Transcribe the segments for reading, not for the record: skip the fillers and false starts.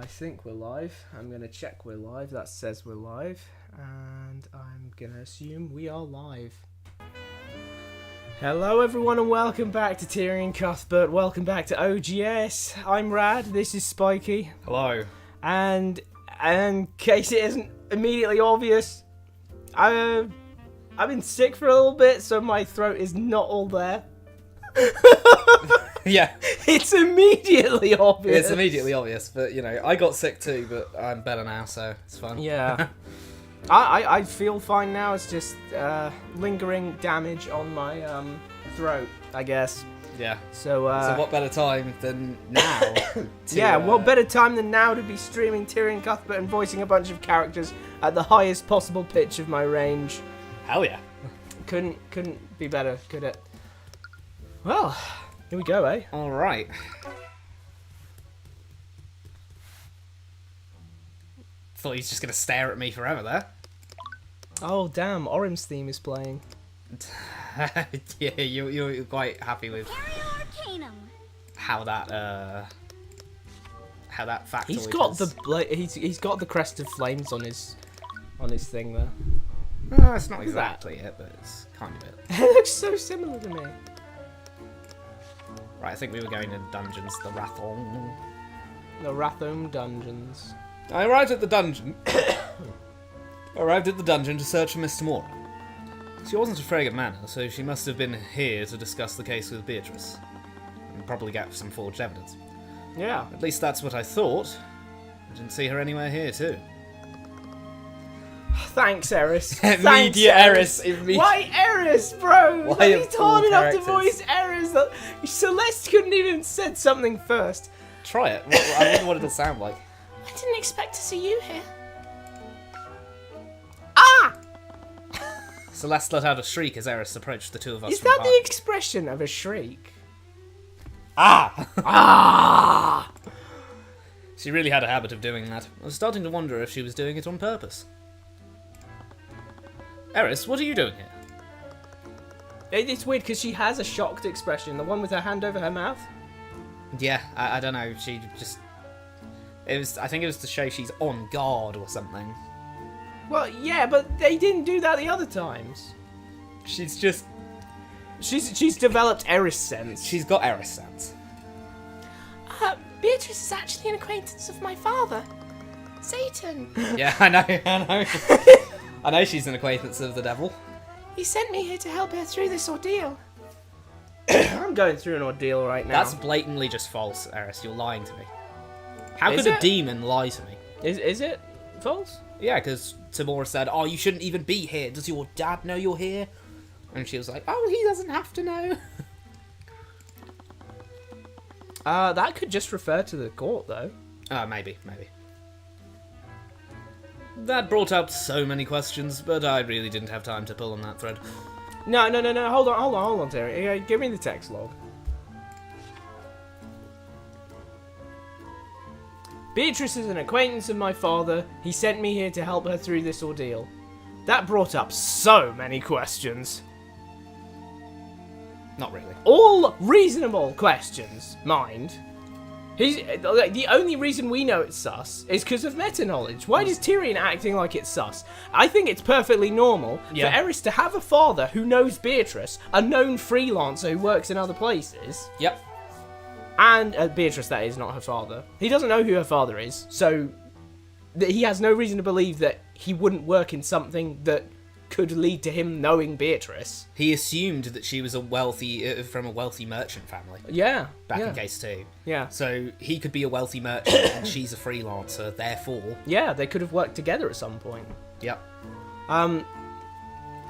I think we're live. I'm going to check we're live. That says we're live. And I'm going to assume we are live. Hello everyone and welcome back to Tyrion Cuthbert. Welcome back to OGS. I'm Rad. This is Spiky. Hello. And in case it isn't immediately obvious, I've been sick for a little bit, so my throat is not all there. Yeah. It's immediately obvious. It's immediately obvious, but you know, I got sick too, but I'm better now, so it's fine. Yeah. I feel fine now. It's just lingering damage on my throat, I guess. Yeah. So what better time than now? What better time than now to be streaming Tyrion Cuthbert and voicing a bunch of characters at the highest possible pitch of my range. Hell yeah. Couldn't be better, could it? Well, here we go, eh? All right. Thought he's just gonna stare at me forever there. Oh damn, Orim's theme is playing. Yeah, you're quite happy with how that factoid He's got is. he's got the crest of flames on his thing there. It's not exactly it, but it's kind of it. It looks so similar to me. Right, I think we were going in dungeons. The Rathon. The Rathom dungeons. I arrived at the dungeon. To search for Mr. Mora. She wasn't a frigate manor, so she must have been here to discuss the case with Beatrice. And probably get some forged evidence. Yeah. At least that's what I thought. I didn't see her anywhere here, too. Thanks, Eris. Immediate Eris. Why Eris, bro? Why He's hard enough characters? to voice Eris. Celeste couldn't even said something first. Try it. I wonder what it'll sound like. I didn't expect to see you here. Ah! Celeste let out a shriek as Eris approached the two of us. Is from that the behind. expression of a shriek? Ah! Ah! She really had a habit of doing that. I was starting to wonder if she was doing it on purpose. Eris, what are you doing here? It's weird because she has a shocked expression. The one with her hand over her mouth. Yeah, I don't know. She just... I think it was to show she's on guard or something. Well, yeah, but they didn't do that the other times. She's just... She's developed Eris sense. She's got Eris sense. Beatrice is actually an acquaintance of my father, Satan. Yeah, I know. I know she's an acquaintance of the devil. He sent me here to help her through this ordeal. I'm going through an ordeal right now. That's blatantly just false, Eris. You're lying to me. How Is could a it? demon lie to me? Is it false? Yeah, because Tamora said, "Oh, you shouldn't even be here. Does your dad know you're here?" And she was like, "Oh, he doesn't have to know." That could just refer to the court, though. Maybe. That brought up so many questions, but I really didn't have time to pull on that thread. No. Hold on, Terry. Give me the text log. Beatrice is an acquaintance of my father. He sent me here to help her through this ordeal. That brought up so many questions. Not really. All reasonable questions, mind. The only reason we know it's sus is because of meta knowledge. Why is Tyrion acting like it's sus? I think it's perfectly normal for Eris to have a father who knows Beatrice, a known freelancer who works in other places. Yep. And Beatrice, that is, not her father. He doesn't know who her father is, so he has no reason to believe that he wouldn't work in something that could lead to him knowing Beatrice. He assumed that she was from a wealthy merchant family. Yeah. Back in case 2. Yeah. So he could be a wealthy merchant and she's a freelancer, therefore... Yeah, they could have worked together at some point. Yep.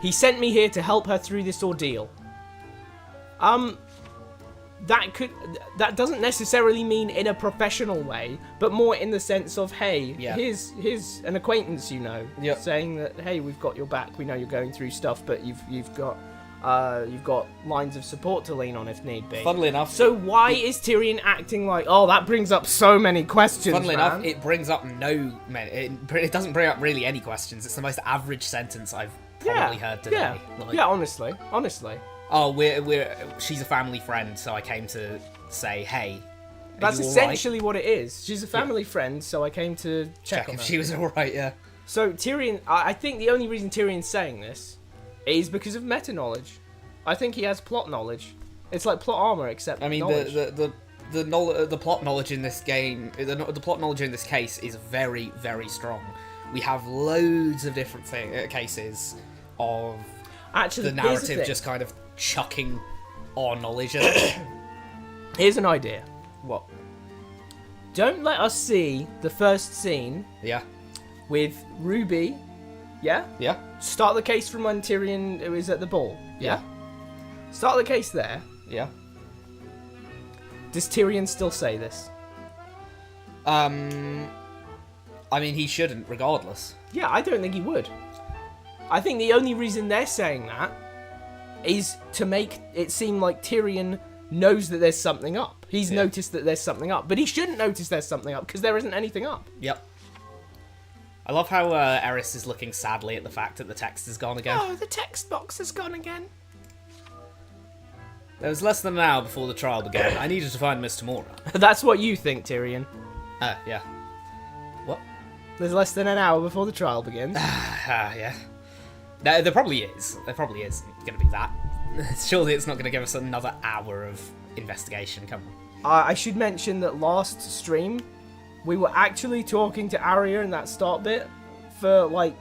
He sent me here to help her through this ordeal. That doesn't necessarily mean in a professional way, but more in the sense of, hey, here's an acquaintance, saying that, hey, we've got your back. We know you're going through stuff, but you've got lines of support to lean on if need be. Funnily enough. So why is Tyrion acting like, oh, that brings up so many questions? Funnily enough, it brings up it doesn't bring up really any questions. It's the most average sentence I've probably heard today. Yeah, honestly. Oh, she's a family friend, so I came to say, hey, That's you all essentially what it is. She's a family friend, so I came to check on if her. she was alright, yeah. So Tyrion, I think the only reason Tyrion's saying this is because of meta knowledge. I think he has plot knowledge. It's like plot armor, except I mean, knowledge. the plot knowledge in this game, the plot knowledge in this case is very, very strong. We have loads of different cases of Actually, the narrative just kind of chucking our knowledge at it. Here's an idea. What? Don't let us see the first scene Yeah. with Ruby. Yeah? Yeah. Start the case from when Tyrion was at the ball. Yeah? Start the case there. Yeah. Does Tyrion still say this? I mean, he shouldn't, regardless. Yeah, I don't think he would. I think the only reason they're saying that is to make it seem like Tyrion knows that there's something up. He's noticed that there's something up, but he shouldn't notice there's something up because there isn't anything up. Yep. I love how Eris is looking sadly at the fact that the text is gone again. Oh, the text box has gone again. There was less than an hour before the trial began. I needed to find Miss Tamora. That's what you think, Tyrion. Yeah. What? There's less than an hour before the trial begins. Yeah. No, there probably is. There probably is going to be that. Surely it's not going to give us another hour of investigation. Come on. I should mention that last stream, we were actually talking to Arya in that start bit for, like,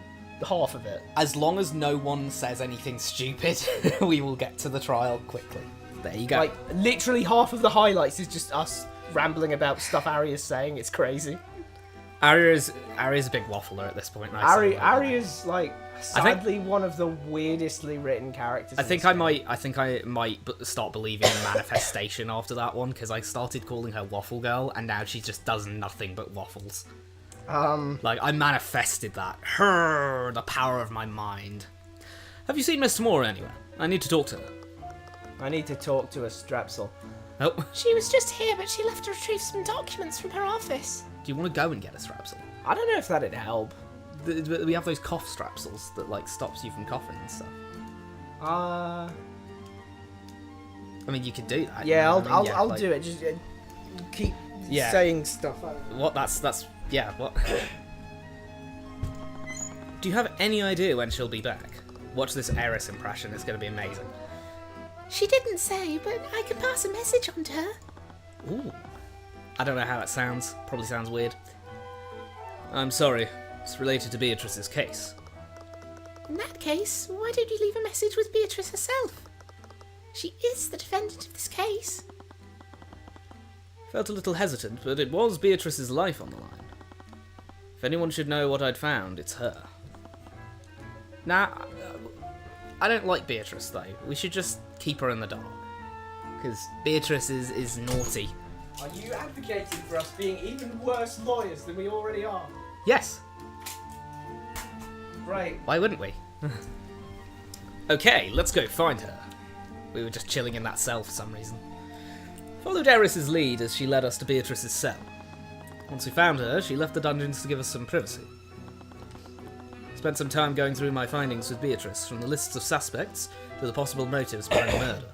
half of it. As long as no one says anything stupid, we will get to the trial quickly. There you go. Like, literally half of the highlights is just us rambling about stuff Arya's saying. It's crazy. Arya's a big waffler at this point. Arya's, like, sadly one of the weirdestly written characters. I think I might start believing in manifestation after that one, because I started calling her Waffle Girl, and now she just does nothing but waffles. Like, I manifested that. The power of my mind. Have you seen Miss Tamora anywhere? I need to talk to her. I need to talk to a Strepsil. Oh. She was just here, but she left to retrieve some documents from her office. Do you want to go and get a strapsil? I don't know if that'd help. We have those cough strapsils that, like, stops you from coughing and stuff. I mean, you could do that. Yeah, you know what I mean? I'll like, do it. Just keep saying stuff. What? That's yeah. What? Do you have any idea when she'll be back? Watch this Eris impression. It's going to be amazing. She didn't say, but I can pass a message on to her. Ooh. I don't know how it sounds. Probably sounds weird. I'm sorry. It's related to Beatrice's case. In that case, why don't you leave a message with Beatrice herself? She is the defendant of this case. Felt a little hesitant, but it was Beatrice's life on the line. If anyone should know what I'd found, it's her. Nah, I don't like Beatrice, though. We should just keep her in the dark. Because Beatrice is naughty. Are you advocating for us being even worse lawyers than we already are? Yes. Right. Why wouldn't we? Okay, let's go find her. We were just chilling in that cell for some reason. Followed Eris's lead as she led us to Beatrice's cell. Once we found her, she left the dungeons to give us some privacy. Spent some time going through my findings with Beatrice, from the lists of suspects to the possible motives behind the murder.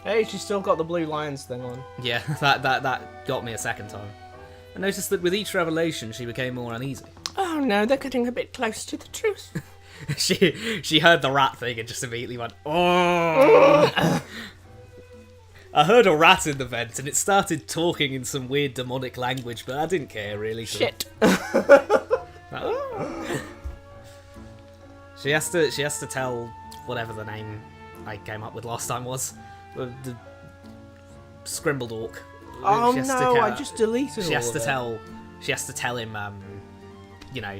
Hey, she's still got the Blue Lions thing on. Yeah, that got me a second time. I noticed that with each revelation, she became more uneasy. Oh no, they're getting a bit close to the truth. She heard the rat thing and just immediately went, oh! I heard a rat in the vent and it started talking in some weird demonic language, but I didn't care really. Shit. She has to tell whatever the name I came up with last time was. The Scrimbledork. Oh no, I just deleted She has all to of it. tell. She has to tell him. You know,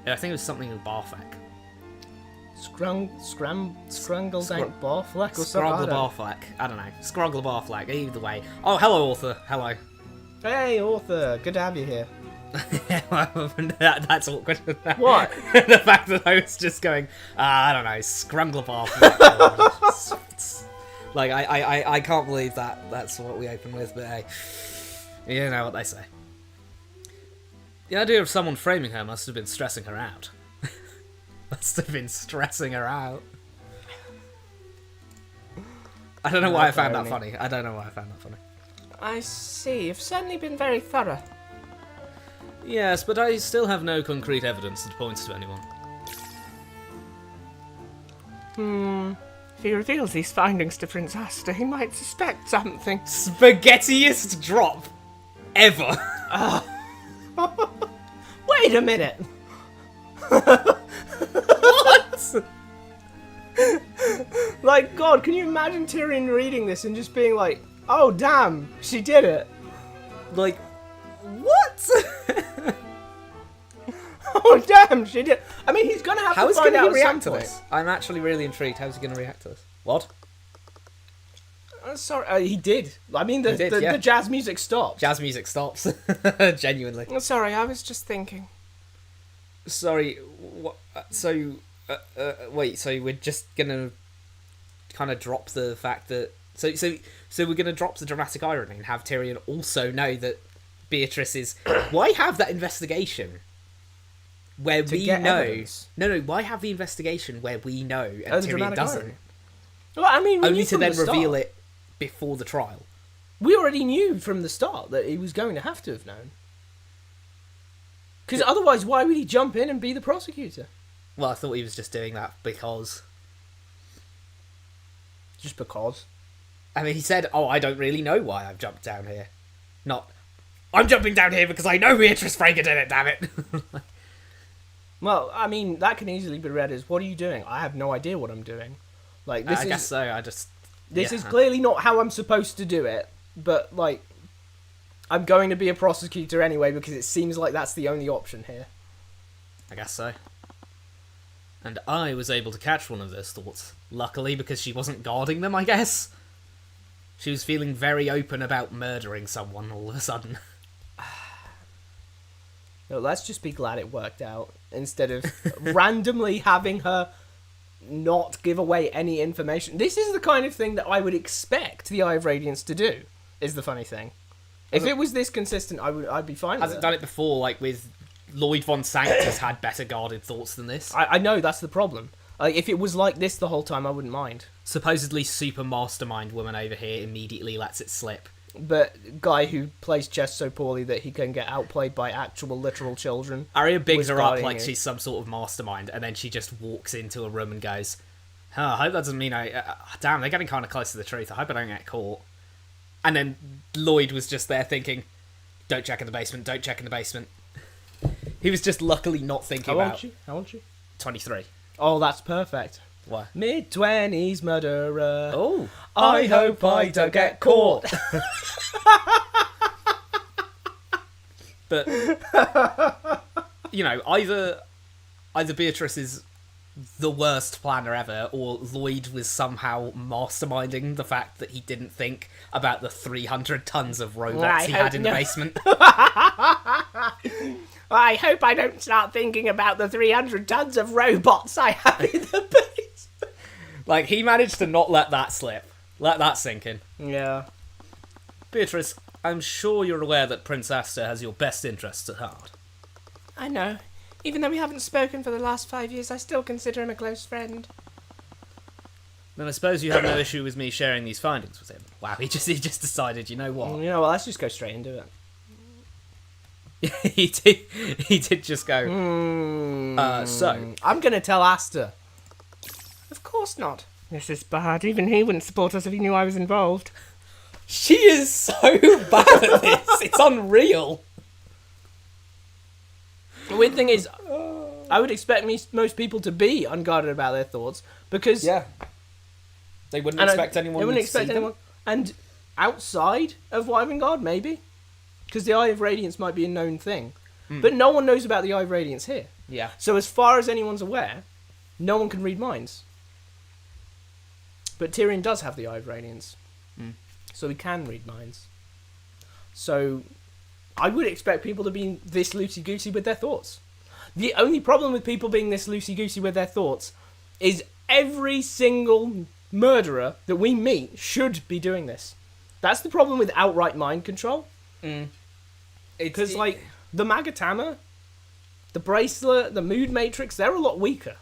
I think it was something with Barfleck. Scrungledank Barfleck or something. Scroggle Barfleck. I don't know. Scroggle Barfleck. Either way. Oh, hello, author. Hello. Hey, author. Good to have you here. That's awkward. What? The fact that I was just going, I don't know, Scrungle Barfleck. Like, I can't believe that's what we open with, but hey, you know what they say. The idea of someone framing her must have been stressing her out. Must have been stressing her out. I don't know why I Okay, found that only. funny. I don't know why I found that funny. I see. You've certainly been very thorough. Yes, but I still have no concrete evidence that points to anyone. If he reveals these findings to Prince Asta, he might suspect something. Spaghettiest drop ever. Wait a minute. What? Like, God, can you imagine Tyrion reading this and just being like, oh, damn, she did it. Like, what? Oh, damn, she did. I mean, he's going to have How to is he find going out to react at to some point. this? I'm actually really intrigued. How's he going to react to this? What? Sorry, he did. I mean, He did, yeah. the jazz music stopped. Jazz music stops. Genuinely. Sorry, I was just thinking. Sorry, what? Wait, so we're just gonna kind of drop the fact that... So we're gonna drop the dramatic irony and have Tyrion also know that Beatrice is... Why have that investigation where we get know... evidence. No, why have the investigation where we know and Oh, the Tyrion dramatic doesn't? irony. Well, I mean, we Only knew to from then the start. reveal it before the trial. We already knew from the start that he was going to have known. Because otherwise, why would he jump in and be the prosecutor? Well, I thought he was just doing that because... Just because. I mean, he said, oh, I don't really know why I've jumped down here. Not, I'm jumping down here because I know Beatrice Frager did it, damn it. Well, I mean, that can easily be read as, what are you doing? I have no idea what I'm doing. Like, this I is... guess so, This yeah. is clearly not how I'm supposed to do it, but, like, I'm going to be a prosecutor anyway because it seems like that's the only option here. I guess so. And I was able to catch one of those thoughts. Luckily, because she wasn't guarding them, I guess. She was feeling very open about murdering someone all of a sudden. No, let's just be glad it worked out, instead of randomly having her not give away any information. This is the kind of thing that I would expect the Eye of Radiance to do, is the funny thing. If it was this consistent, I'd be fine with Hasn't done it before, like with Lloyd von Sanctus had better guarded thoughts than this. I know, that's the problem. Like, if it was like this the whole time, I wouldn't mind. Supposedly super mastermind woman over here immediately lets it slip. But guy who plays chess so poorly that he can get outplayed by actual literal children. Arya bigs was her up guarding like you. she's some sort of mastermind, and then she just walks into a room and goes, I hope that doesn't mean damn, they're getting kind of close to the truth. I hope I don't get caught. And then Lloyd was just there thinking, don't check in the basement, don't check in the basement. He was just luckily not thinking How about... old you? How old you? 23. Oh, that's perfect. Why? Mid-20s murderer. Oh. I hope I don't get caught. But, you know, either Beatrice is the worst planner ever, or Lloyd was somehow masterminding the fact that he didn't think about the 300 tons of robots he had in the basement. I hope I don't start thinking about the 300 tons of robots I have in the base. Like, he managed to not let that slip. Let that sink in. Yeah. Beatrice, I'm sure you're aware that Prince Asta has your best interests at heart. I know. Even though we haven't spoken for the last 5 years, I still consider him a close friend. Then I suppose you have no issue with me sharing these findings with him. Wow, he just decided, you know what? You know what, let's just go straight into it. he did just go, so... I'm going to tell Asta. Of course not. This is bad. Even he wouldn't support us if he knew I was involved. She is so bad at this. It's unreal. The weird thing is, I would expect most people to be unguarded about their thoughts, because... Yeah. They wouldn't expect anyone They wouldn't to see expect them. anyone. And outside of Wyvern maybe. Because the Eye of Radiance might be a known thing. But no one knows about the Eye of Radiance here. Yeah. So as far as anyone's aware, no one can read minds. But Tyrion does have the Eye of Radiance. So he can read minds. So I would expect people to be this loosey-goosey with their thoughts. The only problem with people being this loosey-goosey with their thoughts is every single murderer that we meet should be doing this. That's the problem with outright mind control. Because, like, the Magatama, the Bracelet, the Mood Matrix, they're a lot weaker.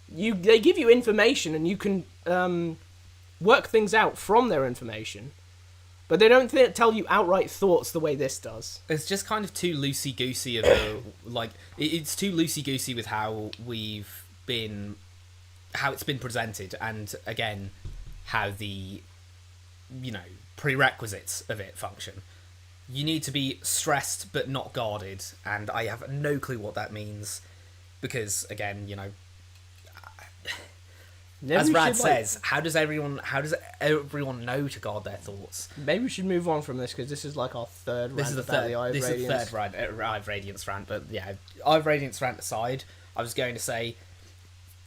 They give you information and you can work things out from their information, but they don't tell you outright thoughts the way this does. It's just kind of too loosey-goosey of a... like, it's too loosey-goosey with how it's been presented, and, again, how the, prerequisites of it function. You need to be stressed but not guarded, and I have no clue what that means, because, again, as Rad says, how does everyone know to guard their thoughts? Maybe we should move on from this, because this is like our third rant about the Eye of Radiance. This is the third Eye of Radiance rant, but yeah, Eye of Radiance rant aside, I was going to say,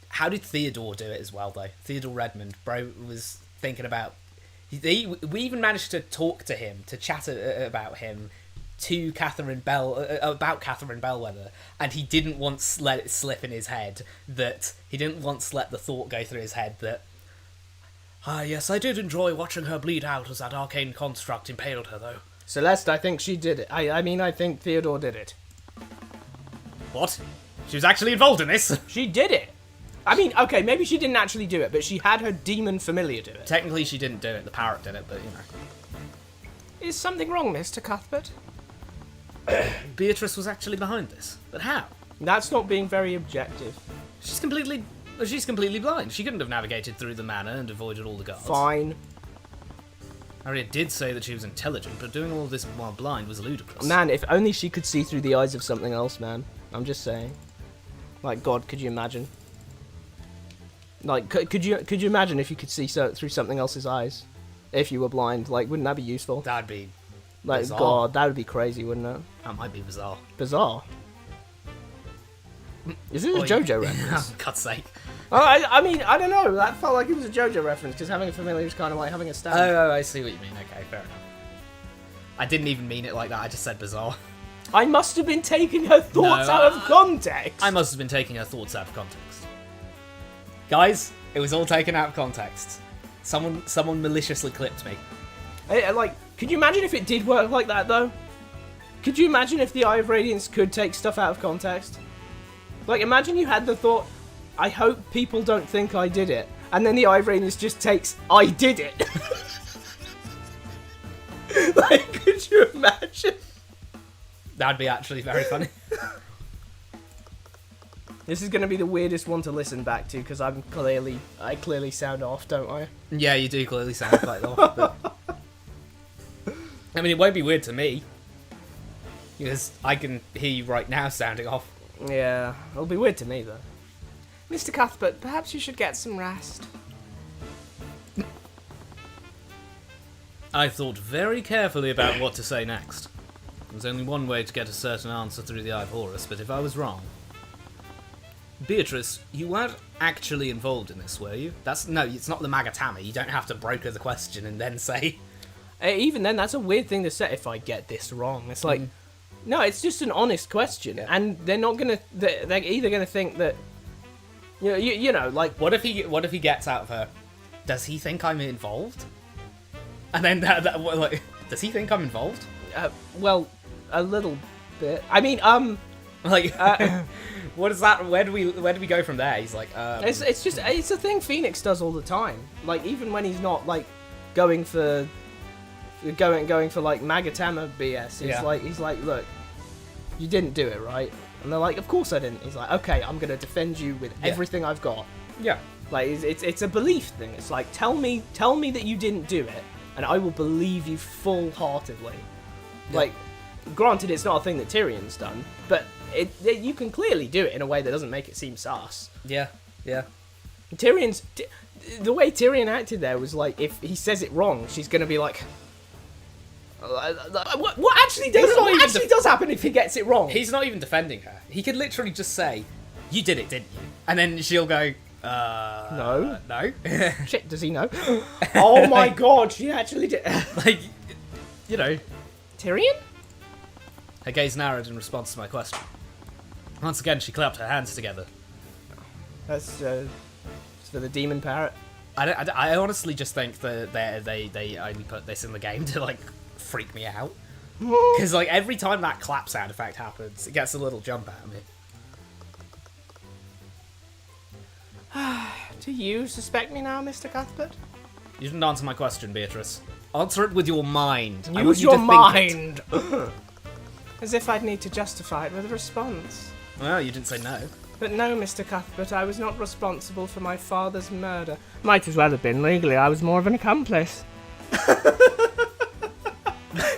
how did Theodore do it as well, though? Theodore Redmond, bro, was thinking about... we even managed to talk to him, to chat about him, to Catherine about Catherine Bellwether, and he didn't once let it slip in his head that... He didn't once let the thought go through his head that... yes, I did enjoy watching her bleed out as that arcane construct impaled her, though. Celeste, I think she did it. I think Theodore did it. What? She was actually involved in this? She did it! I mean, okay, maybe she didn't actually do it, but she had her demon familiar do it. Technically, she didn't do it. The parrot did it, but, Is something wrong, Mr. Cuthbert? Beatrice was actually behind this. But how? That's not being very objective. She's completely blind. She couldn't have navigated through the manor and avoided all the guards. Fine. Harriet did say that she was intelligent, but doing all of this while blind was ludicrous. Man, if only she could see through the eyes of something else, man. I'm just saying. Like, God, could you imagine? Like, could you imagine if you could see through something else's eyes? If you were blind, like, wouldn't that be useful? That'd be like, bizarre. God, that would be crazy, wouldn't it? That might be bizarre. Bizarre? Is it a JoJo reference? For God's sake. I mean, I don't know. That felt like it was a JoJo reference, because having a familiar is kind of like having a stand. Oh, I see what you mean. Okay, fair enough. I didn't even mean it like that. I just said bizarre. I must have been taking her thoughts out of context. I must have been taking her thoughts out of context. Guys, it was all taken out of context. Someone maliciously clipped me. Like, could you imagine if it did work like that, though? Could you imagine if the Eye of Radiance could take stuff out of context? Like, imagine you had the thought, I hope people don't think I did it. And then the Eye of Radiance just takes, I did it. Like, could you imagine? That'd be actually very funny. This is going to be the weirdest one to listen back to, because I clearly sound off, don't I? Yeah, you do clearly sound quite off. But... I mean, it won't be weird to me, because I can hear you right now sounding off. Yeah, it'll be weird to me, though. Mr. Cuthbert, perhaps you should get some rest. I thought very carefully about what to say next. There's only one way to get a certain answer through the Eye of Horus, but if I was wrong... Beatrice, you weren't actually involved in this, were you? No, it's not the Magatama. You don't have to broker the question and then say... Even then, that's a weird thing to say, if I get this wrong. It's like, no, it's just an honest question. Yeah. And they're not going to... They're either going to think that... You know, like... What if he gets out of her, does he think I'm involved? And then, like, does he think I'm involved? Well, a little bit. I mean, Like... What is that? Where do we go from there? He's like, It's a thing Phoenix does all the time. Like, even when he's not like going for like Magatama BS. He's like, look, you didn't do it, right? And they're like, of course I didn't. He's like, okay, I'm gonna defend you with everything I've got. Yeah. Like, it's a belief thing. It's like, tell me that you didn't do it, and I will believe you full-heartedly. Yeah. Like, granted, it's not a thing that Tyrion's done, but you can clearly do it in a way that doesn't make it seem sus. Yeah, yeah. The way Tyrion acted there was like, if he says it wrong, she's gonna be like, what actually does happen if he gets it wrong? He's not even defending her. He could literally just say, "You did it, didn't you?" And then she'll go, No. Shit, does he know? Oh Oh my god, she actually did. Like, you know. Tyrion? Her gaze narrowed in response to my question. Once again, she clapped her hands together. That's for the demon parrot. I honestly just think that they only put this in the game to, like, freak me out. Because, like, every time that clap sound effect happens, it gets a little jump out of me. Do you suspect me now, Mr. Cuthbert? You didn't answer my question, Beatrice. Answer it with your mind. I want Use you to your think it. mind! As if I'd need to justify it with a response. Well, you didn't say no. But no, Mr. Cuthbert, I was not responsible for my father's murder. Might as well have been. Legally, I was more of an accomplice.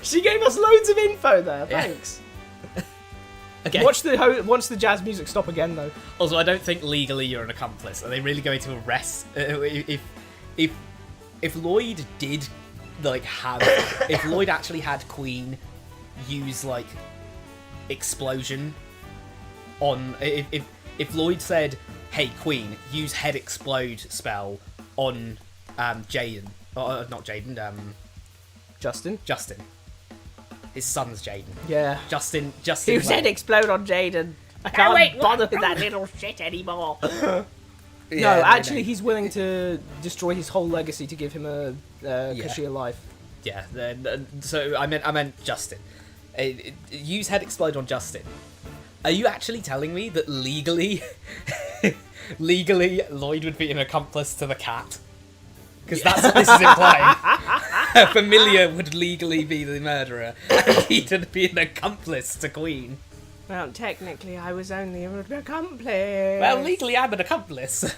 She gave us loads of info there. Yeah. Thanks. Okay. Watch the jazz music stop again, though. Also, I don't think legally you're an accomplice. Are they really going to arrest... if Lloyd did, like, have... if Lloyd actually had Queen use, like, explosion on... If Lloyd said, hey, Queen, use head explode spell on Jaden... not Jaden, Justin? Justin. His son's Jaden. Yeah. Justin... Who said explode on Jaden? I can't bother with that little shit anymore. No, actually, he's willing to destroy his whole legacy to give him a cushier life. Yeah, so I meant Justin. Use head explode on Justin. Are you actually telling me that legally Lloyd would be an accomplice to the cat? Because that's what this is implying. Familiar would legally be the murderer. He'd be an accomplice to Queen. Well, technically, I was only an accomplice. Well, legally, I'm an accomplice.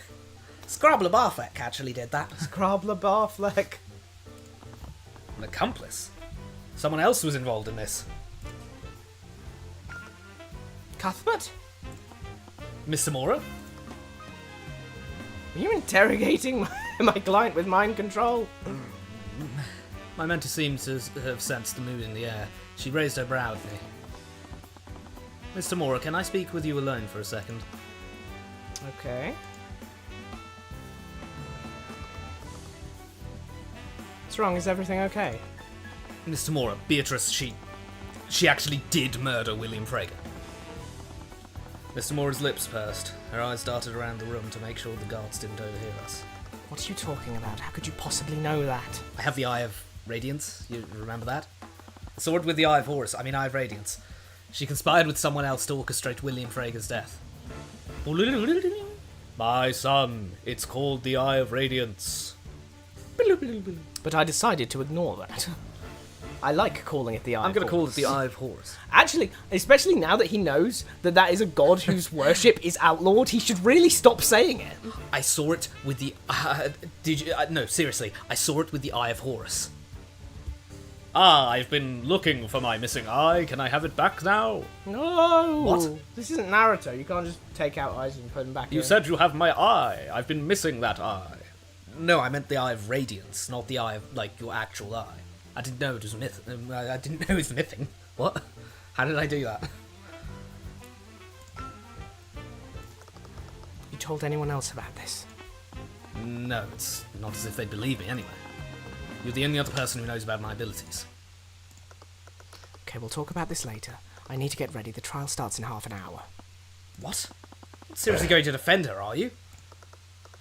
Scrabble Barfleck actually did that. Scrabble Barfleck. An accomplice? Someone else was involved in this. Cuthbert? Miss Samora? Are you interrogating my client with mind control? My mentor seems to have sensed the mood in the air. She raised her brow at me. Mr. Mora, can I speak with you alone for a second? Okay. What's wrong? Is everything okay? Mr. Mora, Beatrice, she actually did murder William Frager. Mr. Mora's lips pursed. Her eyes darted around the room to make sure the guards didn't overhear us. What are you talking about? How could you possibly know that? I have the Eye of Radiance. You remember that? The sword with the Eye of Eye of Radiance. She conspired with someone else to orchestrate William Frager's death. My son, it's called the Eye of Radiance. But I decided to ignore that. I like calling it the Eye of I'm going to call it Horus. the Eye of Horus. Actually, especially now that he knows that that is a god whose worship is outlawed, he should really stop saying it. I saw it with the... no, seriously. I saw it with the Eye of Horus. I've been looking for my missing eye. Can I have it back now? No! What? This isn't Naruto. You can't just take out eyes and put them back You in. said you have my eye. I've been missing that eye. No, I meant the Eye of Radiance, not the eye of, like, your actual eye. I didn't know it was I didn't know it was mything. What? How did I do that? You told anyone else about this? No, it's not as if they'd believe me anyway. You're the only other person who knows about my abilities. Okay, we'll talk about this later. I need to get ready. The trial starts in half an hour. What? You're seriously going to defend her, are you?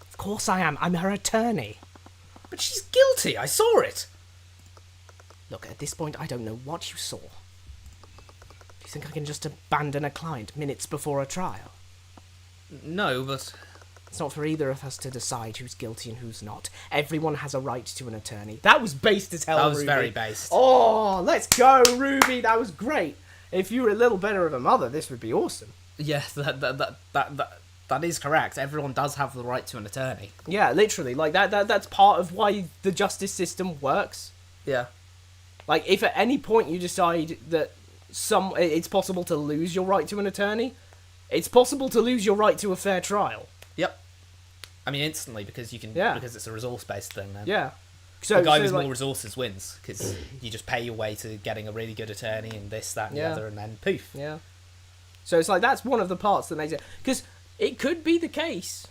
Of course I am. I'm her attorney. But she's guilty. I saw it. Look, at this point, I don't know what you saw. Do you think I can just abandon a client minutes before a trial? No, but... It's not for either of us to decide who's guilty and who's not. Everyone has a right to an attorney. That was based as hell, That was Ruby. very based. Oh, let's go, Ruby. That was great. If you were a little better of a mother, this would be awesome. Yes, that is correct. Everyone does have the right to an attorney. Yeah, literally. Like, that's part of why the justice system works. Yeah. Like, if at any point you decide that it's possible to lose your right to an attorney, it's possible to lose your right to a fair trial. Yep. I mean, instantly, because you can, because it's a resource-based thing then. Yeah. So, The guy with more resources wins, because you just pay your way to getting a really good attorney and this, that, and the other, and then poof. Yeah. So it's like, that's one of the parts that makes it... Because it could be the case,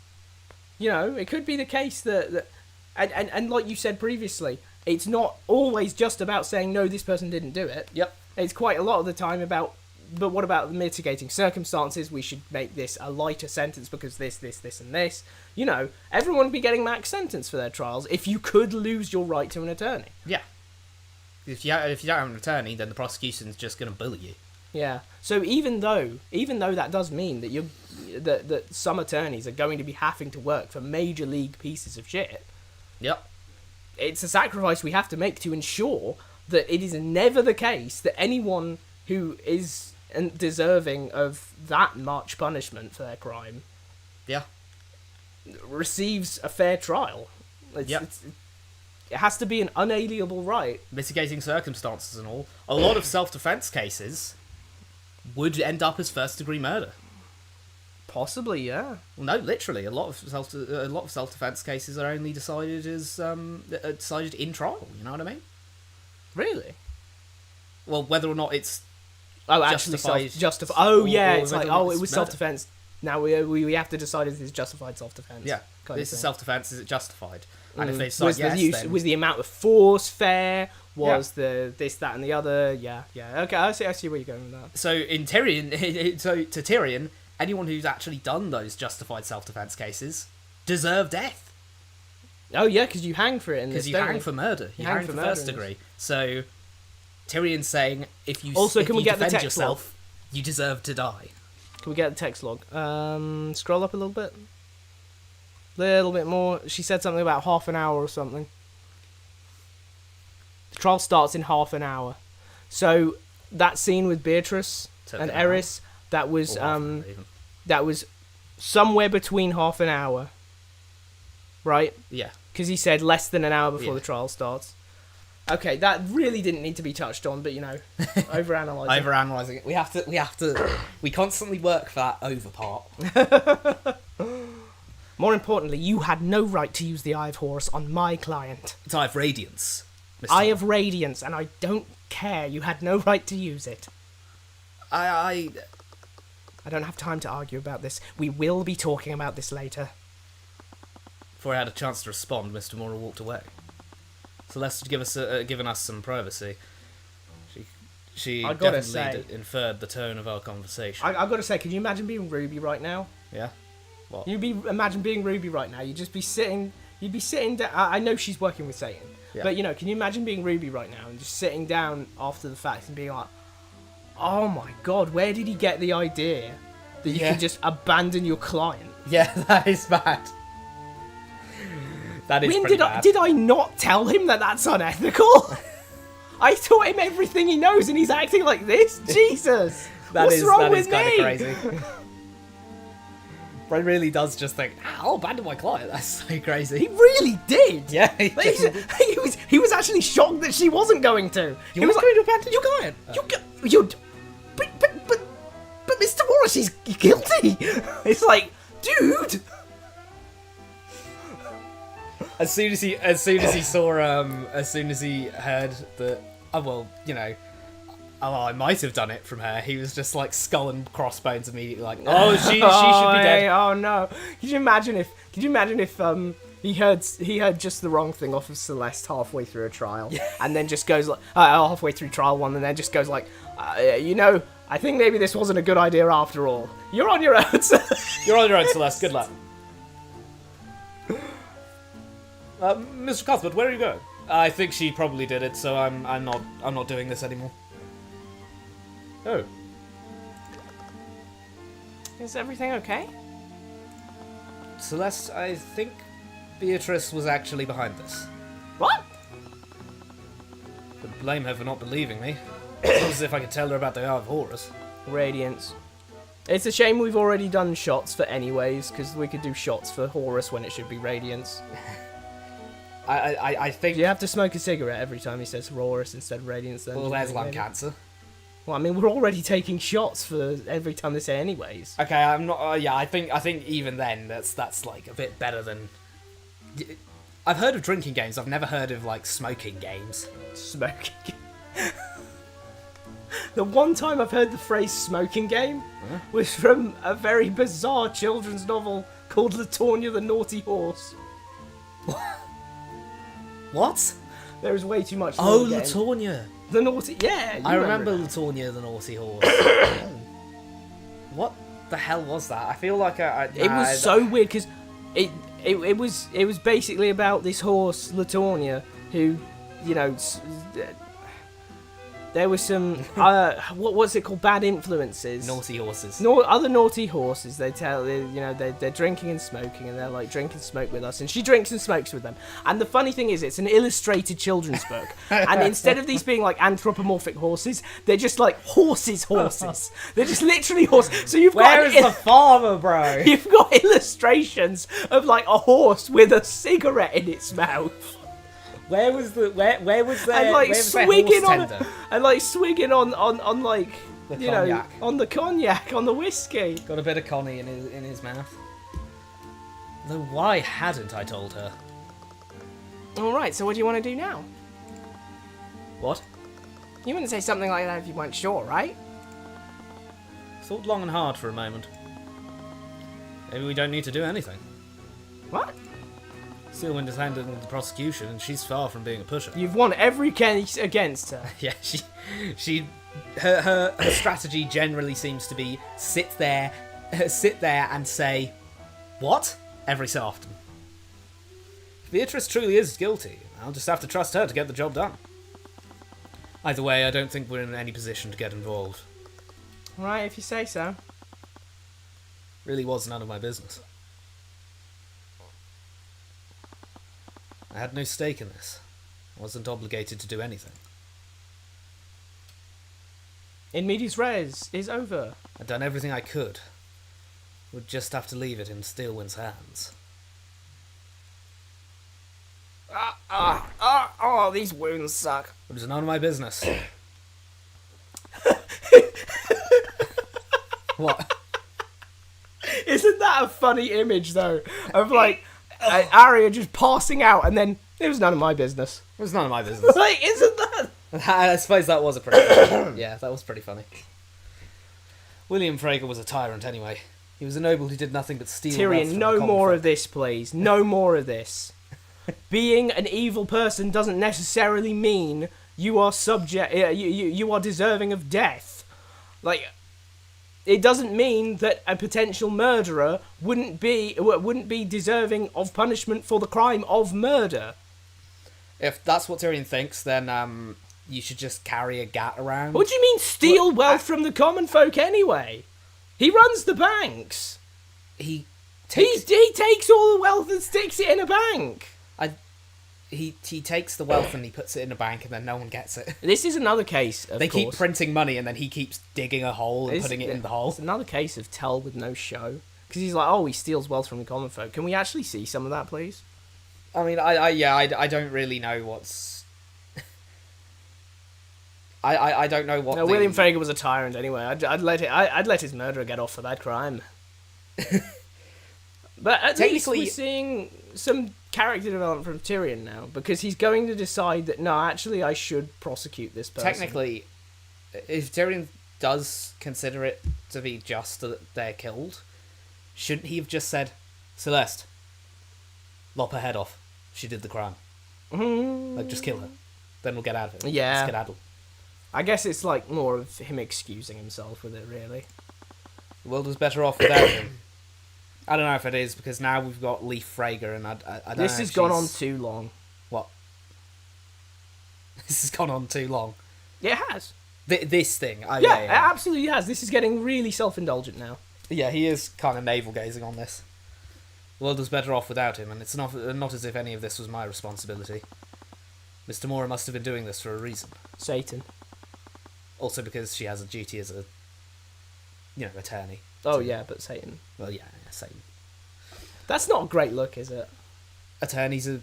you know, it could be the case that and like you said previously, it's not always just about saying, no, this person didn't do it. Yep. It's quite a lot of the time about, but what about the mitigating circumstances? We should make this a lighter sentence because this, and this. You know, everyone would be getting max sentence for their trials if you could lose your right to an attorney. Yeah. If you don't have an attorney, then the prosecution's just going to bully you. Yeah. So even though that does mean that that some attorneys are going to be having to work for major league pieces of shit. Yep. it's a sacrifice we have to make to ensure that it is never the case that anyone who is deserving of that much punishment for their crime Yeah. receives a fair trial. It has to be an unalienable right. Mitigating circumstances and all. A lot of self-defense cases would end up as first-degree murder. Possibly, yeah. Well, no, literally, a lot of self-defense cases are only decided as decided in trial. You know what I mean? Really? Well, whether or not it's Justified. It's like, it was self-defense. Now we have to decide if it's justified self-defense. Yeah, this is self-defense. Is it justified? And if they decide was yes, the use, then... was the amount of force fair? Was the this, that, and the other? Yeah. Okay, I see where you're going with that. So in Tyrion, to Tyrion, anyone who's actually done those justified self-defense cases deserve death. Oh yeah, because you hang for it. Because you hang for murder. You hang for first degree. So Tyrion's saying, if you defend yourself, you deserve to die. Can we get the text log? Scroll up a little bit. Little bit more. She said something about half an hour or something. The trial starts in half an hour. So that scene with Beatrice and Eris, that was somewhere between half an hour. Right? Yeah. Because he said less than an hour before the trial starts. Okay, that really didn't need to be touched on, but overanalyzing. Overanalyzing it. We constantly work for that over part. More importantly, you had no right to use the Eye of Horus on my client. It's Eye of Radiance. Eye of Radiance, and I don't care. You had no right to use it. I don't have time to argue about this. We will be talking about this later. Before I had a chance to respond, Mr. Mora walked away. Celeste had given us some privacy. She definitely inferred the tone of our conversation. I've got to say, can you imagine being Ruby right now? Yeah. What? Imagine being Ruby right now. You'd be sitting down. I know she's working with Satan, but can you imagine being Ruby right now and just sitting down after the fact and being like, "Oh my God, where did he get the idea that you can just abandon your client?" Yeah, that is bad. That is pretty bad. Did I not tell him that that's unethical? I taught him everything he knows, and he's acting like this. Jesus, what's wrong with me? That is kind of crazy. Bro really does just think, I'll abandon my client. That's so crazy. He really did. Yeah, he was actually shocked that she wasn't going to. He was going to abandon your client. But Mr. Morris, he's guilty. It's like, dude. As soon as he heard that, I might have done it from her, he was just like skull and crossbones immediately, like, oh, she should be dead. Oh no! Could you imagine if he heard just the wrong thing off of Celeste halfway through a trial, and then just goes like halfway through trial one, and then just goes like, I think maybe this wasn't a good idea after all. You're on your own. You're on your own, Celeste. Good luck. Mr. Cuthbert, where are you going? I think she probably did it, so I'm not doing this anymore. Oh. Is everything okay? Celeste, I think Beatrice was actually behind this. What? But blame her for not believing me. It's not as if I could tell her about the Eye of Horus. Radiance. It's a shame we've already done shots for anyways, because we could do shots for Horus when it should be Radiance. I think... You have to smoke a cigarette every time he says Horus instead of Radiance then. Well, there's lung cancer. Well, I mean, we're already taking shots for every time they say anyways. Okay, I'm not... I think even then, that's like a bit better than... I've heard of drinking games, I've never heard of, like, smoking games. Smoking The one time I've heard the phrase smoking game was from a very bizarre children's novel called Latonia the Naughty Horse. What? There is way too much. Oh, Latonia. The Naughty... Yeah, I remember Latonia the Naughty Horse. What the hell was that? I feel like it was so weird, because it was basically about this horse, Latonia, who, There was some what's it called? Bad influences. Naughty horses. Other naughty horses. They're drinking and smoking, and they're like drink and smoke with us, and she drinks and smokes with them. And the funny thing is, it's an illustrated children's book, and instead of these being like anthropomorphic horses, they're just like horses. They're just literally horses. So you've Where is the farmer, bro? You've got illustrations of like a horse with a cigarette in its mouth. Where was their And like where was their swigging horse on, tender? and like swigging on like The you know cognac. on the cognac, on the whiskey. Got a bit of Connie in his mouth. Though why hadn't I told her? All right, so what do you want to do now? What? You wouldn't say something like that if you weren't sure, right? Thought long and hard for a moment. Maybe we don't need to do anything. What? Steelwind is handling the prosecution, and she's far from being a pusher. You've won every case against her. Yeah, her strategy generally seems to be sit there and say, "What?" every so often. If Beatrice truly is guilty, I'll just have to trust her to get the job done. Either way, I don't think we're in any position to get involved. Right, if you say so. Really was none of my business. I had no stake in this. I wasn't obligated to do anything. In medias res is over. I'd done everything I could. Would just have to leave it in Steelwind's hands. Oh, these wounds suck. It was none of my business. What? Isn't that a funny image though? Of like Arya just passing out, and then it was none of my business. It was none of my business. Like, isn't that? I suppose that was a pretty... yeah, that was pretty funny. William Frager was a tyrant anyway. He was a noble who did nothing but steal wealth Tyrion, from no the common more folk. of this, please. No more of this. Being an evil person doesn't necessarily mean you are subject. You are deserving of death. Like, it doesn't mean that a potential murderer wouldn't be deserving of punishment for the crime of murder. If that's what Tyrion thinks, then you should just carry a gat around. What do you mean steal wealth from the common folk anyway? He runs the banks. He He takes all the wealth and sticks it in a bank. He takes the wealth and he puts it in a bank, and then no one gets it. This is another case of They course. keep printing money, and then he keeps digging a hole and putting it in the hole. It's another case of tell with no show. Because he's like, oh, he steals wealth from the common folk. Can we actually see some of that, please? I mean, I don't really know what's... I don't know what No, William Frager was a tyrant anyway. I'd let his murderer get off for that crime. But at least Technically- we're seeing some character development from Tyrion now, because he's going to decide that, no, actually I should prosecute this person. Technically, if Tyrion does consider it to be just that they're killed, shouldn't he have just said, Celeste, lop her head off. She did the crime. Like, just kill her. Then we'll get out of it. Yeah. Skedaddle. I guess it's like more of him excusing himself with it, really. The world was better off without him. I don't know if it is, because now we've got Leaf Frager, and I don't know This if has gone on she's- too long. What? This has gone on too long. It has. This thing. Oh, Yeah, yeah. it absolutely has. This is getting really self-indulgent now. Yeah, he is kind of navel-gazing on this. The world was better off without him, and it's not as if any of this was my responsibility. Mr. Mora must have been doing this for a reason. Satan. Also because she has a duty as a, attorney. Oh, yeah, but Satan. Well, yeah, Satan. That's not a great look, is it? Attorneys are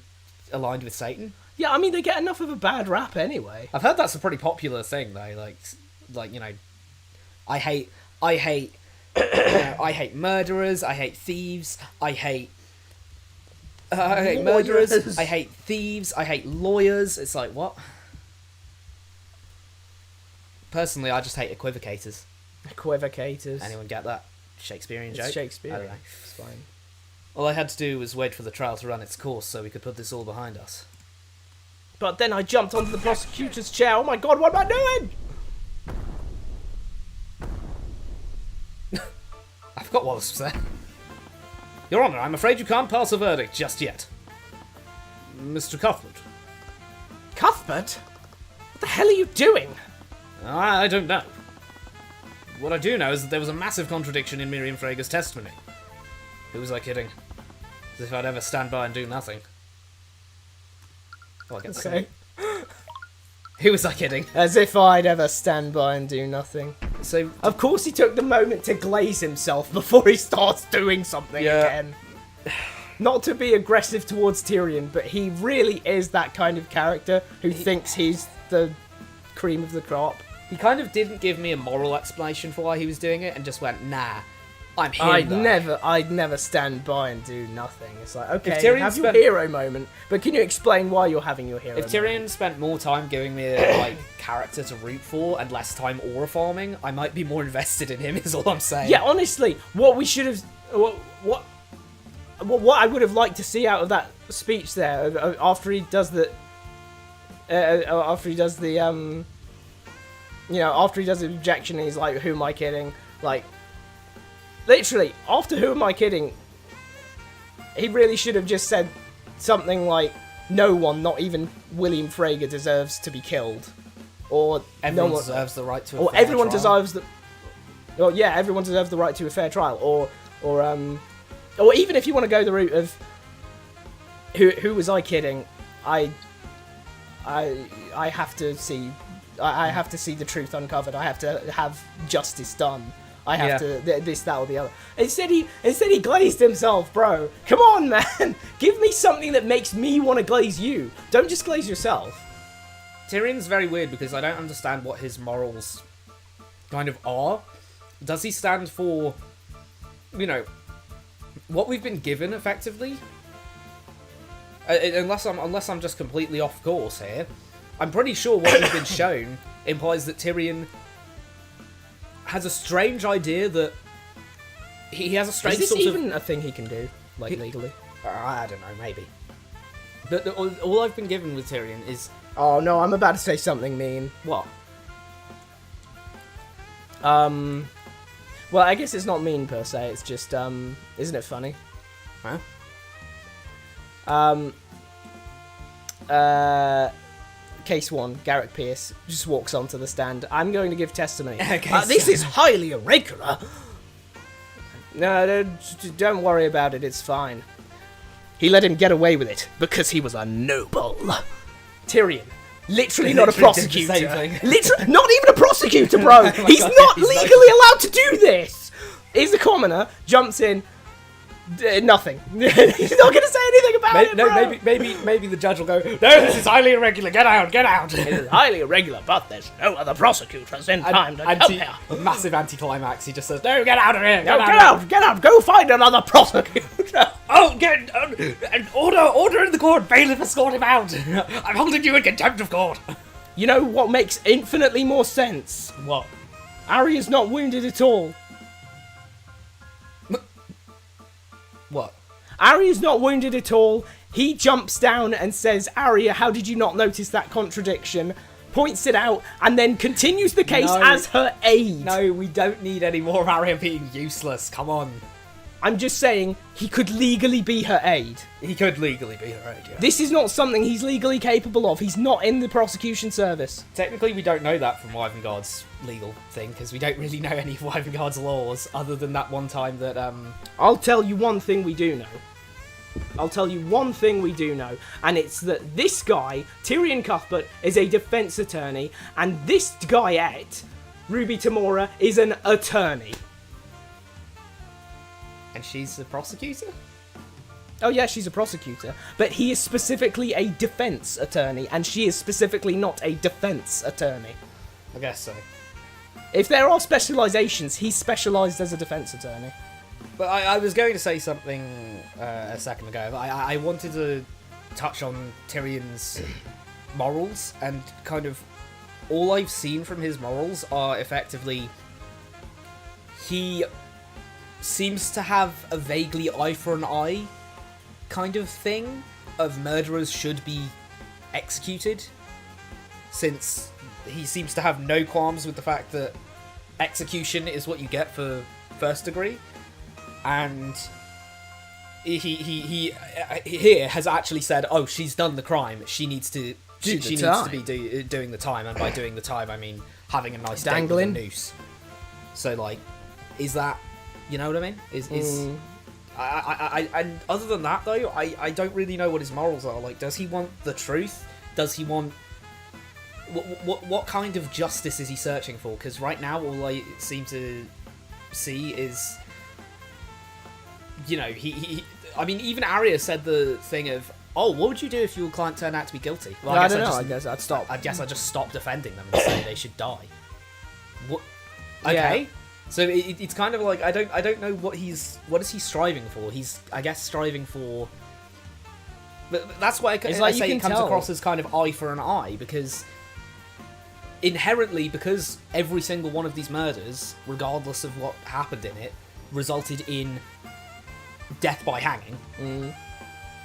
aligned with Satan? Yeah, I mean, they get enough of a bad rap anyway. I've heard that's a pretty popular thing, though. I hate, I hate murderers. I hate thieves. I hate murderers. Lawyers. I hate thieves. I hate lawyers. It's like, what? Personally, I just hate equivocators. Equivocators. Anyone get that Shakespearean It's joke? Shakespeare. I don't know. It's fine. All I had to do was wait for the trial to run its course so we could put this all behind us. But then I jumped onto the prosecutor's chair. Oh my god, what am I doing? I forgot what was there. Your Honour, I'm afraid you can't pass a verdict just yet. Mr. Cuthbert. Cuthbert? What the hell are you doing? I don't know. What I do know is that there was a massive contradiction in Miriam Frager's testimony. Who was I kidding? As if I'd ever stand by and do nothing. Oh, I guess Okay. Who was I kidding? As if I'd ever stand by and do nothing. So, Of course he took the moment to glaze himself before he starts doing something Yeah. again. Not to be aggressive towards Tyrion, but he really is that kind of character who thinks he's the cream of the crop. he kind of didn't give me a moral explanation for why he was doing it and just went, nah, I'm him. I'd never stand by and do nothing. It's like, okay, Tyrion have spent- your hero moment, but can you explain why you're having your hero If moment? Tyrion spent more time giving me a like character to root for and less time aura farming, I might be more invested in him. Is all I'm saying. Yeah, honestly, what we should have, what I would have liked to see out of that speech there after he does the, after he does the objection, and he's like, "Who am I kidding?" Like, literally, after "Who am I kidding?" he really should have just said something like, "No one, not even William Frager, deserves to be killed," or everyone no one, deserves the right to. A or fair everyone trial. deserves the. Well, yeah, everyone deserves the right to a fair trial, or even if you want to go the route of who was I kidding? I have to see. I have to see the truth uncovered. I have to have justice done. I have to this, that, or the other. Instead he glazed himself, bro. Come on, man. Give me something that makes me want to glaze you. Don't just glaze yourself. Tyrion's very weird because I don't understand what his morals kind of are. Does he stand for, what we've been given effectively? Unless I'm just completely off course here. I'm pretty sure what we've been shown implies that Tyrion has a strange idea that he has a strange Is this sort even a thing he can do, like, legally? I don't know, maybe. But all I've been given with Tyrion is Oh no, I'm about to say something mean. what? Well, I guess it's not mean per se. It's just, isn't it funny? Huh? Case 1, Garrick Pierce just walks onto the stand. I'm going to give testimony. Okay, This is highly irregular. No, don't worry about it. It's fine. He let him get away with it because he was a noble. Tyrion. Literally not a Literally did the prosecutor. same thing. Literally, not even a prosecutor, bro. my He's God, not he's legally allowed to do this. He's a commoner, jumps in, nothing. He's not going to say anything about it, bro. Maybe the judge will go, no, this is highly irregular, get out. It is highly irregular, but there's no other prosecutors in time to come here. Massive anticlimax, he just says, no, get out of here, No, get out, go find another prosecutor. Oh, get, order in the court, bailiff, escort him out. I'm holding you in contempt of court. You know what makes infinitely more sense? What? Arya's not wounded at all. What? Arya's not wounded at all. He jumps down and says, Arya, how did you not notice that contradiction? Points it out, and then continues the case No. as her aide. No, we don't need any more Arya being useless, come on. I'm just saying, he could legally be her aide. He could legally be her aide, yeah. This is not something he's legally capable of. He's not in the prosecution service. Technically, we don't know that from Wyvernguard's legal thing, because we don't really know any of Wyvernguard's laws, other than that one time that, I'll tell you one thing we do know. And it's that this guy, Tyrion Cuthbert, is a defense attorney, and this guyette, Ruby Tamora, is an attorney. And she's the prosecutor? Oh yeah, she's a prosecutor, but he is specifically a defense attorney, and she is specifically not a defense attorney. I guess so. If there are specializations, he's specialized as a defense attorney. But I was going to say something a second ago. But I wanted to touch on Tyrion's morals, and kind of all I've seen from his morals are effectively he seems to have a vaguely eye for an eye kind of thing of murderers should be executed, since he seems to have no qualms with the fact that execution is what you get for first degree. And he here has actually said, oh, she's done the crime, she needs to she the needs time. to be doing the time, and by doing the time, I mean having a nice Dangling. date with a noose. So, like, is that, you know what I mean? And other than that, though, I don't really know what his morals are. Like, does he want the truth? Does he want... What kind of justice is he searching for? Because right now, all I seem to see is... You know, I mean, even Arya said the thing of, oh, what would you do if your client turned out to be guilty? Well, I don't know. I guess I'd stop. I guess I'd just stop defending them and say they should die. What? Okay. Yeah. So it's kind of like I don't know what is he striving for? He's, I guess, striving for. But that's why I like say you it can comes tell. across as kind of eye for an eye, because inherently, because every single one of these murders, regardless of what happened in it, resulted in death by hanging.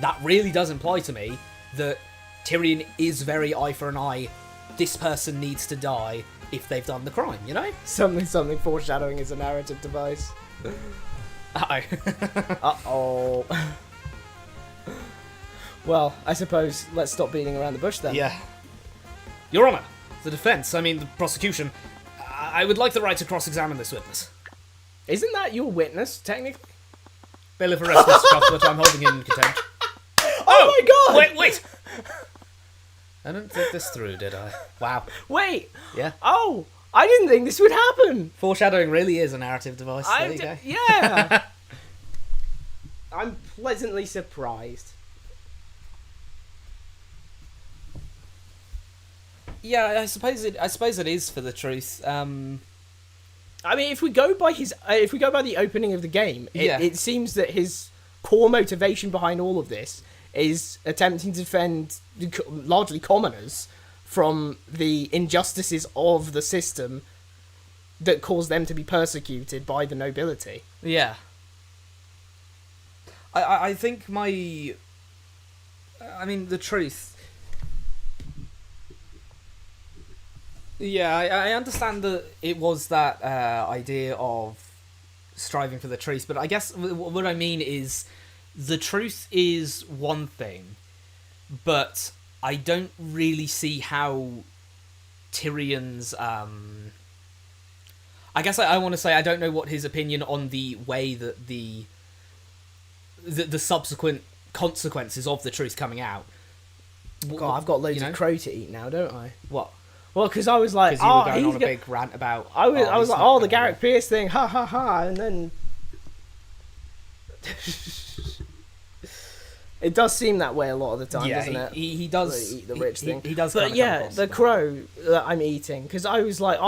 That really does imply to me that Tyrion is very eye for an eye. This person needs to die if they've done the crime, you know? Something foreshadowing is a narrative device. Uh-oh. Well, I suppose let's stop beating around the bush then. Yeah. Your Honour, the defence, I mean the prosecution, I would like the right to cross-examine this witness. Isn't that your witness, technically? Bailiff arrest Mr. Cuthbert, I'm holding him in contempt. Oh my god! Wait! I didn't think this through, did I? Wow. Wait! Yeah. Oh! I didn't think this would happen! Foreshadowing really is a narrative device. There you go. Yeah! I'm pleasantly surprised. Yeah, I suppose it is for the truth. I mean, if we go by the opening of the game, it seems that his core motivation behind all of this is attempting to defend largely commoners from the injustices of the system that cause them to be persecuted by the nobility. Yeah. I think I mean, the truth... Yeah, I understand that it was that idea of striving for the truth, but I guess what I mean is the truth is one thing, but I don't really see how Tyrion's... I guess I want to say I don't know what his opinion on the way that the subsequent consequences of the truth coming out. God, I've got loads of crow to eat now, don't I? What? Well, because I was like, Because you were going on a big rant about... I was like, the gonna Garrick Pierce thing, ha ha ha, and then... It does seem that way a lot of the time, doesn't it? He does the eat the rich thing. He does. But yeah, the crow that I'm eating, because I was like,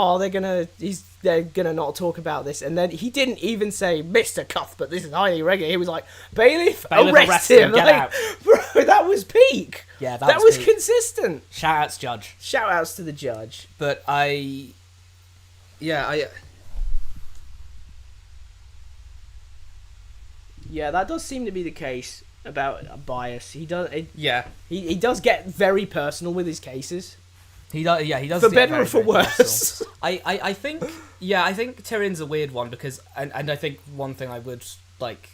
they're gonna not talk about this, and then he didn't even say, Mr. Cuthbert, this is highly irregular. He was like, bailiff arrest him. Get out. Bro, that was peak. Yeah, that was peak. consistent. Shout outs, judge. Shout outs to the judge. But yeah, that does seem to be the case about a bias. He does. Yeah, he does get very personal with his cases. he does. Yeah, he does. For get better very, or for very worse. personal. I think. Yeah, I think Tyrion's a weird one because, and I think one thing I would like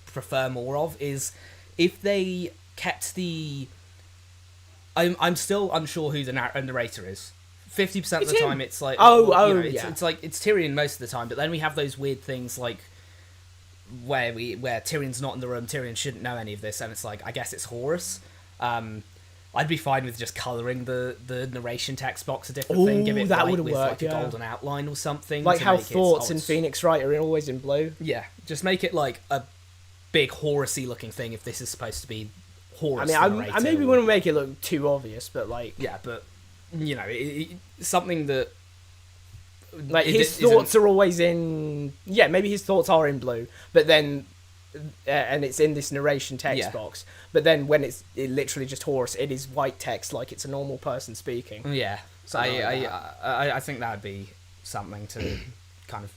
prefer more of is if they kept the. I'm still unsure who the narrator is. 50% of the time, it's like it's like it's Tyrion most of the time, but then we have those weird things like where Tyrion's not in the room, Tyrion shouldn't know any of this, and it's like I guess it's Horus. I'd be fine with just colouring the narration text box a different thing, give it that white would've with worked, like a golden outline or something, like to how make thoughts in it's- Phoenix Wright are always in blue. Yeah, just make it like a big Horus-y looking thing if this is supposed to be Horus. I mean, I maybe wouldn't make it look too obvious, but like, yeah, but you know, something that like his thoughts are always in. Yeah, maybe his thoughts are in blue, but then. And it's in this narration text box, but then when it literally just Horus, it is white text like it's a normal person speaking. Yeah, so I think that would be something to kind of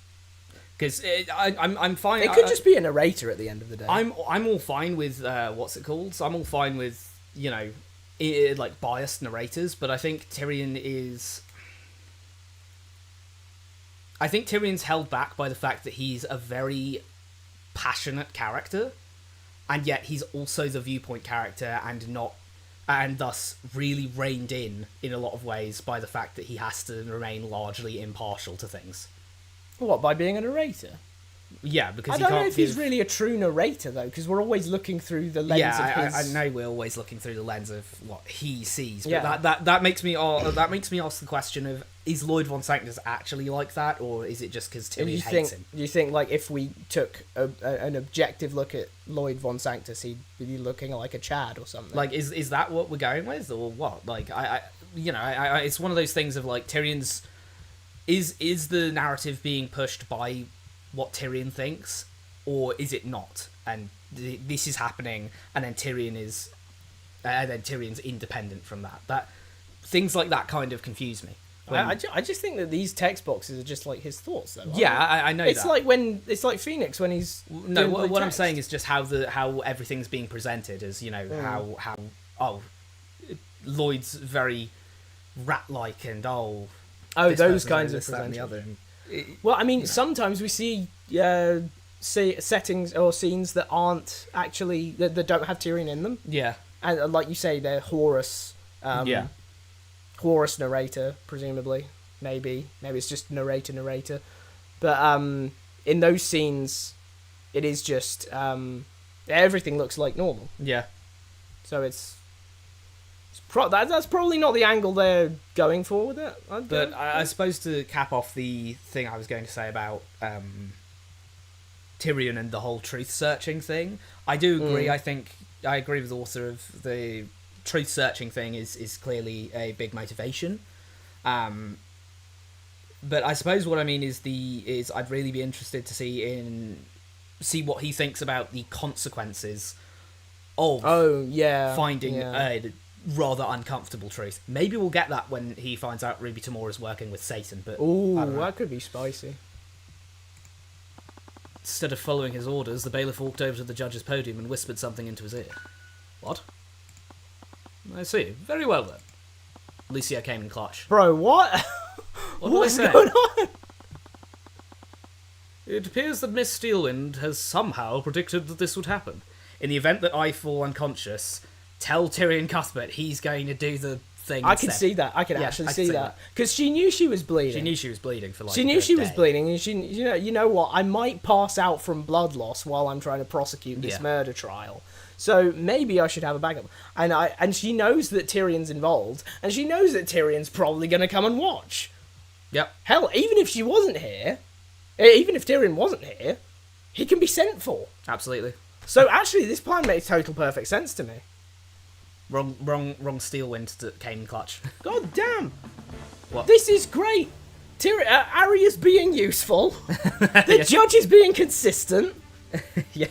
because I'm fine. It could just be a narrator at the end of the day. I'm all fine with what's it called? So I'm all fine with like biased narrators, but I think Tyrion's held back by the fact that he's a very passionate character, and yet he's also the viewpoint character and not and thus really reined in a lot of ways by the fact that he has to remain largely impartial to things. What, by being a narrator? Yeah, because I don't know if he's really a true narrator, though, because we're always looking through the lens of his... I know we're always looking through the lens of what he sees, but Yeah. that makes me ask the question of, is Lloyd von Sanctus actually like that, or is it just because Tyrion hates him? You think, like, if we took an objective look at Lloyd von Sanctus, he'd be looking like a Chad or something? Like, is that what we're going with, or what? Like, it's one of those things of, like, Tyrion's... Is the narrative being pushed by what Tyrion thinks, or is it not? And this is happening, and then Tyrion's independent from that. That things like that kind of confuse me. I just think that these text boxes are just like his thoughts, though. Yeah, I know. It's that. it's like Phoenix when he's no. doing What the I'm text. saying is just how everything's being presented as, you know, how Lloyd's very rat-like and this those person kinds did of this, that, and the presentation. other. Well, I mean, sometimes we see settings or scenes that aren't actually that don't have Tyrion in them, Yeah. and like you say, they're Horus. Horus narrator, presumably. Maybe it's just narrator. But in those scenes, it is just everything looks like normal. Yeah. So that's probably not the angle they're going for with it. But I suppose to cap off the thing I was going to say about Tyrion and the whole truth-searching thing, I do agree. I think I agree with the author of the truth-searching thing is clearly a big motivation. But I suppose what I mean is I'd really be interested to see what he thinks about the consequences of finding a rather uncomfortable truth. Maybe we'll get that when he finds out Ruby Tamora's working with Satan, but that could be spicy. Instead of following his orders, the bailiff walked over to the judge's podium and whispered something into his ear. What? I see. Very well then. Lucia came in clutch. Bro, what? What's going on? It appears that Miss Steelwind has somehow predicted that this would happen. In the event that I fall unconscious, tell Tyrion Cuthbert he's going to do the thing I instead. can see that. I can actually see that. Because she knew she was bleeding. She knew she was bleeding for like She a knew good she was day. bleeding, and you know what? I might pass out from blood loss while I'm trying to prosecute this Yeah. murder trial. So maybe I should have a backup. And she knows that Tyrion's involved, and she knows that Tyrion's probably going to come and watch. Yep. Hell, even if she wasn't here, even if Tyrion wasn't here, he can be sent for. Absolutely. So actually, this plan makes total perfect sense to me. Wrong Steelwind that came in clutch. God damn! What? This is great. Arya's being useful. The judge is being consistent. Yeah.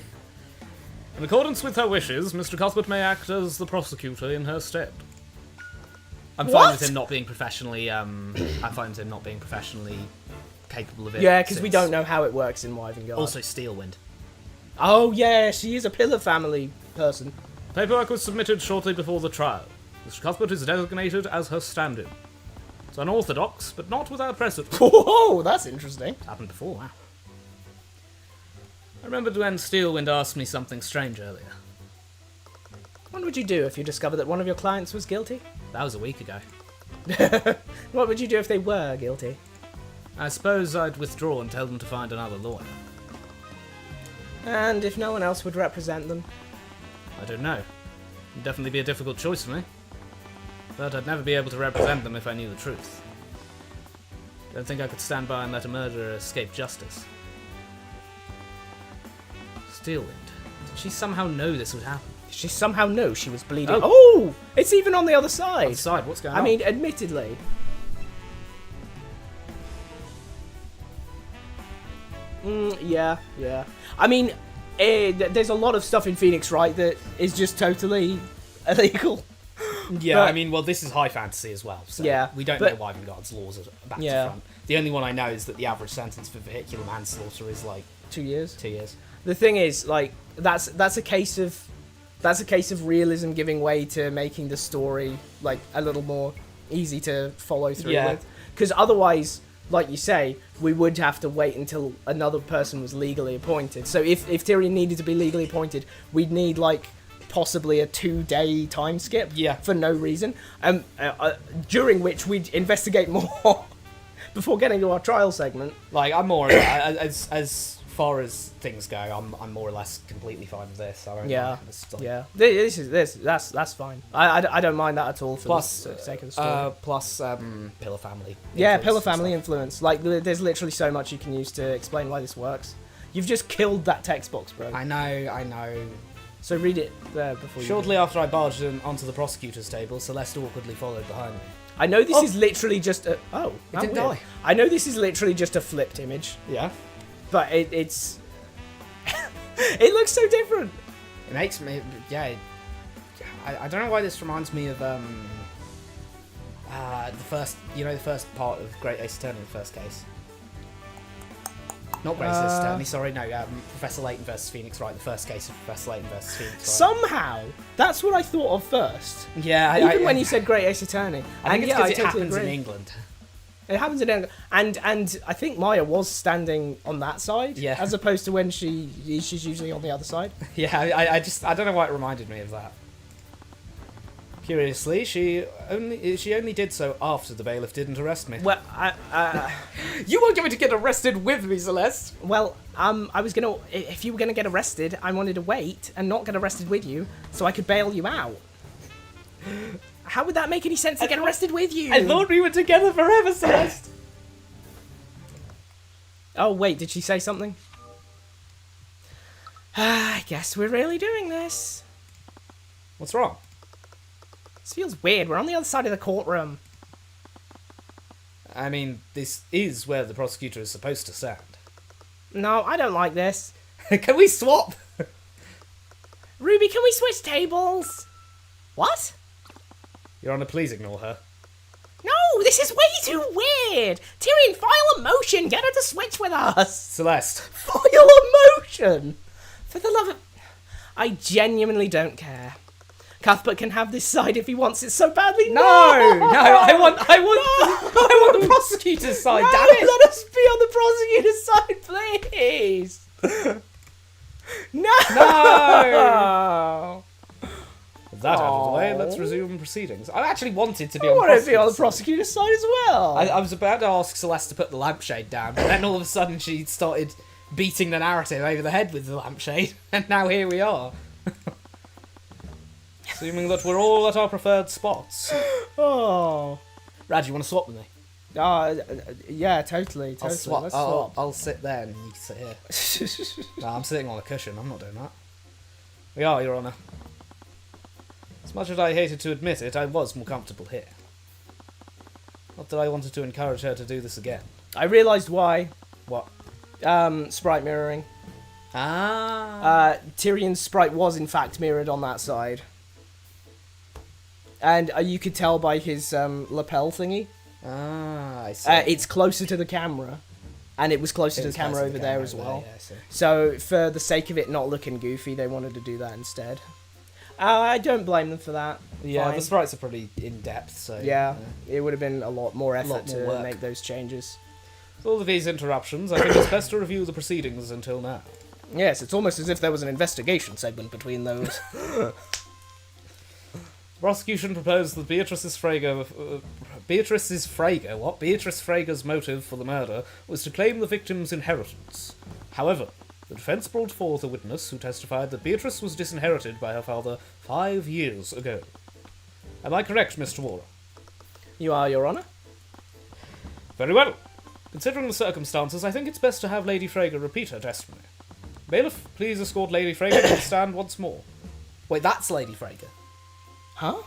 In accordance with her wishes, Mr. Cuthbert may act as the prosecutor in her stead. I'm fine with him not being professionally. I'm fine with him not being professionally capable of it. Yeah, because we don't know how it works in Wyvern Also, Steelwind. Oh yeah, she is a Pillar family person. Paperwork was submitted shortly before the trial. Mr. Cuthbert is designated as her stand-in. It's unorthodox, but not without precedent. Whoa, that's interesting. It's happened before, wow. I remembered when Steelwind asked me something strange earlier. What would you do if you discovered that one of your clients was guilty? That was a week ago. What would you do if they were guilty? I suppose I'd withdraw and tell them to find another lawyer. And if no one else would represent them? I don't know. It'd definitely be a difficult choice for me. But I'd never be able to represent them if I knew the truth. Don't think I could stand by and let a murderer escape justice. Steelwind. Did she somehow know this would happen? Did she somehow know she was bleeding? Oh. Oh! It's even on the other side! Other side, what's going on? I mean, admittedly. Yeah. I mean, there's a lot of stuff in Phoenix, right, that is just totally illegal. yeah, but- I mean, well, this is high fantasy as well, so Yeah, we don't but- know Wyvernguard's laws are back Yeah. to front. The only one I know is that the average sentence for vehicular manslaughter is like 2 years. 2 years. The thing is, like, that's a case of realism giving way to making the story like a little more easy to follow through Yeah. with. Because otherwise, like you say, we would have to wait until another person was legally appointed. So if Tyrion needed to be legally appointed, we'd need like possibly a 2-day time skip. Yeah. For no reason. During which we'd investigate more before getting to our trial segment. Like, I'm more as far as things go, I'm more or less completely fine with this. I don't Yeah, mind. It's like- yeah. That's fine. I don't mind that at all for Plus, the sake of the story. plus Pillar Family. Yeah, influence Pillar and Family stuff. influence. Like, there's literally so much you can use to explain why this works. You've just killed that text box, bro. I know. So read it there before you... Shortly after I barged onto the prosecutor's table, Celeste awkwardly followed behind me. I know this is literally just a... Oh, It didn't weird. die. I know this is literally just a flipped image, Yeah. but it's... it looks so different. It makes me... Yeah. I don't know why this reminds me of, the first... You know, the first part of Great Ace Attorney, the first case? Not Great Ace Attorney, sorry, no, Professor Layton versus Phoenix Wright, the first case of Professor Layton versus Phoenix Wright. Somehow, that's what I thought of first. Yeah, Even when you said Great Ace Attorney. I think And it's yeah, because I it totally happens in agree. England. It happens in England, and I think Maya was standing on that side, Yeah. as opposed to when she's usually on the other side. Yeah, I don't know why it reminded me of that. Curiously, she only did so after the bailiff didn't arrest me. Well, You weren't going to get arrested with me, Celeste. I was gonna. If you were gonna get arrested, I wanted to wait and not get arrested with you, so I could bail you out. How would that make any sense to get arrested with you? I thought we were together forever, Celeste. Oh wait, did she say something? I guess we're really doing this. What's wrong? This feels weird. We're on the other side of the courtroom. I mean, this is where the prosecutor is supposed to stand. No, I don't like this. Can we swap? Ruby, can we switch tables? What? Your Honor, please ignore her. No, this is way too weird. Tyrion, file a motion. Get her to switch with us. Celeste. File a motion. For the love of... I genuinely don't care. Cuthbert can have this side if he wants it so badly. No, I want the prosecutor's side, No, damn it! let us be on the prosecutor's side, please. No. No! With that out of the way, let's resume proceedings. I actually wanted to be I on the want to be on the prosecutor's side. prosecutor's side as well. I was about to ask Celeste to put the lampshade down, but then all of a sudden she started beating the narrative over the head with the lampshade, and now here we are. Assuming that we're all at our preferred spots. Oh. Rad, you want to swap with me? Yeah, totally. I'll Let's swap. swap. I'll sit there and you can sit here. No, I'm sitting on a cushion. I'm not doing that. We are, Your Honour. As much as I hated to admit it, I was more comfortable here. Not that I wanted to encourage her to do this again. I realised why. What? Sprite mirroring. Tyrion's sprite was in fact mirrored on that side. And you could tell by his lapel thingy. I see. It's closer to the camera. And it was closer to the camera over there as well. So for the sake of it not looking goofy, they wanted to do that instead. I don't blame them for that. Yeah, Fine. the sprites are pretty in-depth, so... Yeah, it would have been a lot more effort lot more to work. make those changes. With all of these interruptions, I think it's best to review the proceedings until now. Yes, it's almost as if there was an investigation segment between those. The prosecution proposed that Beatrice Frager's motive for the murder was to claim the victim's inheritance. However, the defence brought forth a witness who testified that Beatrice was disinherited by her father 5 years ago. Am I correct, Mr. Waller? You are, Your Honour. Very well. Considering the circumstances, I think it's best to have Lady Frager repeat her testimony. Bailiff, please escort Lady Frager to the stand once more. Wait, that's Lady Frager. Huh?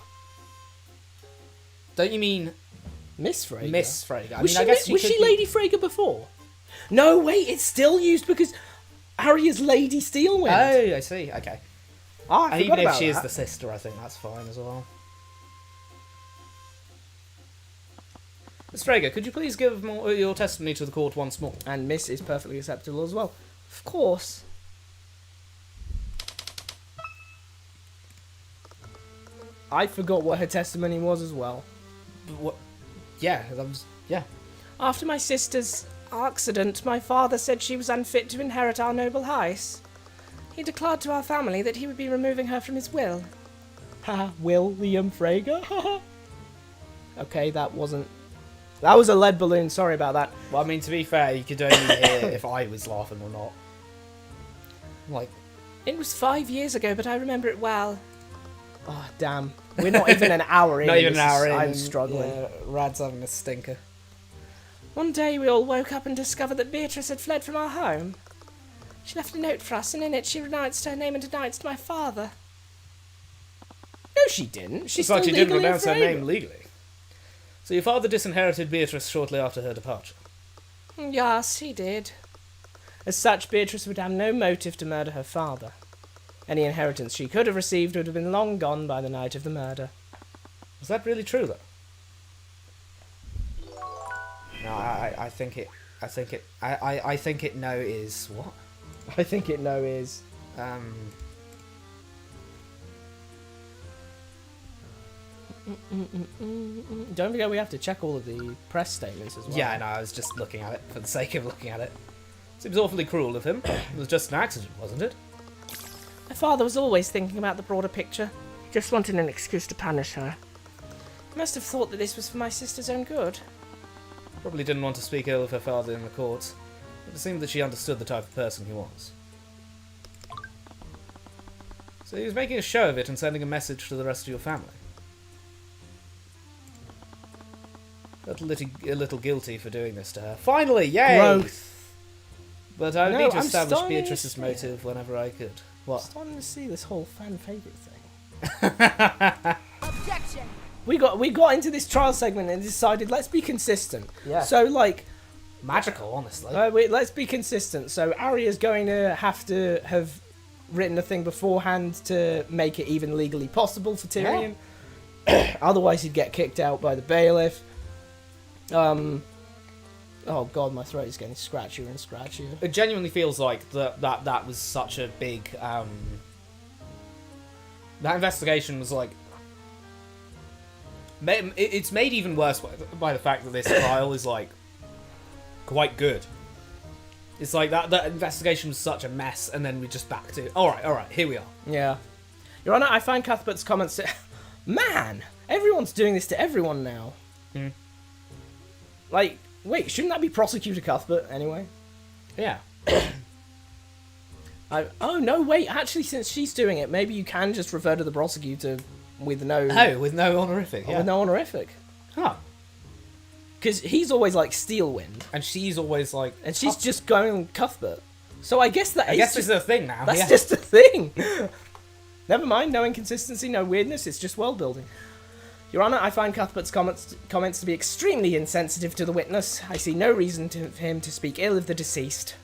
Don't you mean Miss Frager? Miss Frager? Was she Lady Frager before? No, wait, it's still used because Harry is Lady Steelwind. Oh, I see. Okay. I forgot Even if about she is that. the sister, I think that's fine as well. Miss Frager, could you please give your testimony to the court once more? And Miss is perfectly acceptable as well. Of course. I forgot what her testimony was as well. What? Yeah, that was... Yeah. After my sister's accident, my father said she was unfit to inherit our noble house. He declared to our family that he would be removing her from his will. Ha, William Frager? Haha. Okay, that was a lead balloon, sorry about that. Well, I mean, to be fair, you could only hear if I was laughing or not. Like, It was 5 years ago, but I remember it well. Oh, damn. We're not even an hour in. not even an hour in. I'm struggling. Yeah, Rad's having a stinker. One day we all woke up and discovered that Beatrice had fled from our home. She left a note for us, and in it she renounced her name and denounced my father. No, she didn't. She's It's like still she didn't legally renounce her Frager. name legally. So your father disinherited Beatrice shortly after her departure. Yes, he did. As such, Beatrice would have no motive to murder her father. Any inheritance she could have received would have been long gone by the night of the murder. Is that really true, though? No, I think it no is what? I think it no is. Don't forget we have to check all of the press statements as well. Yeah, I know, I was just looking at it for the sake of looking at it. Seems awfully cruel of him. It was just an accident, wasn't it? My father was always thinking about the broader picture. He just wanted an excuse to punish her. He must have thought that this was for my sister's own good. Probably didn't want to speak ill of her father in the courts, but it seemed that she understood the type of person he was. So he was making a show of it and sending a message to the rest of your family. Felt a little guilty for doing this to her. Finally, yay! Growth. But I would No, need to I'm establish starting to Beatrice's see motive whenever I could. What? Starting to see this whole fan favourite thing. Objection! We got into this trial segment and decided let's be consistent. Yeah. So like, Magical, honestly. let's be consistent. So Arya's going to have written a thing beforehand to make it even legally possible for Tyrion. Otherwise, he'd get kicked out by the bailiff. Oh god, my throat is getting scratchier and scratchier. It genuinely feels like that was such a big that investigation was like it's made even worse by the fact that this trial is like quite good. It's like that investigation was such a mess, and then we just back to all right, here we are. Yeah, Your Honour, I find Cuthbert's comments. Man, everyone's doing this to everyone now. Like, wait, shouldn't that be Prosecutor Cuthbert anyway? Yeah. Oh no, wait. Actually, since she's doing it, maybe you can just refer to the prosecutor with no. Oh, with no honorific. Yeah. With no honorific. Huh. Because he's always like Steelwind, And she's always like, and she's just going Cuthbert. So I guess that I guess this is a thing now. that's yeah. just a thing. Never mind, no inconsistency, no weirdness. It's just world building. Your Honour, I find Cuthbert's comments to be extremely insensitive to the witness. I see no reason for him to speak ill of the deceased.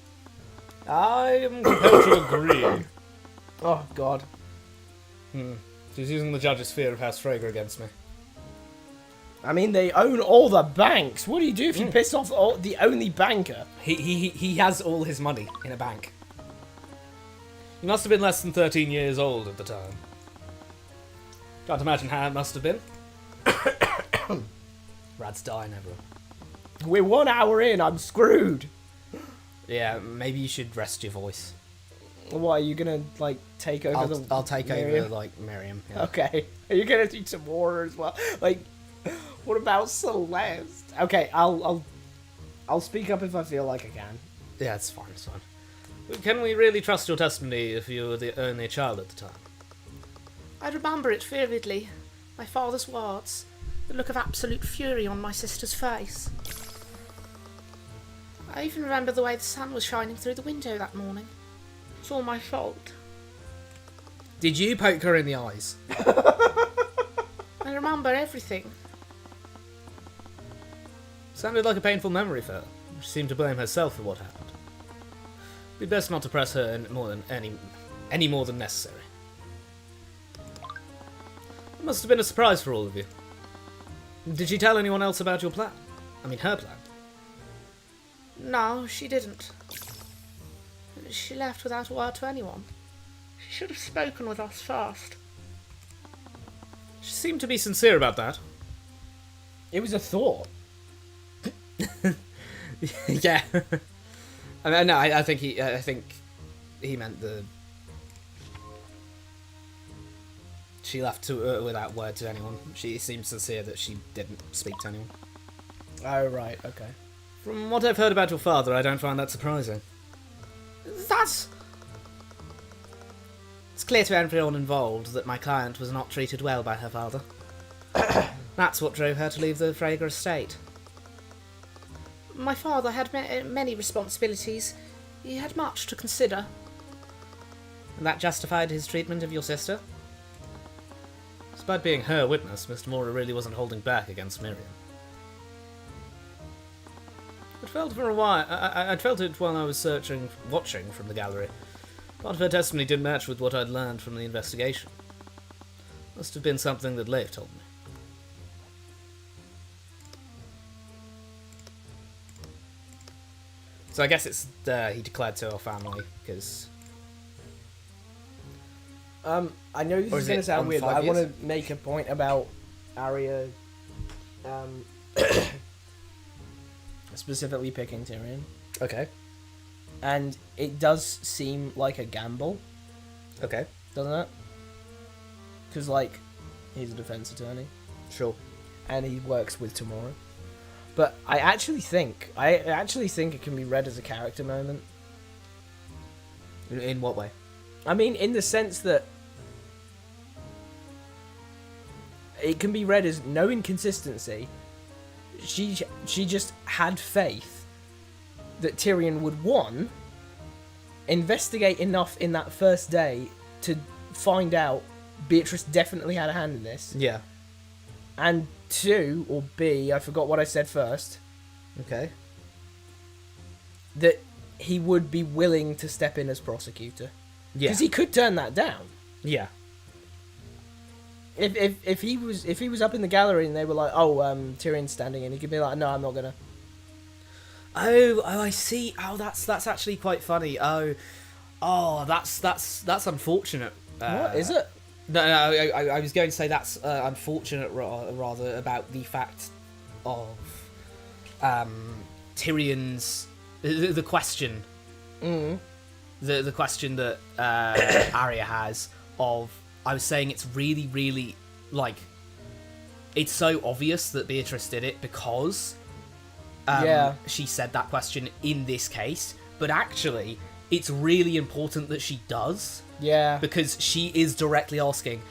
I am compelled to agree. Oh God. She's using the judge's fear of House Frager against me. I mean, they own all the banks. What do you do if you piss off the only banker? He has all his money in a bank. He must have been less than 13 years old at the time. Can't imagine how it must have been. Rad's dying, everyone. We're 1 hour in. I'm screwed. Yeah, maybe you should rest your voice. What, are you gonna, like, take over I'll take Miriam? over, like, Miriam. Yeah. Okay. Are you gonna do some water as well? Like, what about Celeste? Okay, I'll speak up if I feel like I can. Yeah, it's fine, it's fine. Can we really trust your testimony if you were the only child at the time? I remember it vividly. My father's words. The look of absolute fury on my sister's face. I even remember the way the sun was shining through the window that morning. It's all my fault. Did you poke her in the eyes? I remember everything. Sounded like a painful memory for her. She seemed to blame herself for what happened. Be best not to press her any more than necessary. It must have been a surprise for all of you. Did she tell anyone else about your plan? I mean, her plan. No, she didn't. She left without a word to anyone. She should have spoken with us first. She seemed to be sincere about that. It was a thought. Yeah. I think he meant the she left without word to anyone. She seems sincere that she didn't speak to anyone. Oh, right, okay. From what I've heard about your father, I don't find that surprising. It's clear to everyone involved that my client was not treated well by her father. That's what drove her to leave the Frager estate. My father had many responsibilities. He had much to consider. And that justified his treatment of your sister? Despite being her witness, Mr. Mora really wasn't holding back against Miriam. I'd felt for a while. I'd felt it while I was watching from the gallery. Part of her testimony didn't match with what I'd learned from the investigation. Must have been something that Leif told me. So I guess it's he declared to our family because. I know this is going to sound weird, but I want to make a point about Arya, specifically picking Tyrion. Okay. And it does seem like a gamble. Okay. Doesn't it? Because, like, he's a defense attorney. Sure. And he works with Tamora. But I actually think it can be read as a character moment. In what way? I mean, in the sense that it can be read as no inconsistency. She just had faith that Tyrion would, one, investigate enough in that first day to find out Beatrice definitely had a hand in this. Yeah. And two, or B, I forgot what I said first, Okay. that he would be willing to step in as prosecutor. Yeah. Because he could turn that down. Yeah. If he was up in the gallery and they were like, oh, Tyrion's standing in, he could be like, no, I'm not gonna. Oh, I see. Oh, that's actually quite funny. Oh, that's unfortunate. What is it? No, I was going to say that's unfortunate rather about the fact of Tyrion's the question. The question that Arya has of, I was saying it's really, really, like, it's so obvious that Beatrice did it because she said that question in this case, but actually it's really important that she does. Yeah. Because she is directly asking,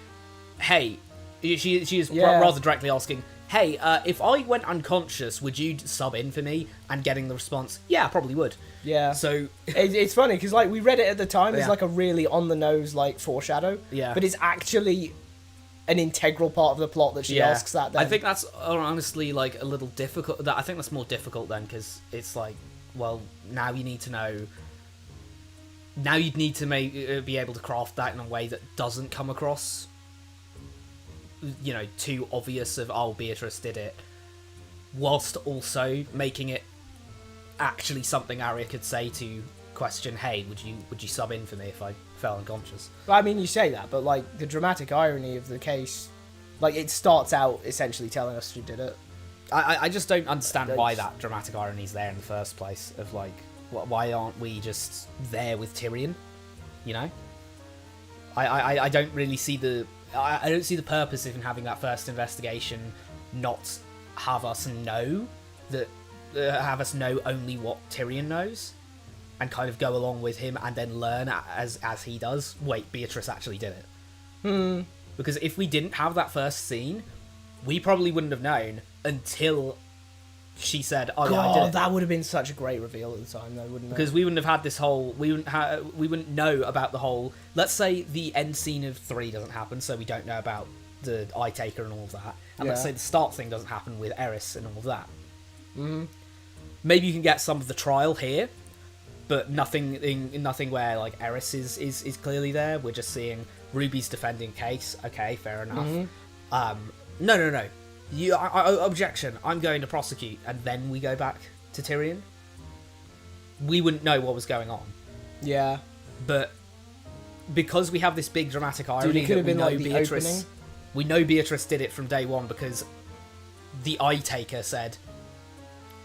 hey, she is rather directly asking, hey, if I went unconscious, would you sub in for me? And getting the response, yeah, I probably would. Yeah. So it's funny because, like, we read it at the time as like a really on the nose like foreshadow. Yeah. But it's actually an integral part of the plot that she asks that. Then. I think that's honestly like a little difficult. I think that's more difficult then because it's like, well, now you need to know. Now you'd need to be able to craft that in a way that doesn't come across, you know, too obvious of, oh, Beatrice did it, whilst also making it actually something Arya could say to question, hey, would you sub in for me if I fell unconscious? Well, I mean, you say that, but, like, the dramatic irony of the case, like, it starts out essentially telling us she did it. I just don't understand why that dramatic irony is there in the first place, of, like, why aren't we just there with Tyrion? You know? I don't really see the... I don't see the purpose of having that first investigation not have us know that... have us know only what Tyrion knows, and kind of go along with him and then learn as he does. Wait, Beatrice actually did it. Because if we didn't have that first scene, we probably wouldn't have known until she said, "Oh yeah, I did it." That would have been such a great reveal at the time, though, wouldn't it? Because we wouldn't have had this whole. We wouldn't know about the whole. Let's say the end scene of 3 doesn't happen, so we don't know about the Eye Taker and all of that. And let's say the start thing doesn't happen with Eris and all of that. Maybe you can get some of the trial here, but nothing where like Eris is clearly there. We're just seeing Ruby's defending case. Okay, fair enough. No. Objection. I'm going to prosecute, and then we go back to Tyrion. We wouldn't know what was going on. Yeah. But because we have this big dramatic irony, it could have been like the Beatrice. opening. We know Beatrice did it from day one because the Eye Taker said,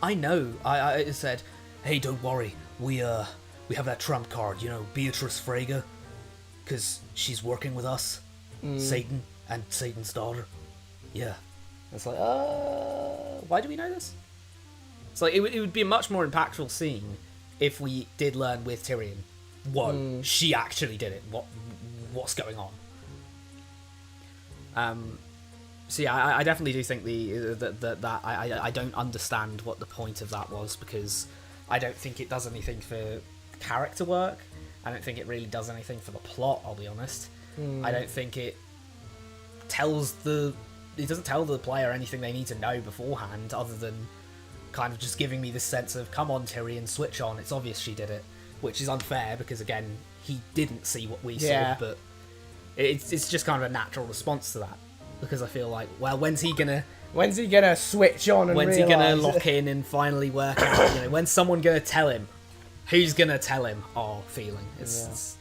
"I know." I said, "Hey, don't worry. We have that trump card, you know, Beatrice Frege, because she's working with us, Satan." And Satan's daughter? Yeah. It's like, why do we know this? It's like, it would be a much more impactful scene if we did learn with Tyrion, whoa, she actually did it. What's going on? So yeah, I definitely do think that I don't understand what the point of that was, because I don't think it does anything for character work. I don't think it really does anything for the plot, I'll be honest. I don't think it doesn't tell the player anything they need to know beforehand, other than kind of just giving me this sense of, come on Tyrion, switch on, it's obvious she did it, which is unfair because, again, he didn't see what we saw, but it's just kind of a natural response to that, because I feel like, well, when's he gonna switch on and when's realise? he gonna lock in and finally work out, when's someone gonna tell him? Who's gonna tell him our feeling? It's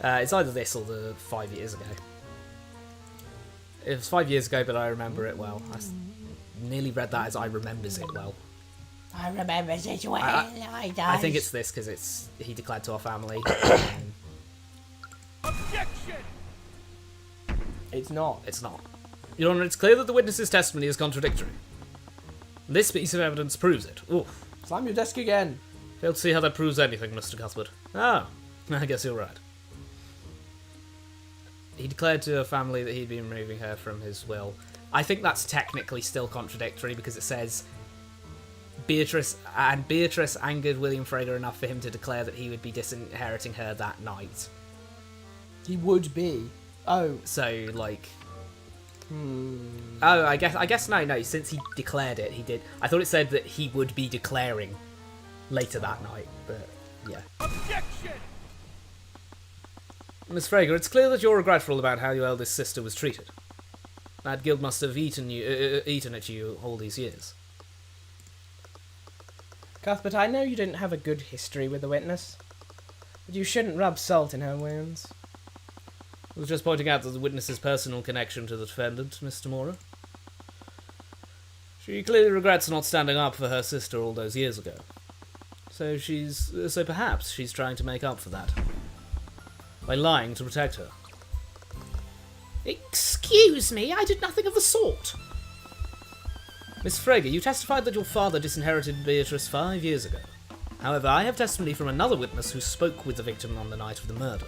either this or the 5 years ago. It was 5 years ago, but I remember it well. I nearly read that as I remembers it well. I remember it well. I think it's this, because he declared to our family. Objection! It's not. It's not. Your Honour, it's clear that the witness's testimony is contradictory. This piece of evidence proves it. Oof. Slam your desk again. Failed to see how that proves anything, Mr. Cuthbert. Oh, I guess you're right. He declared to her family that he'd been removing her from his will. I think that's technically still contradictory, because it says Beatrice angered William Frager enough for him to declare that he would be disinheriting her that night. He would be. Oh. So, like... Oh, I guess no, since he declared it, he did. I thought it said that he would be declaring later that night, but yeah. Objection! Miss Frager, it's clear that you're regretful about how your eldest sister was treated. That guilt must have eaten at you all these years. Cuthbert, I know you didn't have a good history with the witness, but you shouldn't rub salt in her wounds. I was just pointing out that the witness's personal connection to the defendant, Mr. Mora. She clearly regrets not standing up for her sister all those years ago. So perhaps she's trying to make up for that by lying to protect her. Excuse me, I did nothing of the sort. Miss Frager, you testified that your father disinherited Beatrice 5 years ago. However, I have testimony from another witness who spoke with the victim on the night of the murder.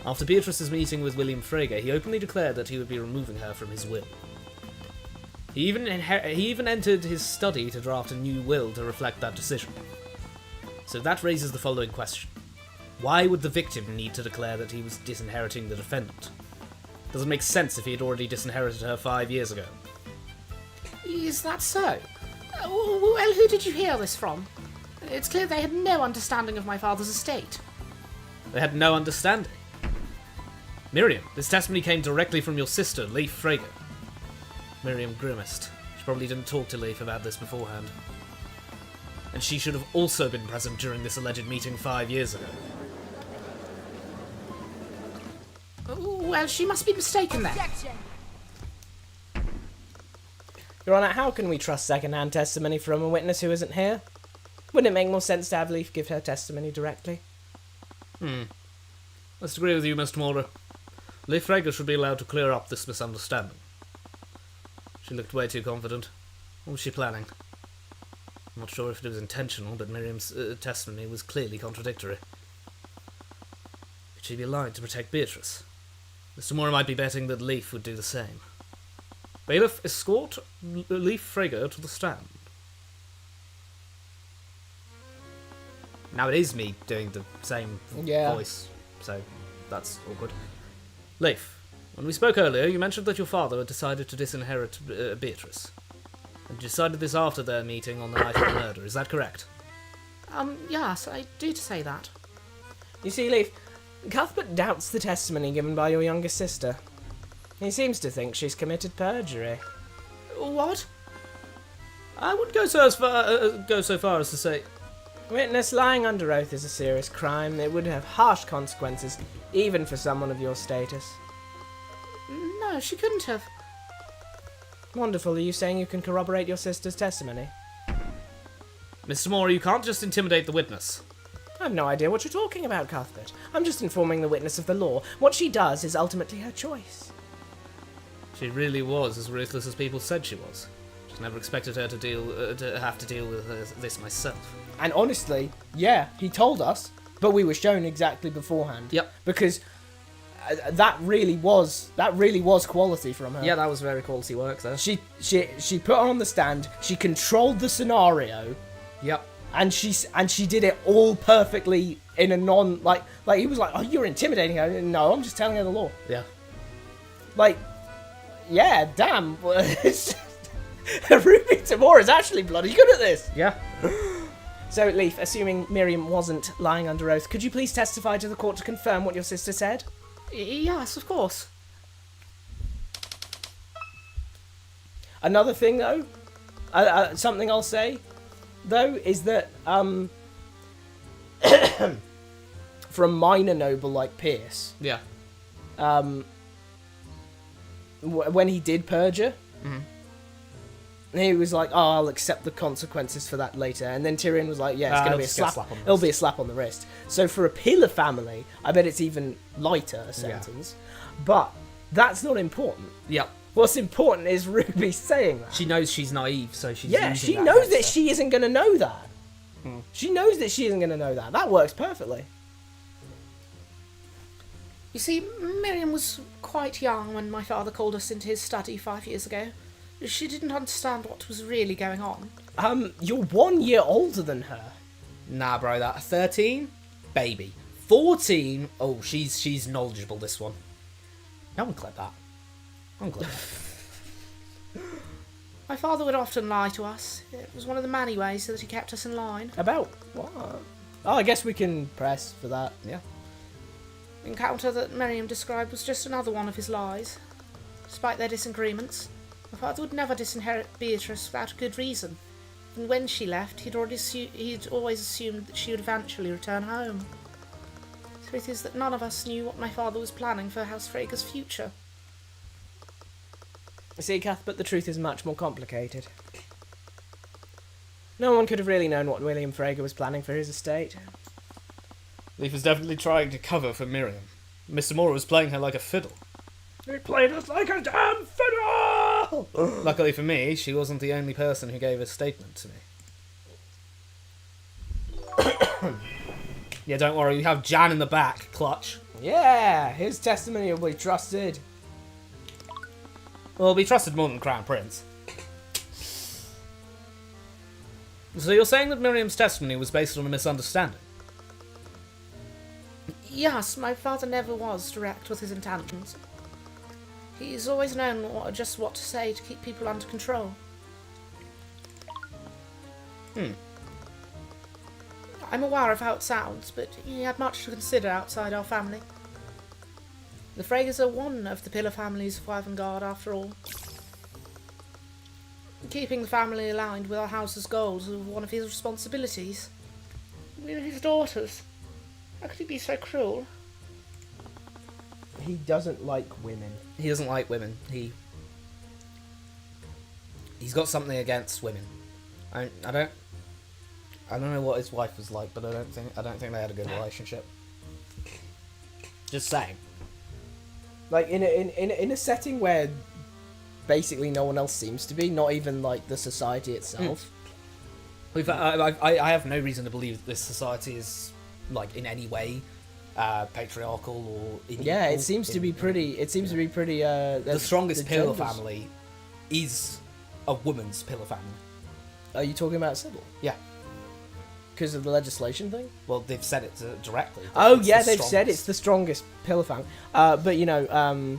After Beatrice's meeting with William Frager, he openly declared that he would be removing her from his will. He even entered his study to draft a new will to reflect that decision. So that raises the following question. Why would the victim need to declare that he was disinheriting the defendant? Doesn't make sense if he had already disinherited her 5 years ago. Is that so? Well, who did you hear this from? It's clear they had no understanding of my father's estate. They had no understanding. Miriam, this testimony came directly from your sister, Leif Frager. Miriam grimaced. She probably didn't talk to Leif about this beforehand. And she should have also been present during this alleged meeting 5 years ago. Well, she must be mistaken then. Objection! Your Honour, how can we trust second-hand testimony from a witness who isn't here? Wouldn't it make more sense to have Leif give her testimony directly? Must agree with you, Mr. Mora. Leif Frager should be allowed to clear up this misunderstanding. She looked way too confident. What was she planning? I'm not sure if it was intentional, but Miriam's testimony was clearly contradictory. Could she be lying to protect Beatrice? Mr. Mora might be betting that Leif would do the same. Bailiff, escort Leif Frager to the stand. Now it is me doing the same voice, so that's awkward. Leif, when we spoke earlier, you mentioned that your father had decided to disinherit Beatrice. And you decided this after their meeting on the night of the murder, is that correct? Yes, I did say that. You see, Leif, Cuthbert doubts the testimony given by your younger sister. He seems to think she's committed perjury. What? I wouldn't go so far as to say... Witness, lying under oath is a serious crime. It would have harsh consequences, even for someone of your status. No, she couldn't have. Wonderful. Are you saying you can corroborate your sister's testimony? Mr. Moore, you can't just intimidate the witness. I have no idea what you're talking about, Cuthbert. I'm just informing the witness of the law. What she does is ultimately her choice. She really was as ruthless as people said she was. Just never expected her to have to deal with this myself. And honestly, yeah, he told us, but we were shown exactly beforehand. Yep. Because that really was quality from her. Yeah, that was very quality work there. She put her on the stand. She controlled the scenario. Yep. And she did it all perfectly in a non like he was like, oh, you're intimidating her. No, I'm just telling her the law. Yeah. Like, yeah, damn. Ruby Tamora is actually bloody good at this. Yeah. So, Leaf, assuming Miriam wasn't lying under oath, could you please testify to the court to confirm what your sister said? Yes, of course. Another thing, though, something I'll say, though, is that for a minor noble like Pierce, Yeah. When he did perjure, he was like, "Oh, I'll accept the consequences for that later." And then Tyrion was like, "Yeah, it's gonna be a slap. on the It'll wrist. be a slap on the wrist." So for a Pillar family, I bet it's even lighter a sentence. But that's not important. Yep. What's important is Ruby saying that. She knows she's naive, so she's Yeah, using she that knows against that her. she isn't gonna know that. She knows that she isn't gonna know that. That works perfectly. You see, Miriam was quite young when my father called us into his study 5 years ago. She didn't understand what was really going on. You're 1 year older than her. Nah, bro, that 13? Baby. 14? Oh, she's knowledgeable, this one. No one clip that. No one clip that. My father would often lie to us. It was one of the many ways that he kept us in line. About what? Oh, I guess we can press for that. Yeah. The encounter that Miriam described was just another one of his lies. Despite their disagreements, my father would never disinherit Beatrice without a good reason. And when she left, he'd always assumed that she would eventually return home. The truth is that none of us knew what my father was planning for House Freyga's future. See, Cuthbert, the truth is much more complicated. No one could have really known what William Freyga was planning for his estate. Leaf was definitely trying to cover for Miriam. Mr. Moore was playing her like a fiddle. He played us like a damn fiddle! Luckily for me, she wasn't the only person who gave a statement to me. Yeah, don't worry, we have Jan in the back, clutch. Yeah, his testimony will be trusted. Well, be trusted more than Crown Prince. So you're saying that Miriam's testimony was based on a misunderstanding? Yes, my father never was direct with his intentions. He's always known just what to say to keep people under control. I'm aware of how it sounds, but he had much to consider outside our family. The Freygas are one of the pillar families of Wyvern after all. Keeping the family aligned with our house's goals was one of his responsibilities. We're his daughters. How could he be so cruel? He doesn't like women. He doesn't like women. He's got something against women. I don't know what his wife was like, but I don't think they had a good relationship. Just saying. Like in a setting where basically no one else seems to be, not even like the society itself. I have no reason to believe that this society is like in any way patriarchal or Yeah, it seems to be pretty. the strongest the pillar genders. family is a woman's pillar family. Are you talking about Sybil? Yeah. Because of the legislation thing? Well, they've said it directly. that Oh it's yeah, the they've said strongest. it's the strongest pillar family. But you know, No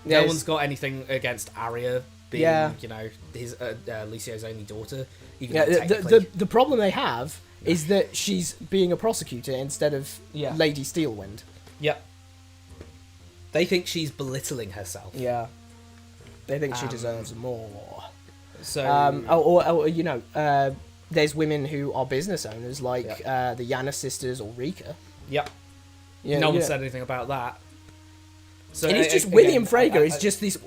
there's- one's got anything against Arya being, you know, his Lucio's only daughter. Even Yeah, though the technically, the problem they have is that she's being a prosecutor instead of Yeah. Lady Steelwind. Yep. They think she's belittling herself. Yeah, they think she deserves more. So Or you know, there's women who are business owners like the Yana sisters or Rika. yep. Yeah, No one yeah. said anything about that. So And he's just again, William Frager is just this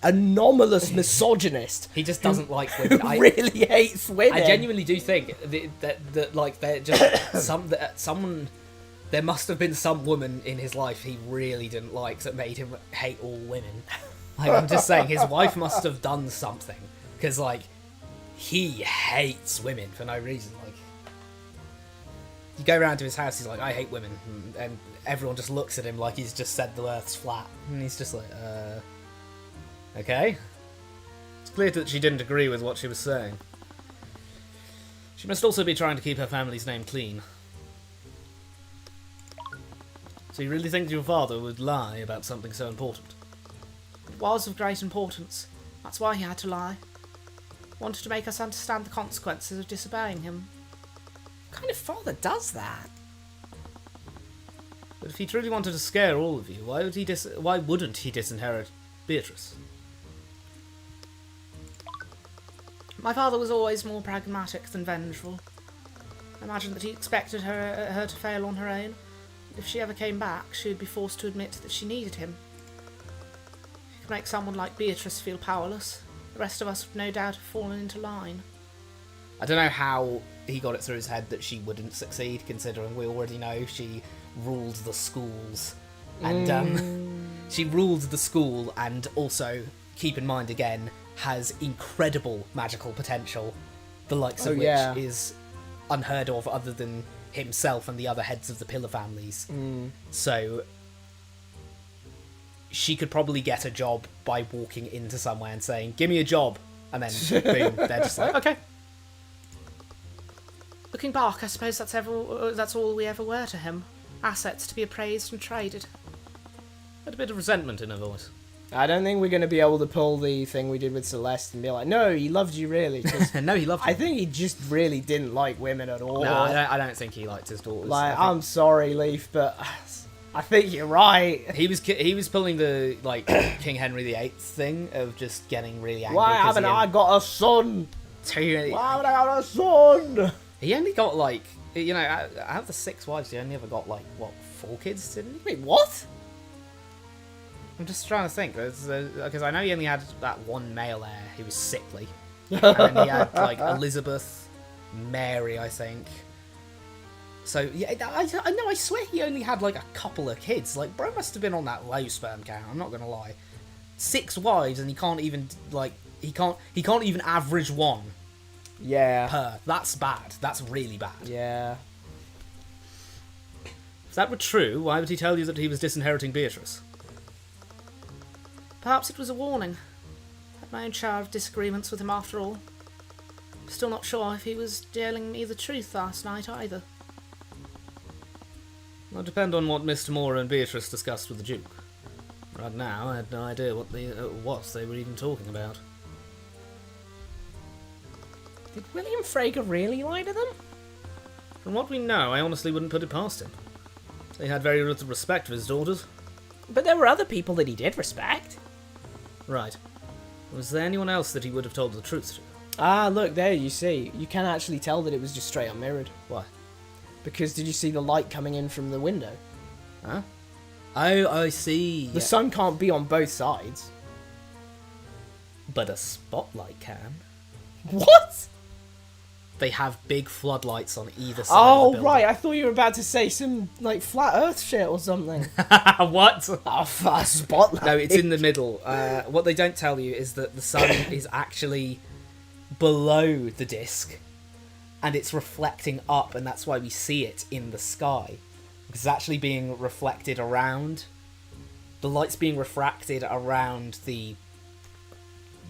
anomalous misogynist. He just doesn't like women. Who really hates women. I genuinely do think that like they're just someone. There must have been some woman in his life he really didn't like that made him hate all women. Like, I'm just saying, his wife must have done something because like he hates women for no reason. Like, you go around to his house, he's like, I hate women, and everyone just looks at him like he's just said the earth's flat, and he's just like, okay. It's clear that she didn't agree with what she was saying. She must also be trying to keep her family's name clean. So you really think your father would lie about something so important? It was of great importance. That's why he had to lie. Wanted to make us understand the consequences of disobeying him. What kind of father does that? But if he truly wanted to scare all of you, why wouldn't he disinherit Beatrice? My father was always more pragmatic than vengeful. I imagine that he expected her to fail on her own. If she ever came back, she would be forced to admit that she needed him. If he could make someone like Beatrice feel powerless, the rest of us would no doubt have fallen into line. I don't know how he got it through his head that she wouldn't succeed, considering we already know she ruled the schools. And she ruled the school, and also, keep in mind again, has incredible magical potential, the likes of which is unheard of other than himself and the other heads of the Pillar families. So she could probably get a job by walking into somewhere and saying, give me a job, and then boom, they're just like, okay. Looking back, I suppose that's all we ever were to him. Assets to be appraised and traded. Had a bit of resentment in her voice. I don't think we're going to be able to pull the thing we did with Celeste and be like, no, he loved you really. 'cause No, he loved her. I think he just really didn't like women at all. No, I don't think he liked his daughters. Like, I'm sorry, Leaf, but I think you're right. He was pulling the like King Henry VIII thing of just getting really angry. Why haven't I got a son? Why haven't I got a son? He only got like, you know, out of the 6 wives, he only ever got like what 4 kids, didn't he? Wait, what? I'm just trying to think, because I know he only had that one male heir. He was sickly, and then he had like Elizabeth, Mary, I think. So yeah, I know. I swear he only had like a couple of kids. Like, bro must have been on that low sperm count. I'm not gonna lie. 6 wives, and he can't even like he can't even average 1 Yeah. per. That's bad. That's really bad. Yeah. If that were true, why would he tell you that he was disinheriting Beatrice? Perhaps it was a warning. Had my own share of disagreements with him after all. Still not sure if he was telling me the truth last night either. It'll depend on what Mr. Moore and Beatrice discussed with the Duke. Right now, I had no idea what they were even talking about. Did William Frager really lie to them? From what we know, I honestly wouldn't put it past him. He had very little respect for his daughters. But there were other people that he did respect. Right. Was there anyone else that he would have told the truth to? Ah, look, there you see. You can actually tell that it was just straight on mirrored. Why? Because did you see the light coming in from the window? Huh? Oh, I see. The sun can't be on both sides. But a spotlight can. What? They have big floodlights on either side of the Oh, building. right. I thought you were about to say some, like, flat earth shit or something. What? Oh, a spotlight. No, it's in the middle. What they don't tell you is that the sun is actually below the disc, and it's reflecting up, and that's why we see it in the sky. Because it's actually being reflected around. The light's being refracted around the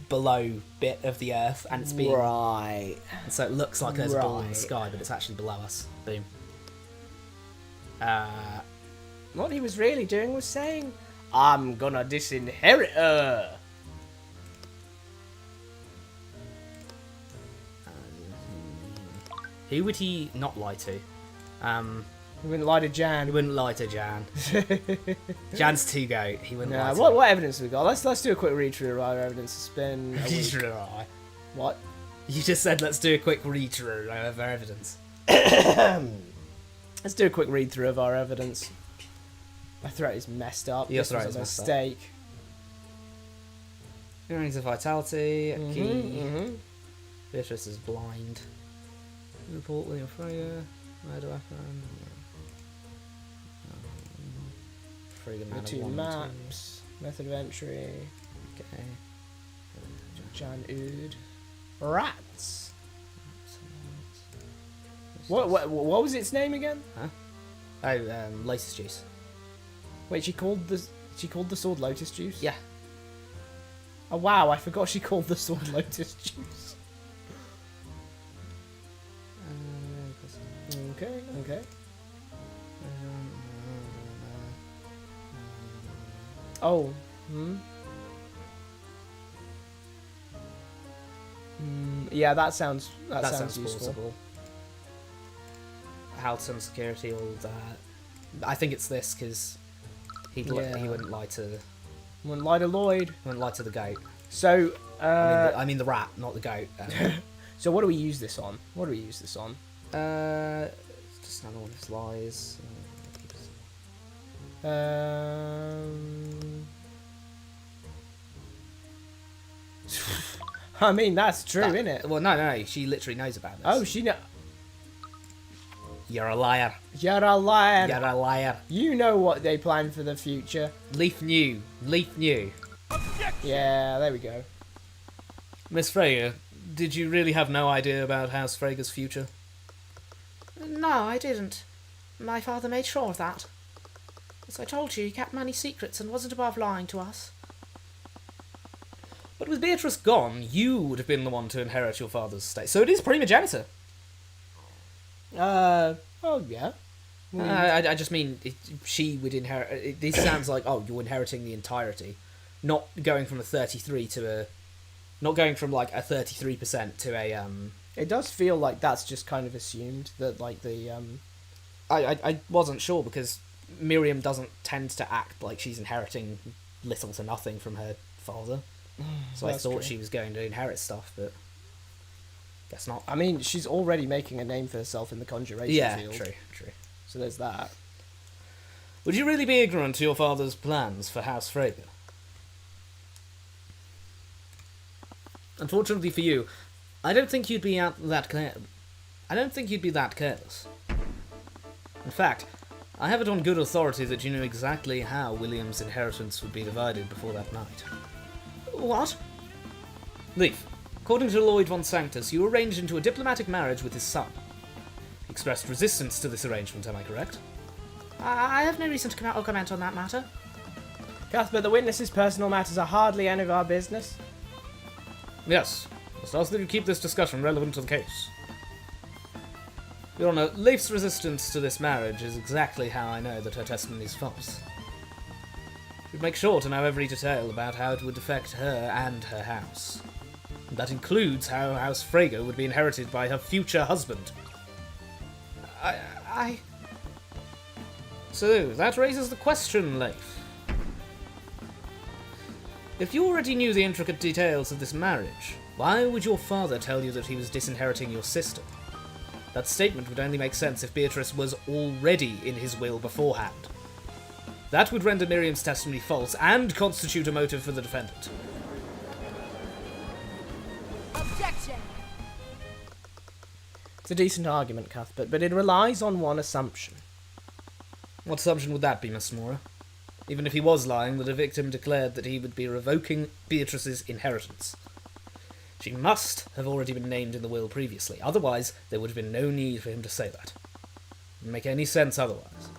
below bit of the earth, and it's being... Right. And so it looks like there's a ball in the Right. sky, but it's actually below us. Boom. What he was really doing was saying, I'm gonna disinherit her. Who would he not lie to? He wouldn't lie to Jan. He wouldn't lie to Jan. Jan's too goat. He wouldn't lie Nah, to what evidence have we got? Let's do a quick read through of our evidence. It's been a week. What? You just said let's do a quick read through of our evidence. Let's do a quick read through of our evidence. My throat is messed up. Your This throat was a is messed up. mistake. Earrings of Vitality, a key. Mm-hmm. Beatrice is blind. Report William Freya. Murder weapon. Frigga The Man of 2 1 and maps. Method of entry. 2. Okay. Jan Ood. Rats. What was its name again? Oh, Lotus Juice. Wait, she called the sword Lotus Juice? Yeah. Oh wow, I forgot she called the sword Lotus Juice. Okay. Oh. Yeah, that sounds useful. plausible. Health and security, all that. I think it's this because he wouldn't lie to Wouldn't lie to Lloyd. the goat. So, I mean the rat, not the goat. so what do we use this on? Just another one of his lies. I mean, that's true, isn't it? Well, no, she literally knows about this. Oh, she know. You're a liar. You're a liar. You're a liar. You know what they plan for the future. Leaf knew. Yeah, there we go. Miss Freya, did you really have no idea about House Frega's future? No, I didn't. My father made sure of that. As I told you, he kept many secrets and wasn't above lying to us. But with Beatrice gone, you would have been the one to inherit your father's estate. So it is primogeniture. Oh yeah. I just mean she would inherit. This sounds like you're inheriting the entirety, not going from a 33 to a, not going from like a 33% to a It does feel like that's just kind of assumed that like the I wasn't sure because Miriam doesn't tend to act like she's inheriting little to nothing from her father. So I thought true. she was going to inherit stuff, but guess not. I mean, she's already making a name for herself in the conjuration field. True. So there's that. Would you really be ignorant to your father's plans for House Frege? Unfortunately for you, I don't think you'd be that careless. In fact, I have it on good authority that you knew exactly how William's inheritance would be divided before that night. What? Leaf, according to Lloyd von Sanctus, you arranged into a diplomatic marriage with his son. He expressed resistance to this arrangement, am I correct? I have no reason to come out or comment on that matter. Cuthbert, the witness's personal matters are hardly any of our business. Yes, must ask that you keep this discussion relevant to the case. Your Honour, Leif's resistance to this marriage is exactly how I know that her testimony is false. She'd make sure to know every detail about how it would affect her and her house. And that includes how House Frege would be inherited by her future husband. So, that raises the question, Leif. If you already knew the intricate details of this marriage, why would your father tell you that he was disinheriting your sister? That statement would only make sense if Beatrice was already in his will beforehand. That would render Miriam's testimony false and constitute a motive for the defendant. Objection. It's a decent argument, Cuthbert, but it relies on one assumption. What assumption would that be, Miss Mora? Even if he was lying, the victim declared that he would be revoking Beatrice's inheritance. She must have already been named in the will previously, otherwise there would have been no need for him to say that. It wouldn't make any sense otherwise.